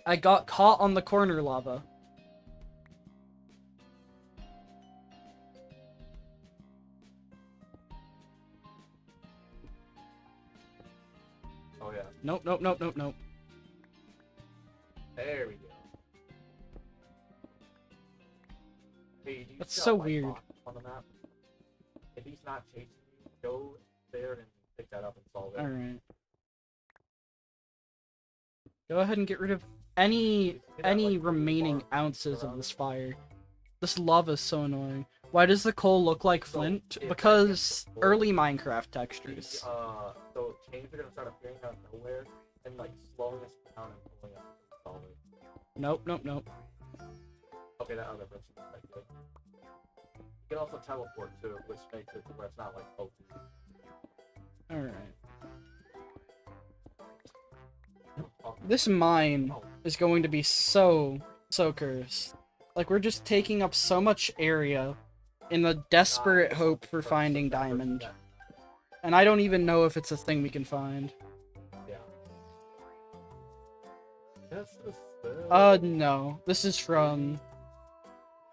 I got caught on the corner lava. Oh, yeah. Nope, nope, nope, nope, nope. There we go. Hey, do you That's see so that white weird. box on the map? If he's not chasing you, go there and pick that up and solve it. Alright. Go ahead and get rid of any remaining ounces of this fire. This lava is so annoying. Why does the coal look like flint? Because early Minecraft textures. So chains are gonna start appearing out of nowhere and like slowing us down and pulling us to solve it. Nope, nope, nope. Okay, that other person's quite good. You can also teleport too, which makes it where it's not like open. Alright. This mine is going to be so cursed. Like, we're just taking up so much area in the desperate hope for finding diamond. And I don't even know if it's a thing we can find. Yeah. No. This is from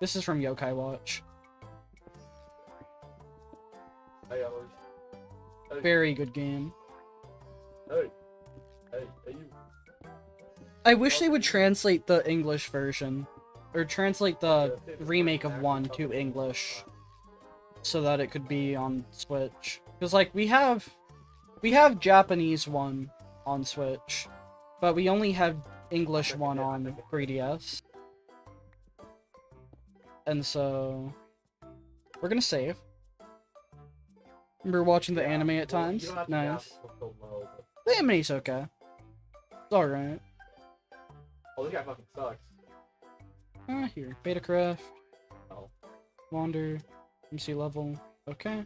Yokai Watch. Hey, Alex. Very good game. Hey, you. I wish they would translate the English version. Or translate the remake of 1 to English. So that it could be on Switch. Because, like, we have Japanese 1 on Switch. But we only have English 1 on 3DS. And so... We're gonna save. Remember watching the anime at times? Nice. The anime's okay. It's alright. Oh, this guy fucking sucks. Here. Betacraft. Oh. Wander. MC level. Okay.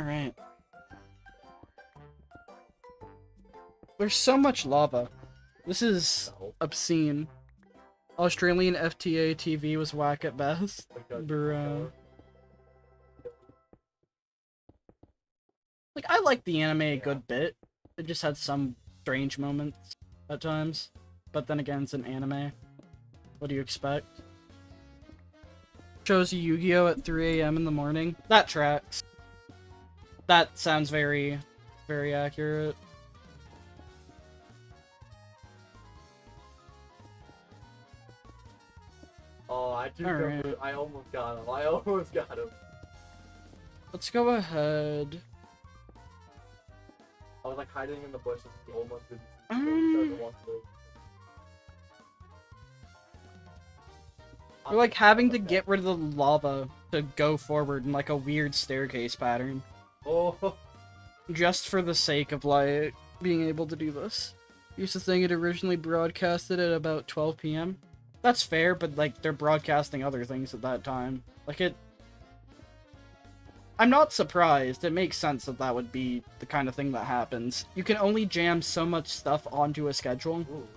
Alright. There's so much lava. This is obscene. Australian FTA TV was whack at best. Bro. Like, I like the anime a good bit. It just had some strange moments at times. But then again, it's an anime. What do you expect? Shows you Yu-Gi-Oh! At 3 AM in the morning. That tracks. That sounds very, very accurate. Oh, I do Alright. remember. I almost got him. I almost got him. Let's go ahead. I was like hiding in the bushes. He almost didn't see me. Um, Started to walk away. We're like having to get rid of the lava to go forward in like a weird staircase pattern. Oh. Just for the sake of like being able to do this. Used to think it originally broadcasted at about 12 PM. That's fair, but like they're broadcasting other things at that time. Like it... I'm not surprised. It makes sense that that would be the kind of thing that happens. You can only jam so much stuff onto a schedule Ooh.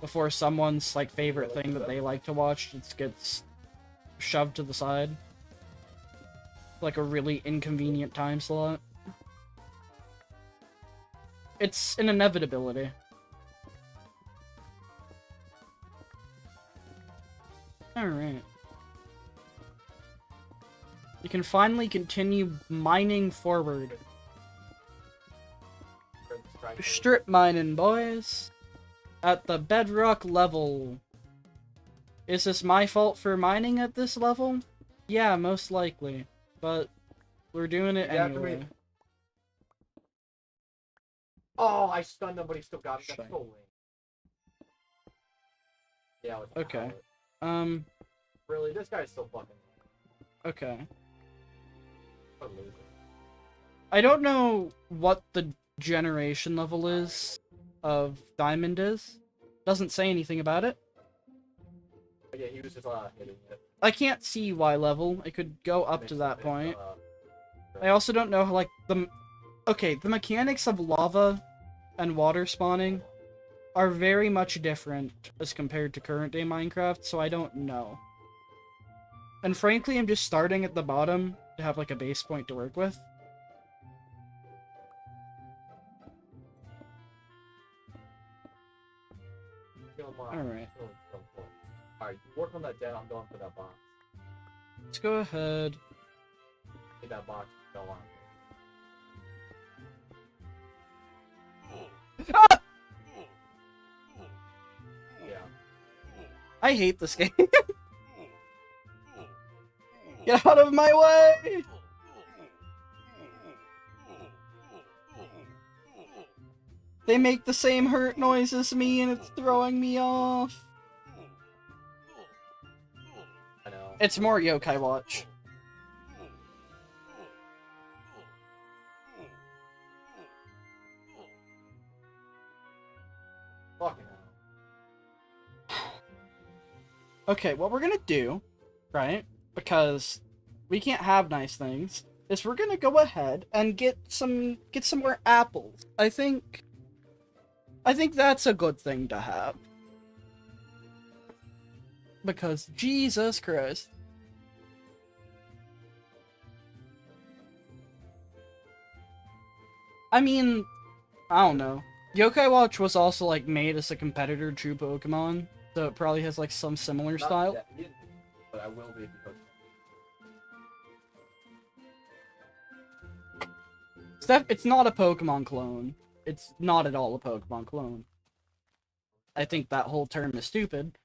before someone's like favorite thing that they like to watch just gets shoved to the side. Like a really inconvenient time slot. It's an inevitability. Alright. You can finally continue mining forward. Strip mining, boys. At the bedrock level. Is this my fault for mining at this level? Yeah, most likely. But we're doing it anyway. Oh, I stunned him, but he still got me. That's so lame. Yeah, Okay. Really, this guy's still fucking. Okay. What a loser. I don't know what the generation level is of Diamond is. Doesn't say anything about it. But yeah, he was just hitting it. I can't see Y level. It could go up to that point. I also don't know how, like, the mechanics of lava and water spawning are very much different as compared to current day Minecraft, so I don't know. And frankly, I'm just starting at the bottom to have, like, a base point to work with. Alright. Alright, work on that den. I'm going for that box. Let's go ahead. Get that box. Go on. Ah! Yeah. I hate this game. Get out of my way! They make the same hurt noise as me and it's throwing me off. I know. It's more Yokai Watch. Fucking hell. Okay, what we're gonna do, right? Because we can't have nice things, is we're gonna go ahead and get some more apples. I think that's a good thing to have. Because Jesus Christ. I mean, I don't know. Yokai Watch was also like made as a competitor to Pokemon, so it probably has like some similar Not style. yet, but I will be because It's not a Pokemon clone. It's not at all a Pokemon clone. I think that whole term is stupid.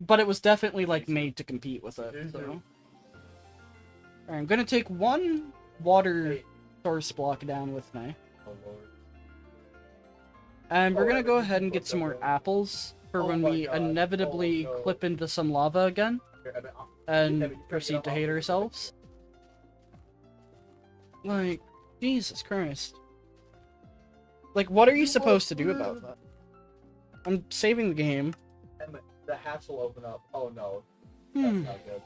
But it was definitely, like, made to compete with it, so... Alright, I'm gonna take one water source block down with me. oh lord. And we're gonna go ahead and get some more apples for Oh when my we God. inevitably Oh no. clip into some lava again. And proceed to hate ourselves. Like, Jesus Christ. Like, what are you supposed to do about that? I'm saving the game. And the hatch will open up. Oh no. Hmm. That's not good.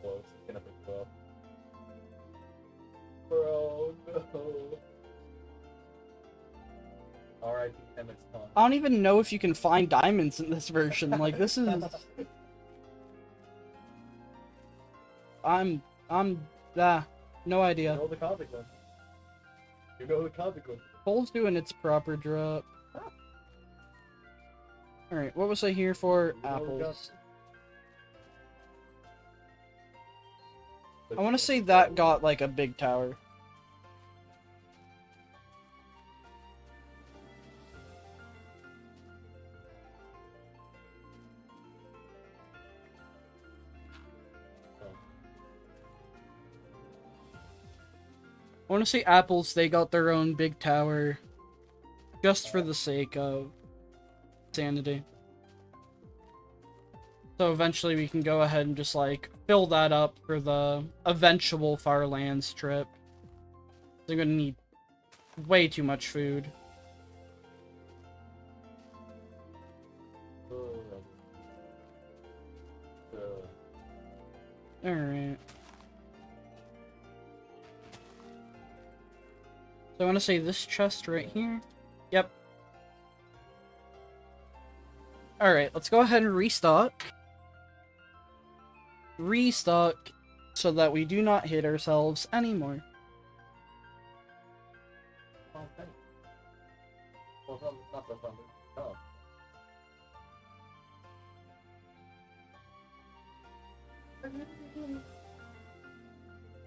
Close. It's gonna be close. Bro, no. Alright, Emmett's time. I don't even know if you can find diamonds in this version. Like, this is... no idea. You know the consequences. You know the consequences. Coal's doing its proper drop. Alright, what was I here for? You know the Apples. consequences. I want to say that got, like, a big tower. I want to say apples, they got their own big tower. Just for the sake of sanity. So eventually we can go ahead and just, like, fill that up for the eventual Farlands trip. They're gonna need way too much food. Alright. So I want to say this chest right here. Yep. Alright, let's go ahead and restock. Restock so that we do not hit ourselves anymore. Okay. Well, it's not the fun. Oh.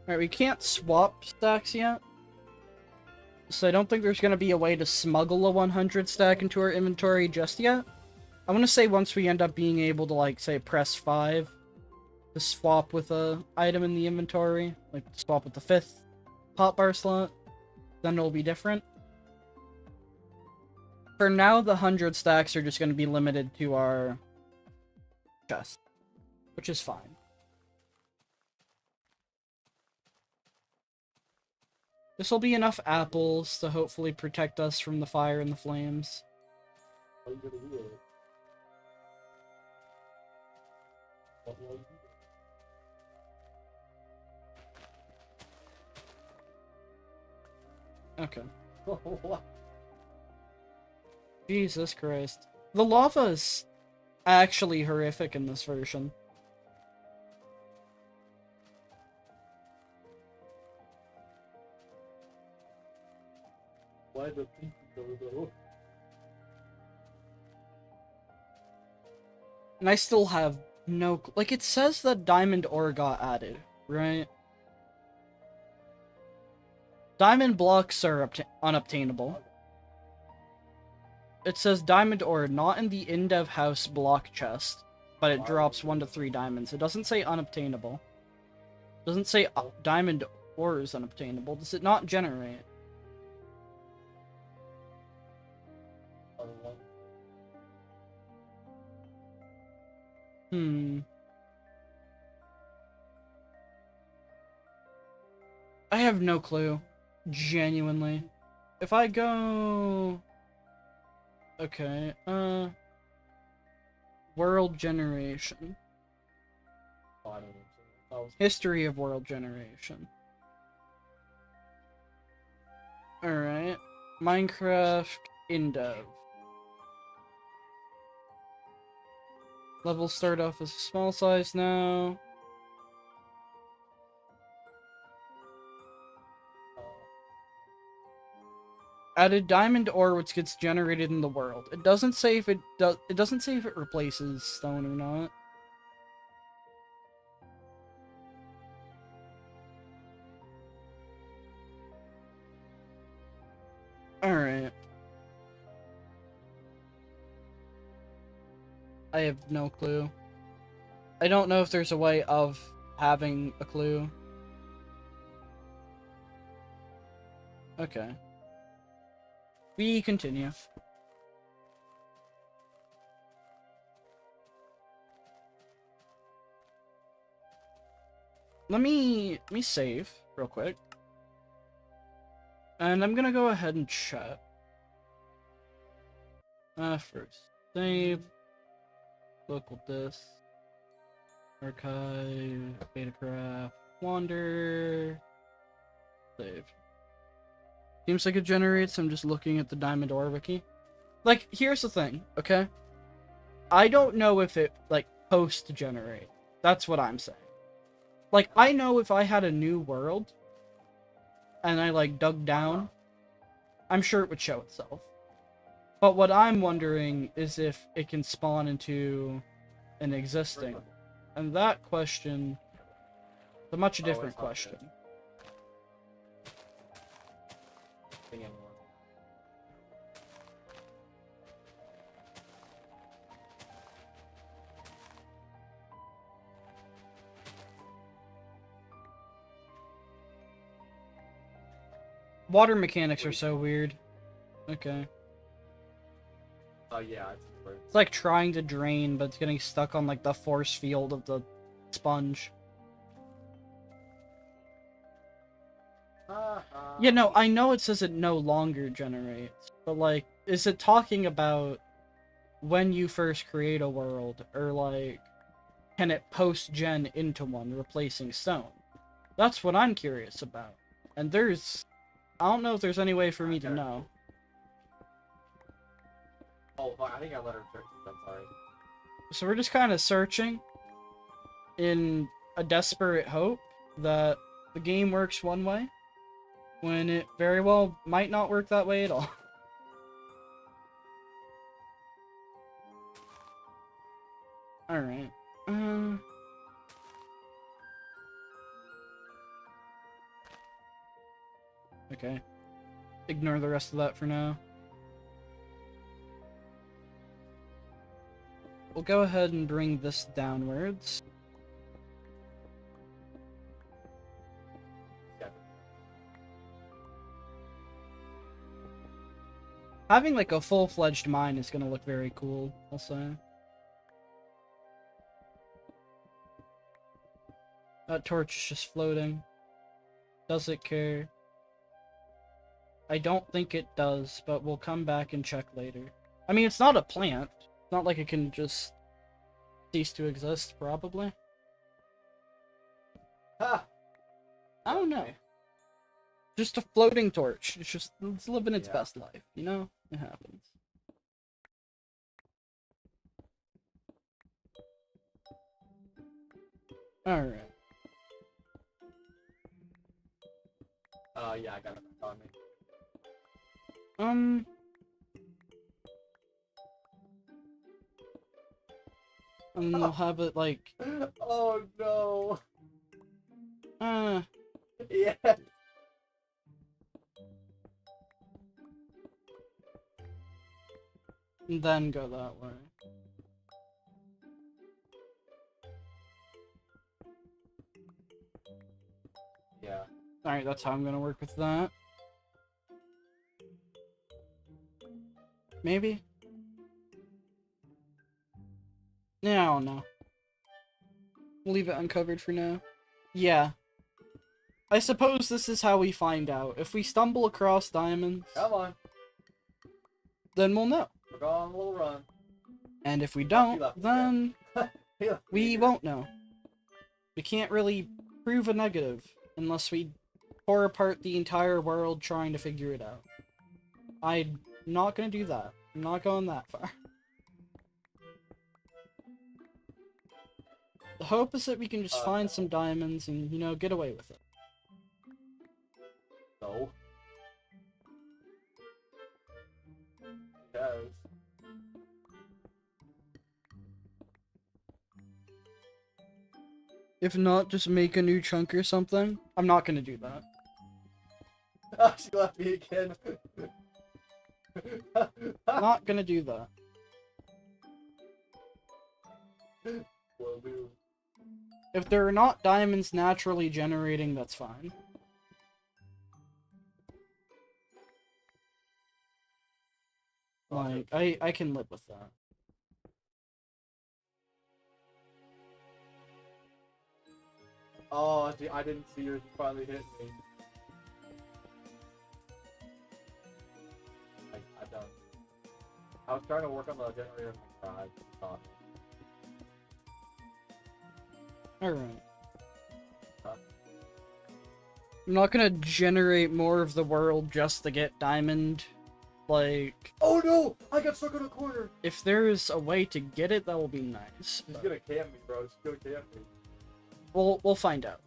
Alright, we can't swap stacks yet. So I don't think there's going to be a way to smuggle a 100 stack into our inventory just yet. I want to say once we end up being able to, like, say, press 5 to swap with a item in the inventory, like swap with the 5th hotbar slot, then it'll be different. For now, the 100 stacks are just going to be limited to our chest, which is fine. This will be enough apples to hopefully protect us from the fire and the flames. How are you gonna do it? What will you do? Okay. What? Jesus Christ. The lava is actually horrific in this version. Why the pinky go? And I still have no... Like, it says that diamond ore got added, right? Diamond blocks are unobtainable. It says diamond ore not in the in-dev house block chest, but it drops 1 to 3 diamonds. It doesn't say unobtainable. It doesn't say diamond ore is unobtainable. Does it not generate? I have no clue. Genuinely. If I go... Okay, World generation. Oh, I don't know. History of world generation. Alright. Minecraft in-dev. Levels start off as a small size now. Added diamond ore which gets generated in the world. It doesn't say if it does. It doesn't say if it replaces stone or not. Alright. I have no clue. I don't know if there's a way of having a clue. Okay. We continue. Let me save real quick. And I'm gonna go ahead and check. First, save. Local disk. Archive. Betacraft. Wander. Save. Seems like it generates. I'm just looking at the Diamond Ore wiki. Like, here's the thing, okay? I don't know if it, like, post-generate. That's what I'm saying. Like, I know if I had a new world, and I, like, dug down, I'm sure it would show itself. But what I'm wondering is if it can spawn into an existing. And that question is a much different question. Water mechanics are so weird. Okay. Oh yeah, it's like trying to drain, but it's getting stuck on like the force field of the sponge. Yeah, no, I know it says it no longer generates, but like, is it talking about when you first create a world, or like, can it post-gen into one, replacing stone? That's what I'm curious about. And I don't know if there's any way for me to know. Oh, I think I let her search. I'm sorry. So we're just kind of searching in a desperate hope that the game works one way, when it very well might not work that way at all. Alright. Okay. Ignore the rest of that for now. We'll go ahead and bring this downwards. Having like a full-fledged mine is gonna look very cool, I'll say. That torch is just floating. Does it care? I don't think it does, but we'll come back and check later. I mean, it's not a plant. It's not like it can just cease to exist, probably. Ha! I don't know. Just a floating torch. It's living its best life, you know? It happens. Alright. Yeah, I got it on me. And we'll have it like... Oh no! Yeah! And then go that way. Yeah. Alright, that's how I'm gonna work with that. Maybe? Yeah, I don't know. We'll leave it uncovered for now. Yeah. I suppose this is how we find out. If we stumble across diamonds... Come on. Then we'll know. We're going on a little run. And if we don't, then... we won't know. We can't really prove a negative unless we tore apart the entire world trying to figure it out. I'm not gonna do that. I'm not going that far. The hope is that we can just find some diamonds and, you know, get away with it. No. Yes. If not, just make a new chunk or something. I'm not gonna do that. Oh, she left me again. Not gonna do that. Will do. If there are not diamonds naturally generating, that's fine. Like, I can live with that. Oh, I didn't see yours finally hit me. I don't. I was trying to work on the generator in my garage. Alright. I'm not gonna generate more of the world just to get diamond. Like, Oh no! I got stuck in a corner! if there's a way to get it, that will be nice. He's gonna camp me, bro. He's gonna camp me. We'll find out.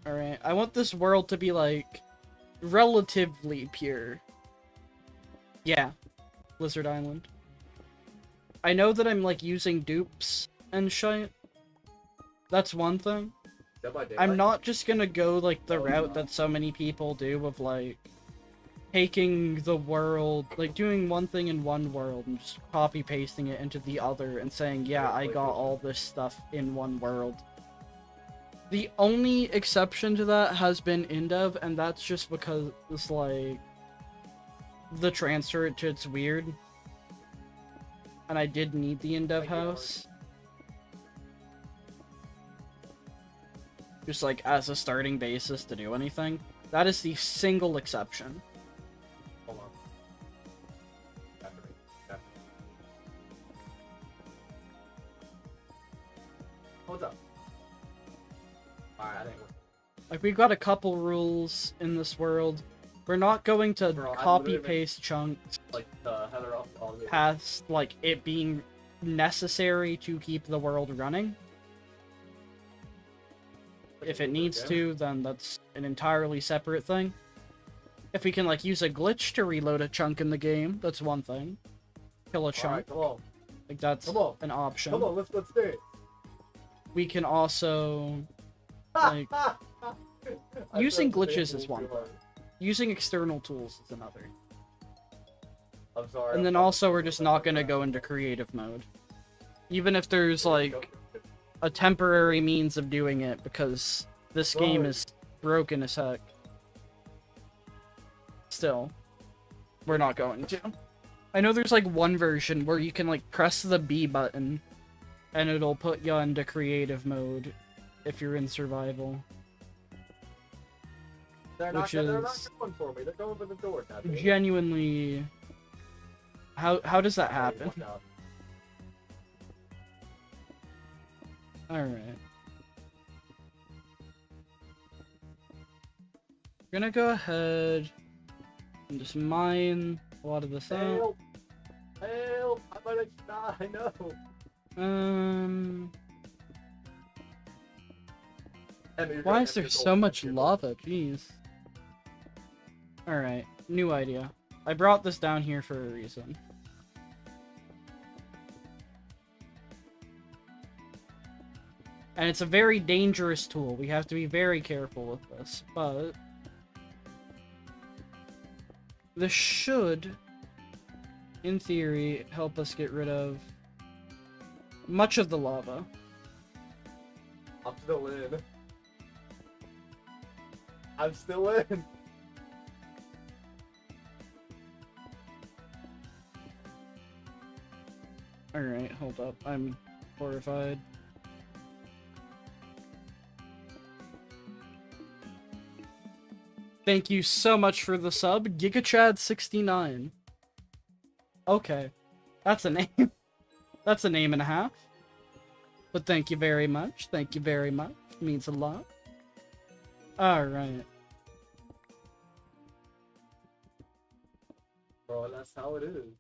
Alright, I want this world to be, like, relatively pure. Yeah, Blizzard Island. I know that I'm, like, using dupes and shit. That's one thing. Dead by Daylight? I'm not just gonna go, like, the route that so many people do of, like, taking the world, like, doing one thing in one world and just copy-pasting it into the other and saying, yeah, I got all this stuff in one world. The only exception to that has been in-dev, and that's just because it's, like, the transfer to it's weird. And I did need the in-dev house. Just, like, as a starting basis to do anything. That is the single exception. Hold on. After me. After me. Hold up. Alright, I think we're... Like, we've got a couple rules in this world. We're not going to Bro, copy-paste chunks like, Heather off all the... past, like, it being necessary to keep the world running. If it needs to, then that's an entirely separate thing. If we can, like, use a glitch to reload a chunk in the game, that's one thing. Kill a chunk. Alright, come on. Like, that's Come on. an option. Come on, let's do it. We can also... Like, using glitches is one thing. Using external tools is another. I'm sorry. And then also, we're just not gonna go into creative mode. Even if there's, like, a temporary means of doing it, because this game is broken as heck. Still, we're not going to. I know there's, like, one version where you can, like, press the B button, and it'll put you into creative mode if you're in survival. They're not going for me. They're going for the door. Genuinely... How does that happen? Alright. Gonna go ahead and just mine a lot of this out. Help! Help! I might have died. No. Why is there so much lava? Jeez. Alright, new idea. I brought this down here for a reason. And it's a very dangerous tool. We have to be very careful with this, but... this should, in theory, help us get rid of much of the lava. I'm still in. I'm still in. Alright, hold up. I'm horrified. Thank you so much for the sub, GigaChad69. Okay. That's a name. That's a name and a half. But thank you very much. Thank you very much. It means a lot. Alright. Bro, that's how it is.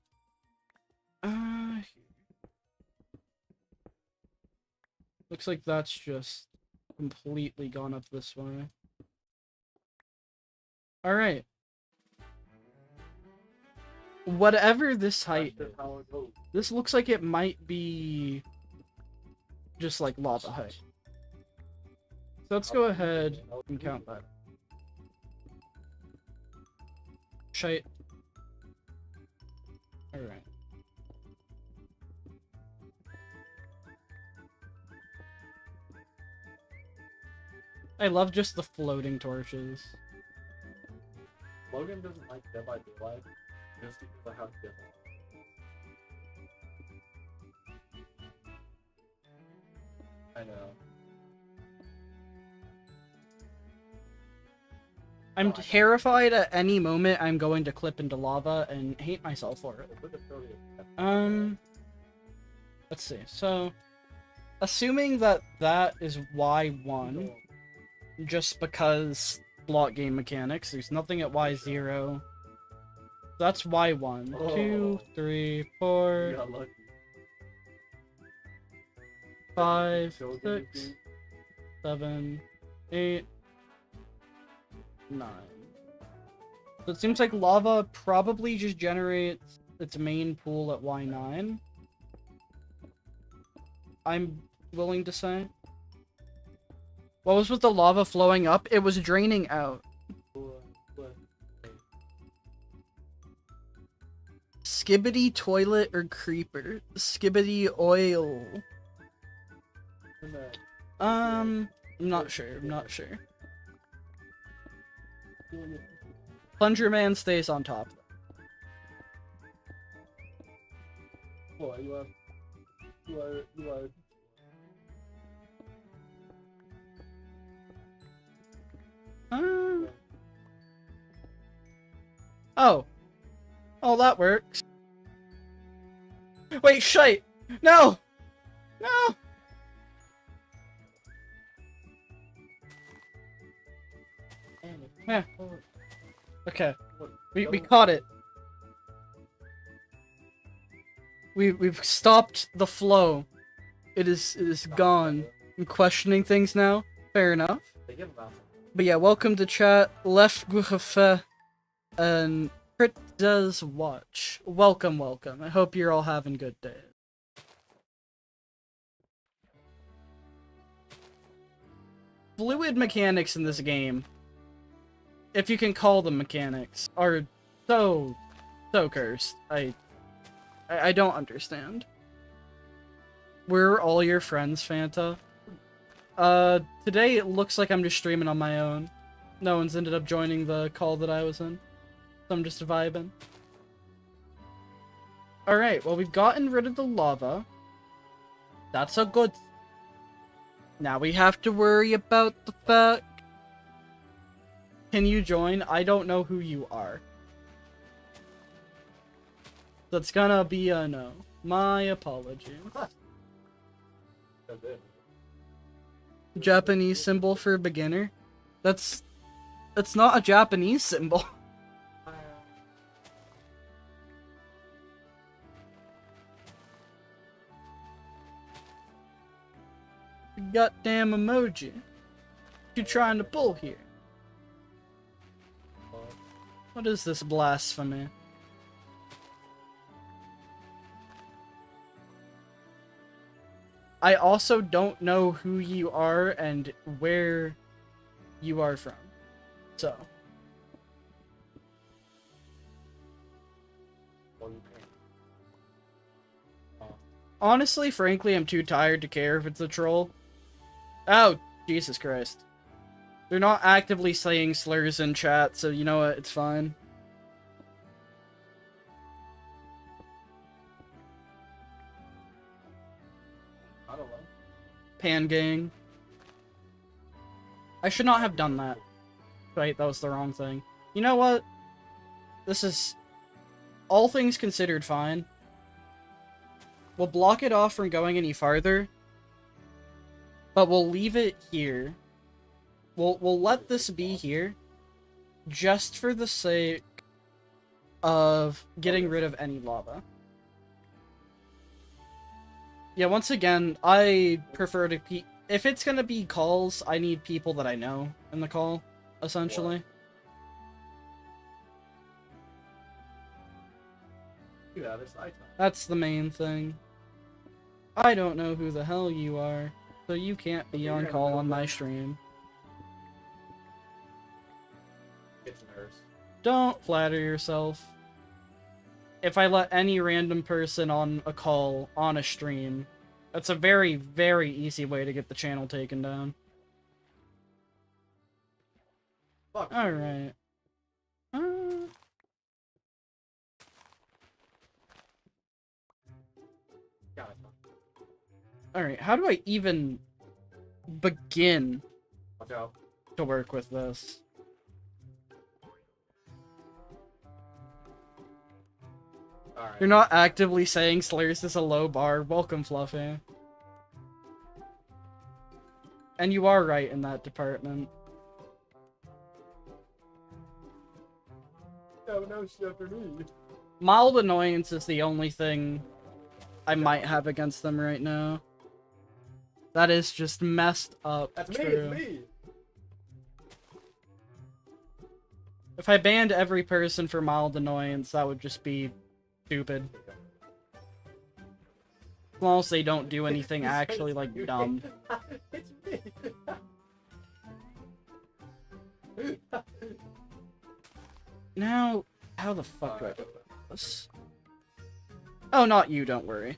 Looks like that's just completely gone up this way. Alright. Whatever this height is, this looks like it might be just like lava height. So let's go ahead and count that. Shite. Alright. I love just the floating torches. Logan doesn't like Dead by Daylight just because of how different. I know. I'm terrified at any moment I'm going to clip into lava and hate myself for it. Let's see. So, assuming that that is Y1, just because block game mechanics. There's nothing at Y0. That's Y1. Oh. 2, 3, You 4, got lucky. 5, So 6, 7, 8, 9. So it seems like lava probably just generates its main pool at Y9. I'm willing to say. What was with the lava flowing up? It was draining out. Skibbity toilet or creeper? Skibbity oil. I'm not sure. I'm not sure. Plunger Man stays on top. Boy, you are. Oh. Oh, that works. Wait, shite! No! No! Yeah. Okay. We caught it. We've stopped the flow. It is gone. I'm questioning things now. Fair enough. They give about But yeah, welcome to chat. Left Guhafe and Crit does watch. Welcome, welcome. I hope you're all having good days. Fluid mechanics in this game, if you can call them mechanics, are so cursed. I don't understand. We're all your friends, Fanta. Today it looks like I'm just streaming on my own. No one's ended up joining the call that I was in. So I'm just vibing. Alright, well we've gotten rid of the lava. That's a good... Now we have to worry about the fact... Can you join? I don't know who you are. That's gonna be a no. My apologies. That's it. Japanese symbol for beginner? That's not a Japanese symbol. Goddamn emoji. What you trying to pull here? What is this blasphemy? I also don't know who you are and where you are from. So. Honestly, frankly, I'm too tired to care if it's a troll. Oh, Jesus Christ. They're not actively saying slurs in chat, so you know what? It's fine. I don't know. Pan gang. I should not have done that. Wait, that was the wrong thing. You know what? This is, all things considered, fine. We'll block it off from going any farther, but we'll leave it here. We'll let this be here, just for the sake of getting rid of any lava. Yeah, once again, I prefer to if it's gonna be calls, I need people that I know in the call, essentially. You have this item. That's the main thing. I don't know who the hell you are, so you can't be on call on my stream. It's nerves. Don't flatter yourself. If I let any random person on a call on a stream, that's a very, very easy way to get the channel taken down. Fuck. Alright. Got it. Alright, how do I even begin Watch out. to work with this? Alright. You're not actively saying slurs is a low bar. Welcome, Fluffy. And you are right in that department. No shit for me. Mild annoyance is the only thing I might have against them right now. That is just messed up. That's true. me, it's me! If I banned every person for mild annoyance, that would just be stupid. As long as they don't do anything actually, like, dumb. It's me! Now, how the fuck do I do this? Oh, not you, don't worry.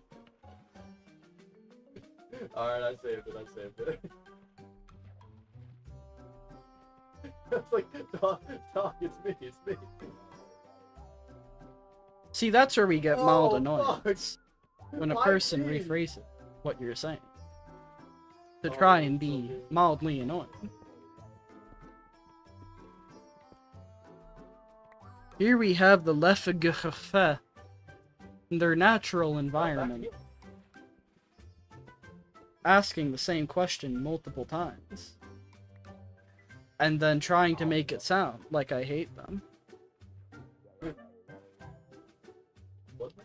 Alright, I saved it. It's like, dog, it's me. See, that's where we get mild Oh, annoyance. When a Why person me? rephrases what you're saying. To Oh, try and that's so be good. mildly annoying. Here we have the Lefgefe in their natural environment, asking the same question multiple times, and then trying to make it sound like I hate them.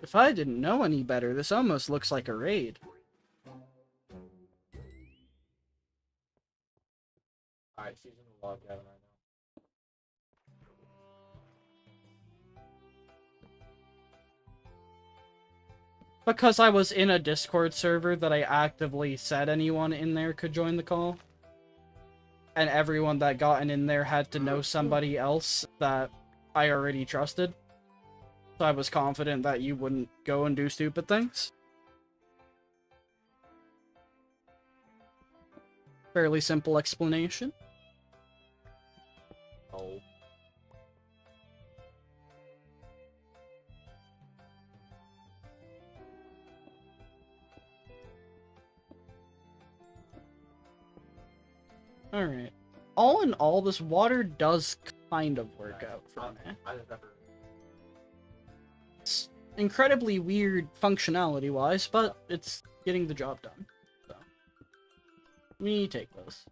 If I didn't know any better, this almost looks like a raid. Alright, she's in the log cabin right now. Because I was in a Discord server that I actively said anyone in there could join the call. And everyone that gotten in there had to know somebody else that I already trusted. So I was confident that you wouldn't go and do stupid things. Fairly simple explanation. Oh. Alright. All in all, this water does kind of work out for me. I just never... It's incredibly weird functionality-wise, but it's getting the job done. So, let me take this.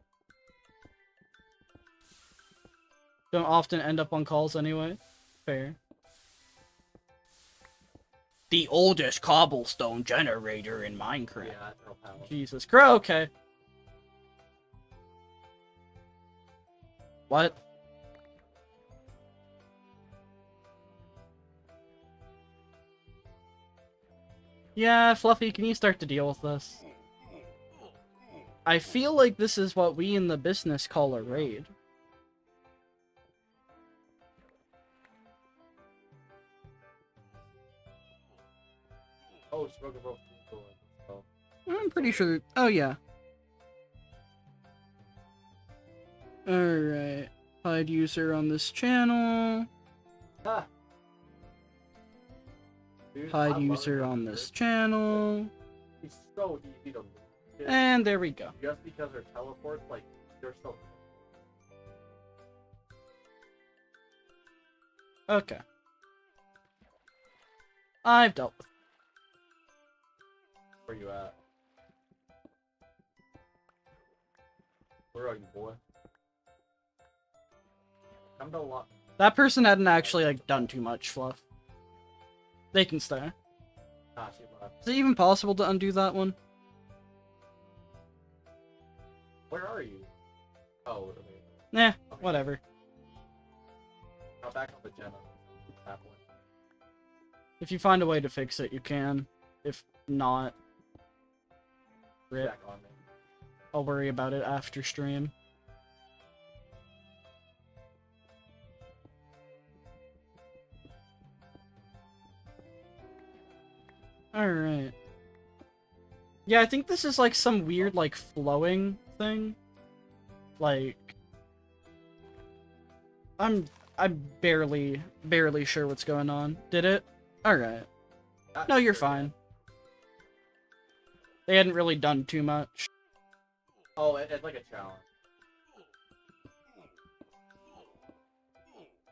Don't often end up on calls anyway. Fair. The oldest cobblestone generator in Minecraft. Yeah, that's no power. Jesus Christ, okay. What? Yeah, Fluffy, can you start to deal with this? I feel like this is what we in the business call a raid. Oh, smoke broke the door. So. I'm pretty sure. Oh, yeah. Alright. Hide user on this channel. Ah. Dude, Hide I user love on it. this channel. It's so easy to lose. And there we go. Just because they're teleports, like, they're so... Okay. I've dealt with it. Where you at? Where are you, boy? Come to lot. That person hadn't actually, like, done too much, Fluff. They can stay. Ah, she left. Is it even possible to undo that one? Where are you? Oh, okay. Nah, Okay. whatever. Now back on the Gemma. That one. If you find a way to fix it, you can. If not, rip. Back on me. I'll worry about it after stream. Alright. Yeah, I think this is like some weird, like, flowing thing. Like... I'm barely sure what's going on. Did it? Alright. No, you're fine. They hadn't really done too much. Oh, it's like a challenge.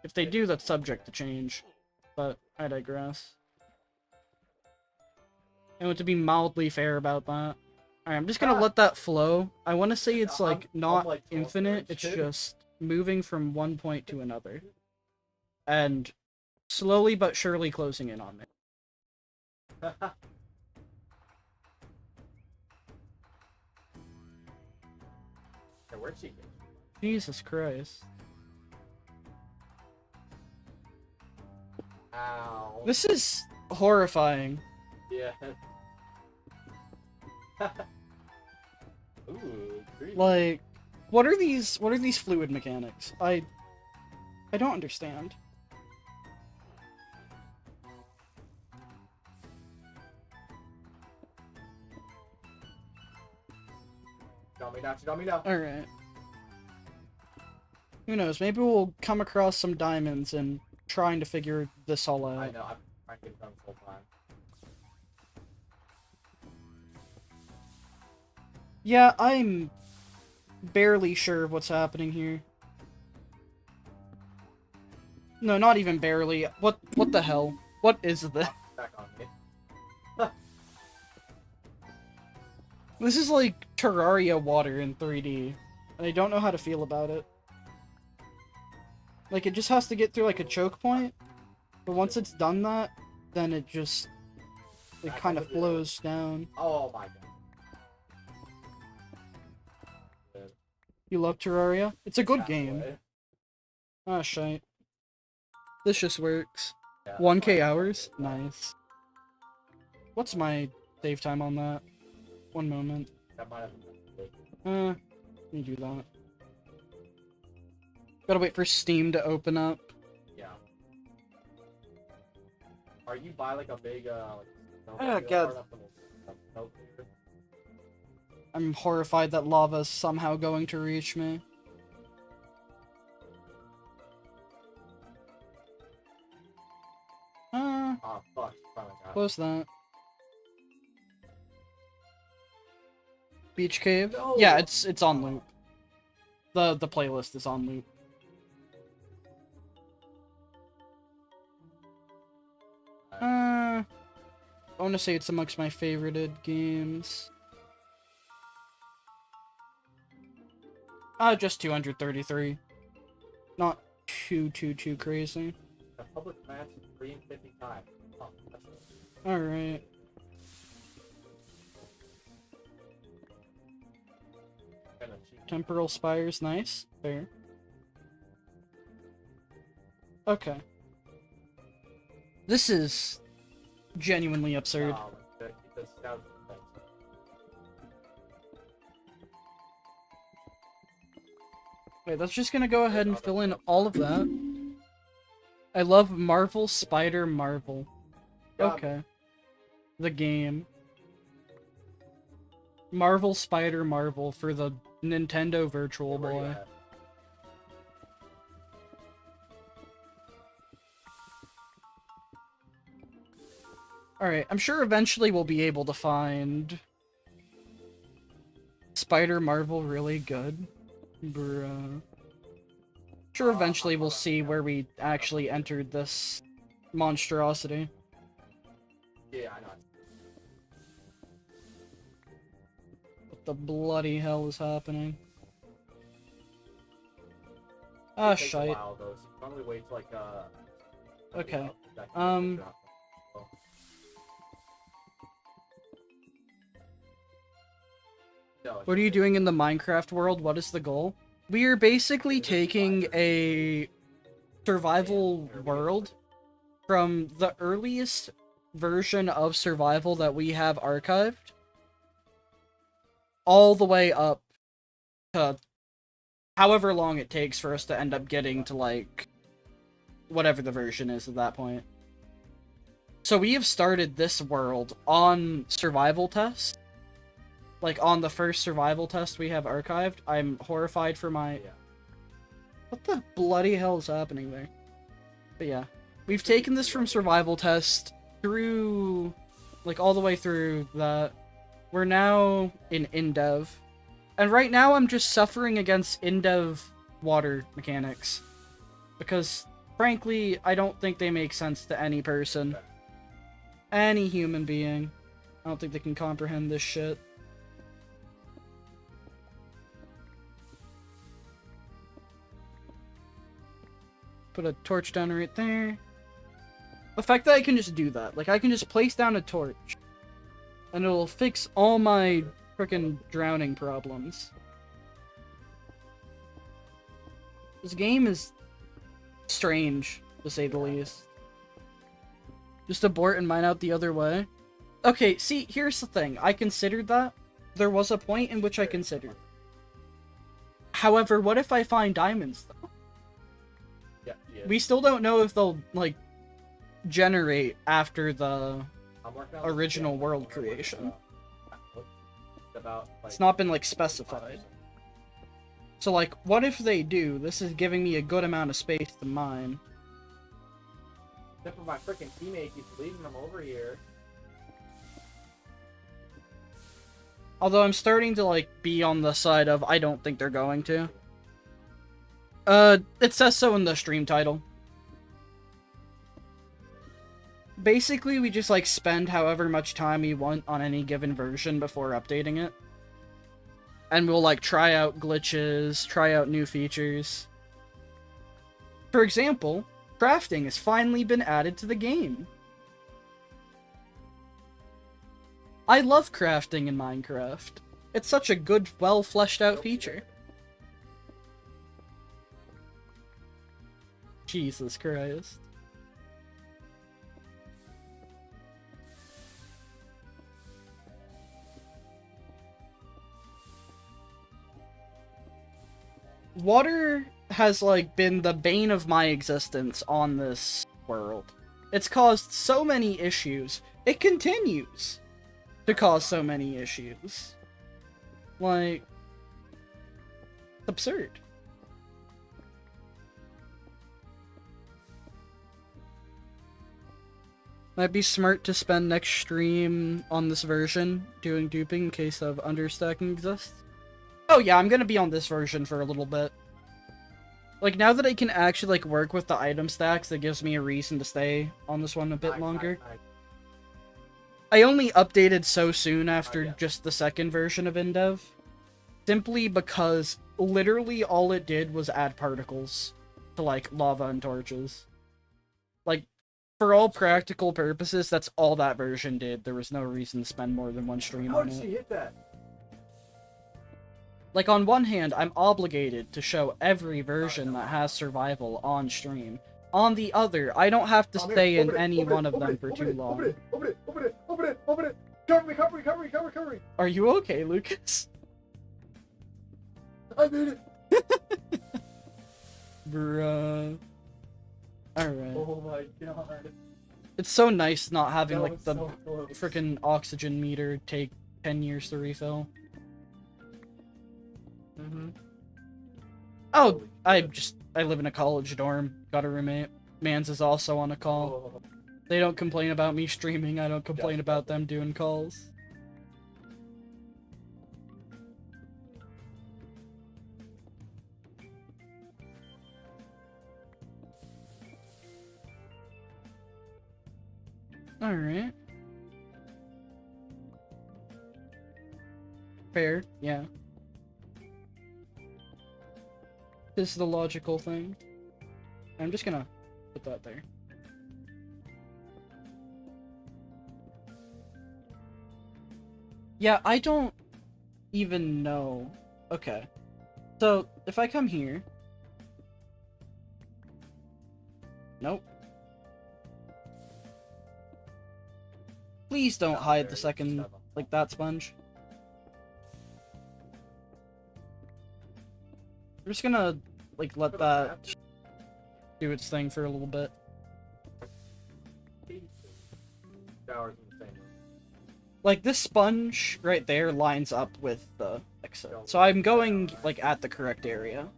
If they do, that's subject to change. But I digress. I want to be mildly fair about that. Alright, I'm just gonna let that flow. I want to say it's like I'm not like infinite, tolerant it's too. just moving from one point to another. And slowly but surely closing in on me. Yeah, where'd she go? Jesus Christ. Ow. This is horrifying. Yeah. Ooh, creepy. Like, what are these fluid mechanics? I don't understand. Tell me now. Alright. Who knows, maybe we'll come across some diamonds and trying to figure this all out. I know, I'm trying to get it done this whole time. Yeah, I'm barely sure of what's happening here. No, not even barely. What the hell? What is this? Back on me. This is like Terraria water in 3D, and I don't know how to feel about it. Like, it just has to get through like a choke point, but once it's done that, then it just kind of flows down. Oh my god. You love Terraria? It's a good Halfway. game. Ah, shite. This just works. Yeah, 1K hours? Nice. What's my save time on that? 1 moment. That might have been good. Let me do that. Gotta wait for Steam to open up. Yeah. Are you by like a big like Oh, God. I'm horrified that lava's somehow going to reach me. Oh fuck, finally got it. Close that. Beach cave? No. Yeah, it's on loop. The playlist is on loop. I want to say it's amongst my favorited games. Just 233. Not too crazy. The public match is 3 and 55. Oh, that's good. Alright. Kinda cheap. Temporal spires, nice. Fair. Okay. This is genuinely absurd. Oh, like, the scouts and things. Wait, that's just gonna go ahead and fill in all of that. I love Marvel Spider Marvel. Okay. The game. Marvel Spider Marvel for the Nintendo Virtual Where you Boy. at? Alright, I'm sure eventually we'll be able to find Spider Marvel really good. Bruh. Sure, eventually we'll see where we actually entered this monstrosity. Yeah, I know. What the bloody hell is happening? Ah, It takes a shite. while, though, so you probably wait till, like, Okay. exactly drop them. No, What are you doing in the Minecraft world? What is the goal? We are basically taking a survival world from the earliest version of survival that we have archived all the way up to however long it takes for us to end up getting to, like, whatever the version is at that point. So we have started this world on survival test. Like, on the first survival test we have archived. I'm horrified for my... Yeah. What the bloody hell is happening there? But yeah. We've taken this from survival test through... like, all the way through that. We're now in dev. And right now I'm just suffering against in-dev water mechanics. Because, frankly, I don't think they make sense to any person. Any human being. I don't think they can comprehend this shit. Put a torch down right there. The fact that I can just do that, like I can just place down a torch, and it'll fix all my frickin' drowning problems. This game is strange, to say the least. Just abort and mine out the other way. Okay, see, here's the thing. I considered that. There was a point in which I considered. However, what if I find diamonds, though? Yeah. We still don't know if they'll, like, generate after the original world creation. It's not been, like, specified. So, like, what if they do? This is giving me a good amount of space to mine. Except for my freaking teammate keeps leading them over here. Although I'm starting to, like, be on the side of I don't think they're going to. It says so in the stream title. Basically, we just, like, spend however much time we want on any given version before updating it. And we'll, like, try out glitches, try out new features. For example, crafting has finally been added to the game. I love crafting in Minecraft. It's such a good, well-fleshed-out feature. Jesus Christ. Water has, like, been the bane of my existence on this world. It's caused so many issues. It continues to cause so many issues. Like, it's absurd. Might be smart to spend next stream on this version doing duping in case of understacking exists. Oh yeah, I'm gonna be on this version for a little bit. Like, now that I can actually, like, work with the item stacks, that gives me a reason to stay on this one a bit longer. I only updated so soon after just the second version of in-dev. Simply because literally all it did was add particles to, like, lava and torches. Like, for all practical purposes, that's all that version did. There was no reason to spend more than one stream on it. How did she hit that? Like, on one hand, I'm obligated to show every version that has survival on stream. On the other, I don't have to stay in any one of them for too long. Open it! Cover me! Are you okay, Lucas? I made it! Bruh. Alright. Oh my god. It's so nice not having, That like, was the so close. frickin' oxygen meter take 10 years to refill. Oh, I live in a college dorm. Got a roommate. Mans is also on a call. Oh. They don't complain about me streaming. I don't complain about them doing calls. Alright. Fair, yeah. This is the logical thing. I'm just gonna put that there. Yeah, I don't even know. Okay. So, if I come here... Nope. Please don't hide the second, like, that sponge. We're just gonna, like, let that do its thing for a little bit. Like, this sponge right there lines up with the exit. So I'm going, like, at the correct area.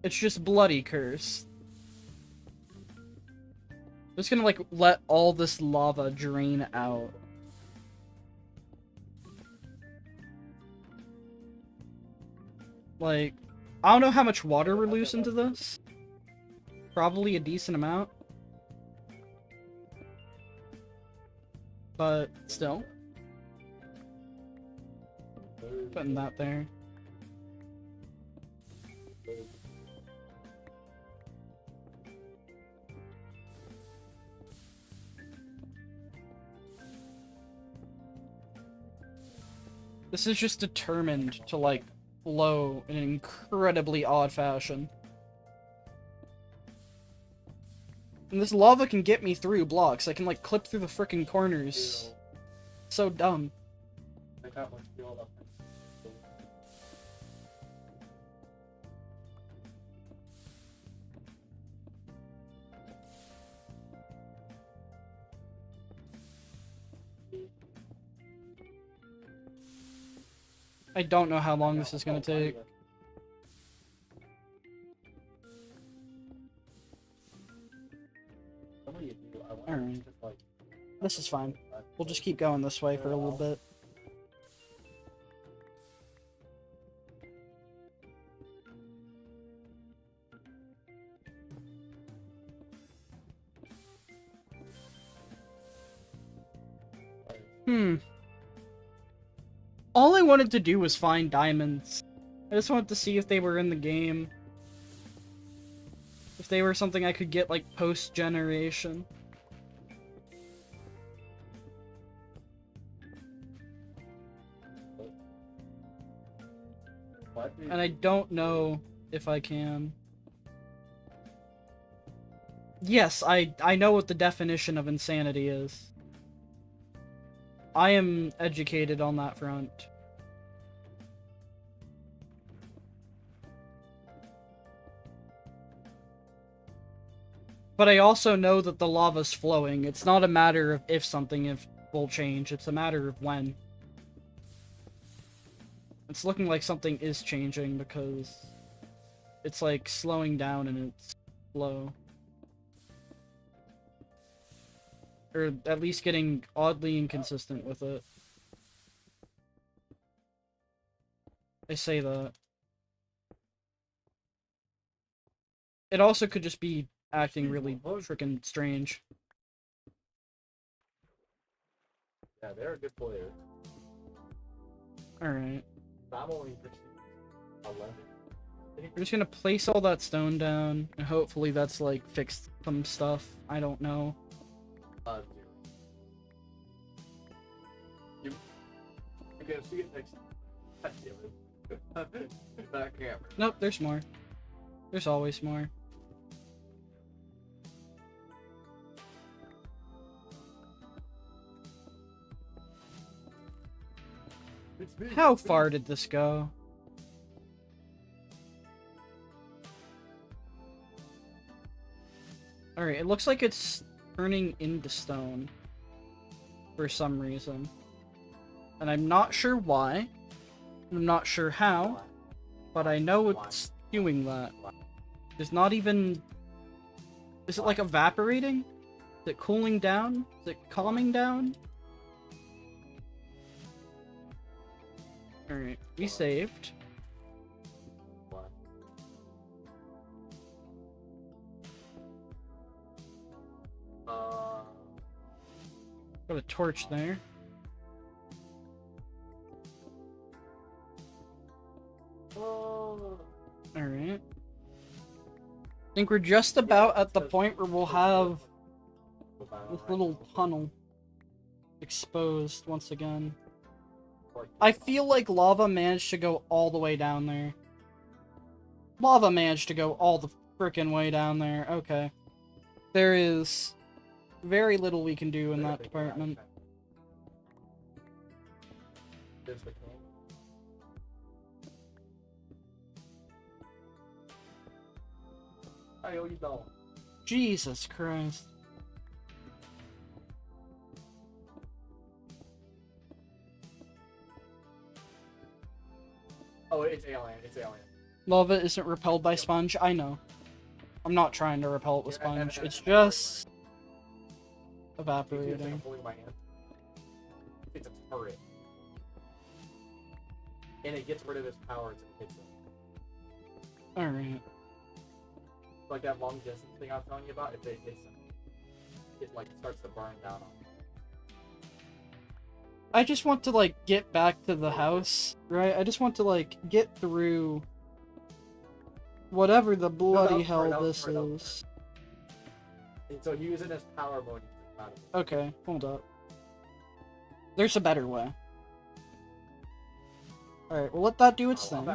It's just bloody cursed. I'm just gonna, like, let all this lava drain out. Like, I don't know how much water we're losing to this. Probably a decent amount. But still. Putting that there. This is just determined to, like, flow in an incredibly odd fashion. And this lava can get me through blocks. I can, like, clip through the frickin' corners. So dumb. I don't know how long this is gonna take. Alright. This is fine. We'll just keep going this way for a little bit. All I wanted to do was find diamonds. I just wanted to see if they were in the game. If they were something I could get, like, post-generation. And I don't know if I can. Yes, I know what the definition of insanity is. I am educated on that front. But I also know that the lava's flowing. It's not a matter of if something will change, it's a matter of when. It's looking like something is changing because it's like slowing down in its flow. Or at least getting oddly inconsistent with it. I say that. It also could just be acting really freaking strange. Yeah, they're a good player. Alright. I'm only 11. We're just gonna place all that stone down, and hopefully that's, like, fixed some stuff. I don't know. You can see it next that camera. Nope, there's more. There's always more. How far did this go? Alright, it looks like it's turning into stone. For some reason. And I'm not sure why. I'm not sure how. But I know it's doing that. It's not even... Is it like evaporating? Is it cooling down? Is it calming down? Alright, we saved. Got a torch there. Alright. I think we're just about at the point where we'll have this little tunnel exposed once again. I feel like lava managed to go all the way down there. Lava managed to go all the frickin' way down there. Okay. There is very little we can do in that department. Jesus Christ. Oh, it's alien. It's alien. Lava isn't repelled by sponge. I know. I'm not trying to repel it with sponge. It's just evaporating. It's a turret. And it gets rid of its power to hit it. Alright. Like that long distance thing I was telling you about, if it hits them, it like starts to burn down on them. I just want to, like, get back to the house, right? I just want to, like, get through whatever the bloody hell this is. And so using his power mode. Okay, hold up. There's a better way. Alright, we'll let that do its thing.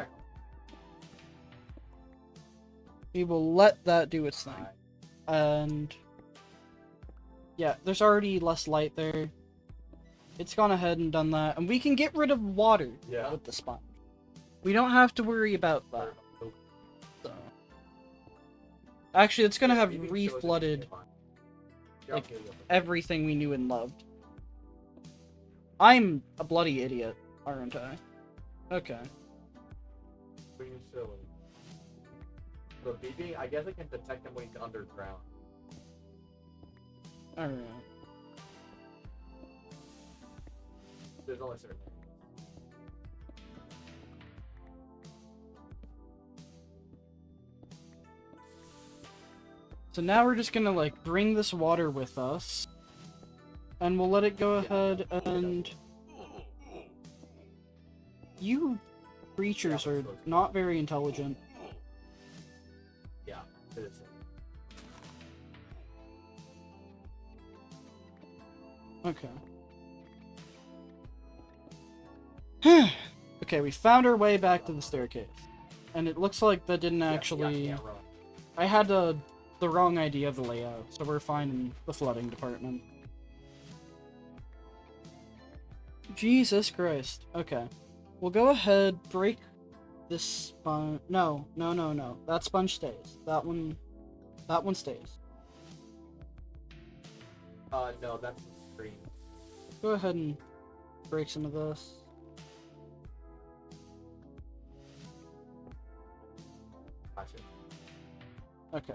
We will let that do its thing. And... yeah, there's already less light there. It's gone ahead and done that. And we can get rid of water with the sponge. We don't have to worry about that. So. Actually, it's gonna have reflooded like everything we knew and loved. I'm a bloody idiot, aren't I? Okay. Being silly. The beeping, I guess I can detect him when he's underground. Alright. There's only certain So now we're just gonna, like, bring this water with us. And we'll let it go ahead and... You creatures are not very intelligent. Yeah, it is. Okay. Okay, we found our way back to the staircase. And it looks like that didn't actually... I had the wrong idea of the layout, so we're fine in the flooding department. Jesus Christ. Okay. We'll go ahead, break this sponge... No. That sponge stays. That one stays. No, that's the screen. Go ahead and break some of this. Gotcha. Okay.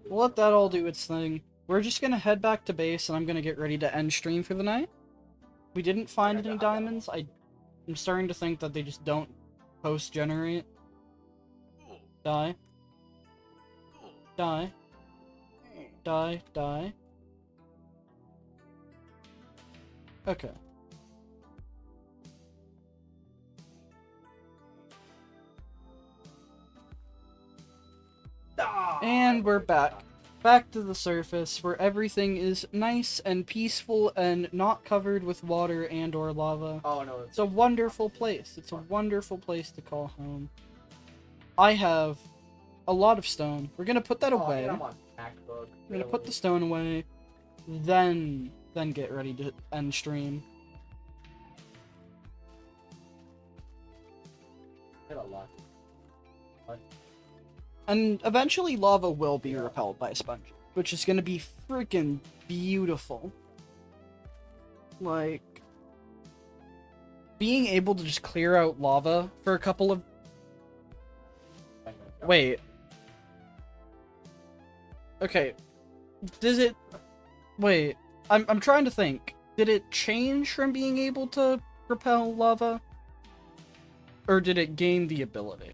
We'll let that all do its thing. We're just gonna head back to base, and I'm gonna get ready to end stream for the night. We didn't find any diamonds. I'm starting to think that they just don't post-generate. Die. Die. Die. Die. Okay. And we're back. Back to the surface, where everything is nice and peaceful and not covered with water and or lava. Oh no. It's a wonderful place. It's a wonderful place to call home. I have a lot of stone. We're gonna put that away. We're gonna put the stone away, then get ready to end stream. Hit a lot. And eventually lava will be repelled by sponges, which is gonna be freaking beautiful. Like, being able to just clear out lava for a couple of... Wait. Okay. Does it... Wait. I'm trying to think. Did it change from being able to repel lava? Or did it gain the ability?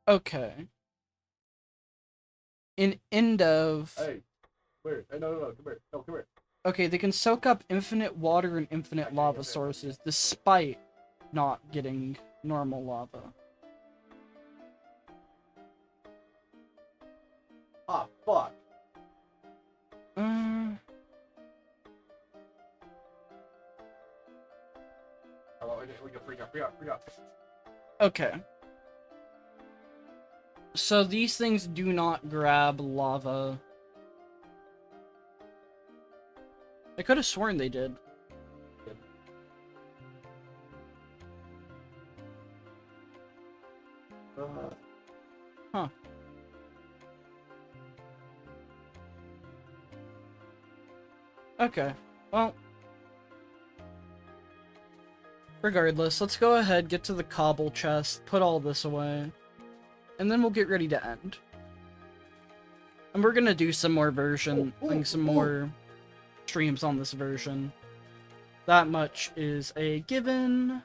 Okay. In end of... Hey, where? Hey, no, come here. No, come here. Okay, they can soak up infinite water and infinite lava sources, despite not getting normal lava. Ah, fuck. Uh... We got. Okay. So these things do not grab lava. I could have sworn they did. Huh. Okay. Well. Regardless, let's go ahead, get to the cobble chest, put all this away. And then we'll get ready to end. And we're gonna do some more some more streams on this version. That much is a given.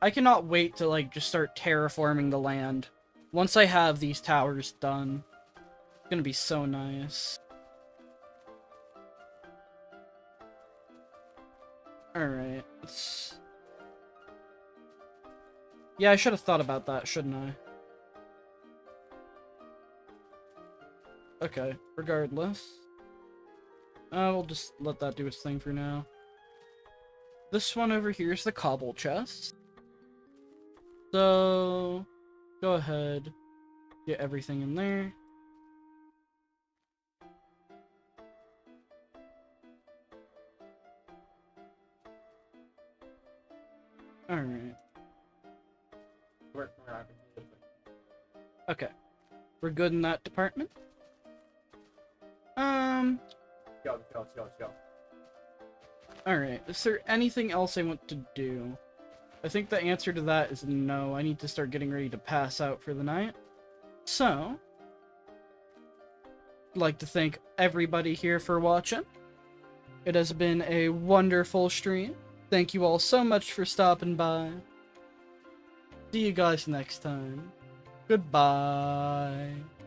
I cannot wait to, like, just start terraforming the land. Once I have these towers done. It's gonna be so nice. Alright, let's... Yeah, I should have thought about that, shouldn't I? Okay, regardless. We'll just let that do its thing for now. This one over here is the cobble chest. So, go ahead, get everything in there. Alright. Okay. We're good in that department. Let's go. Alright, is there anything else I want to do? I think the answer to that is no. I need to start getting ready to pass out for the night. So, I'd like to thank everybody here for watching. It has been a wonderful stream. Thank you all so much for stopping by. See you guys next time. Goodbye.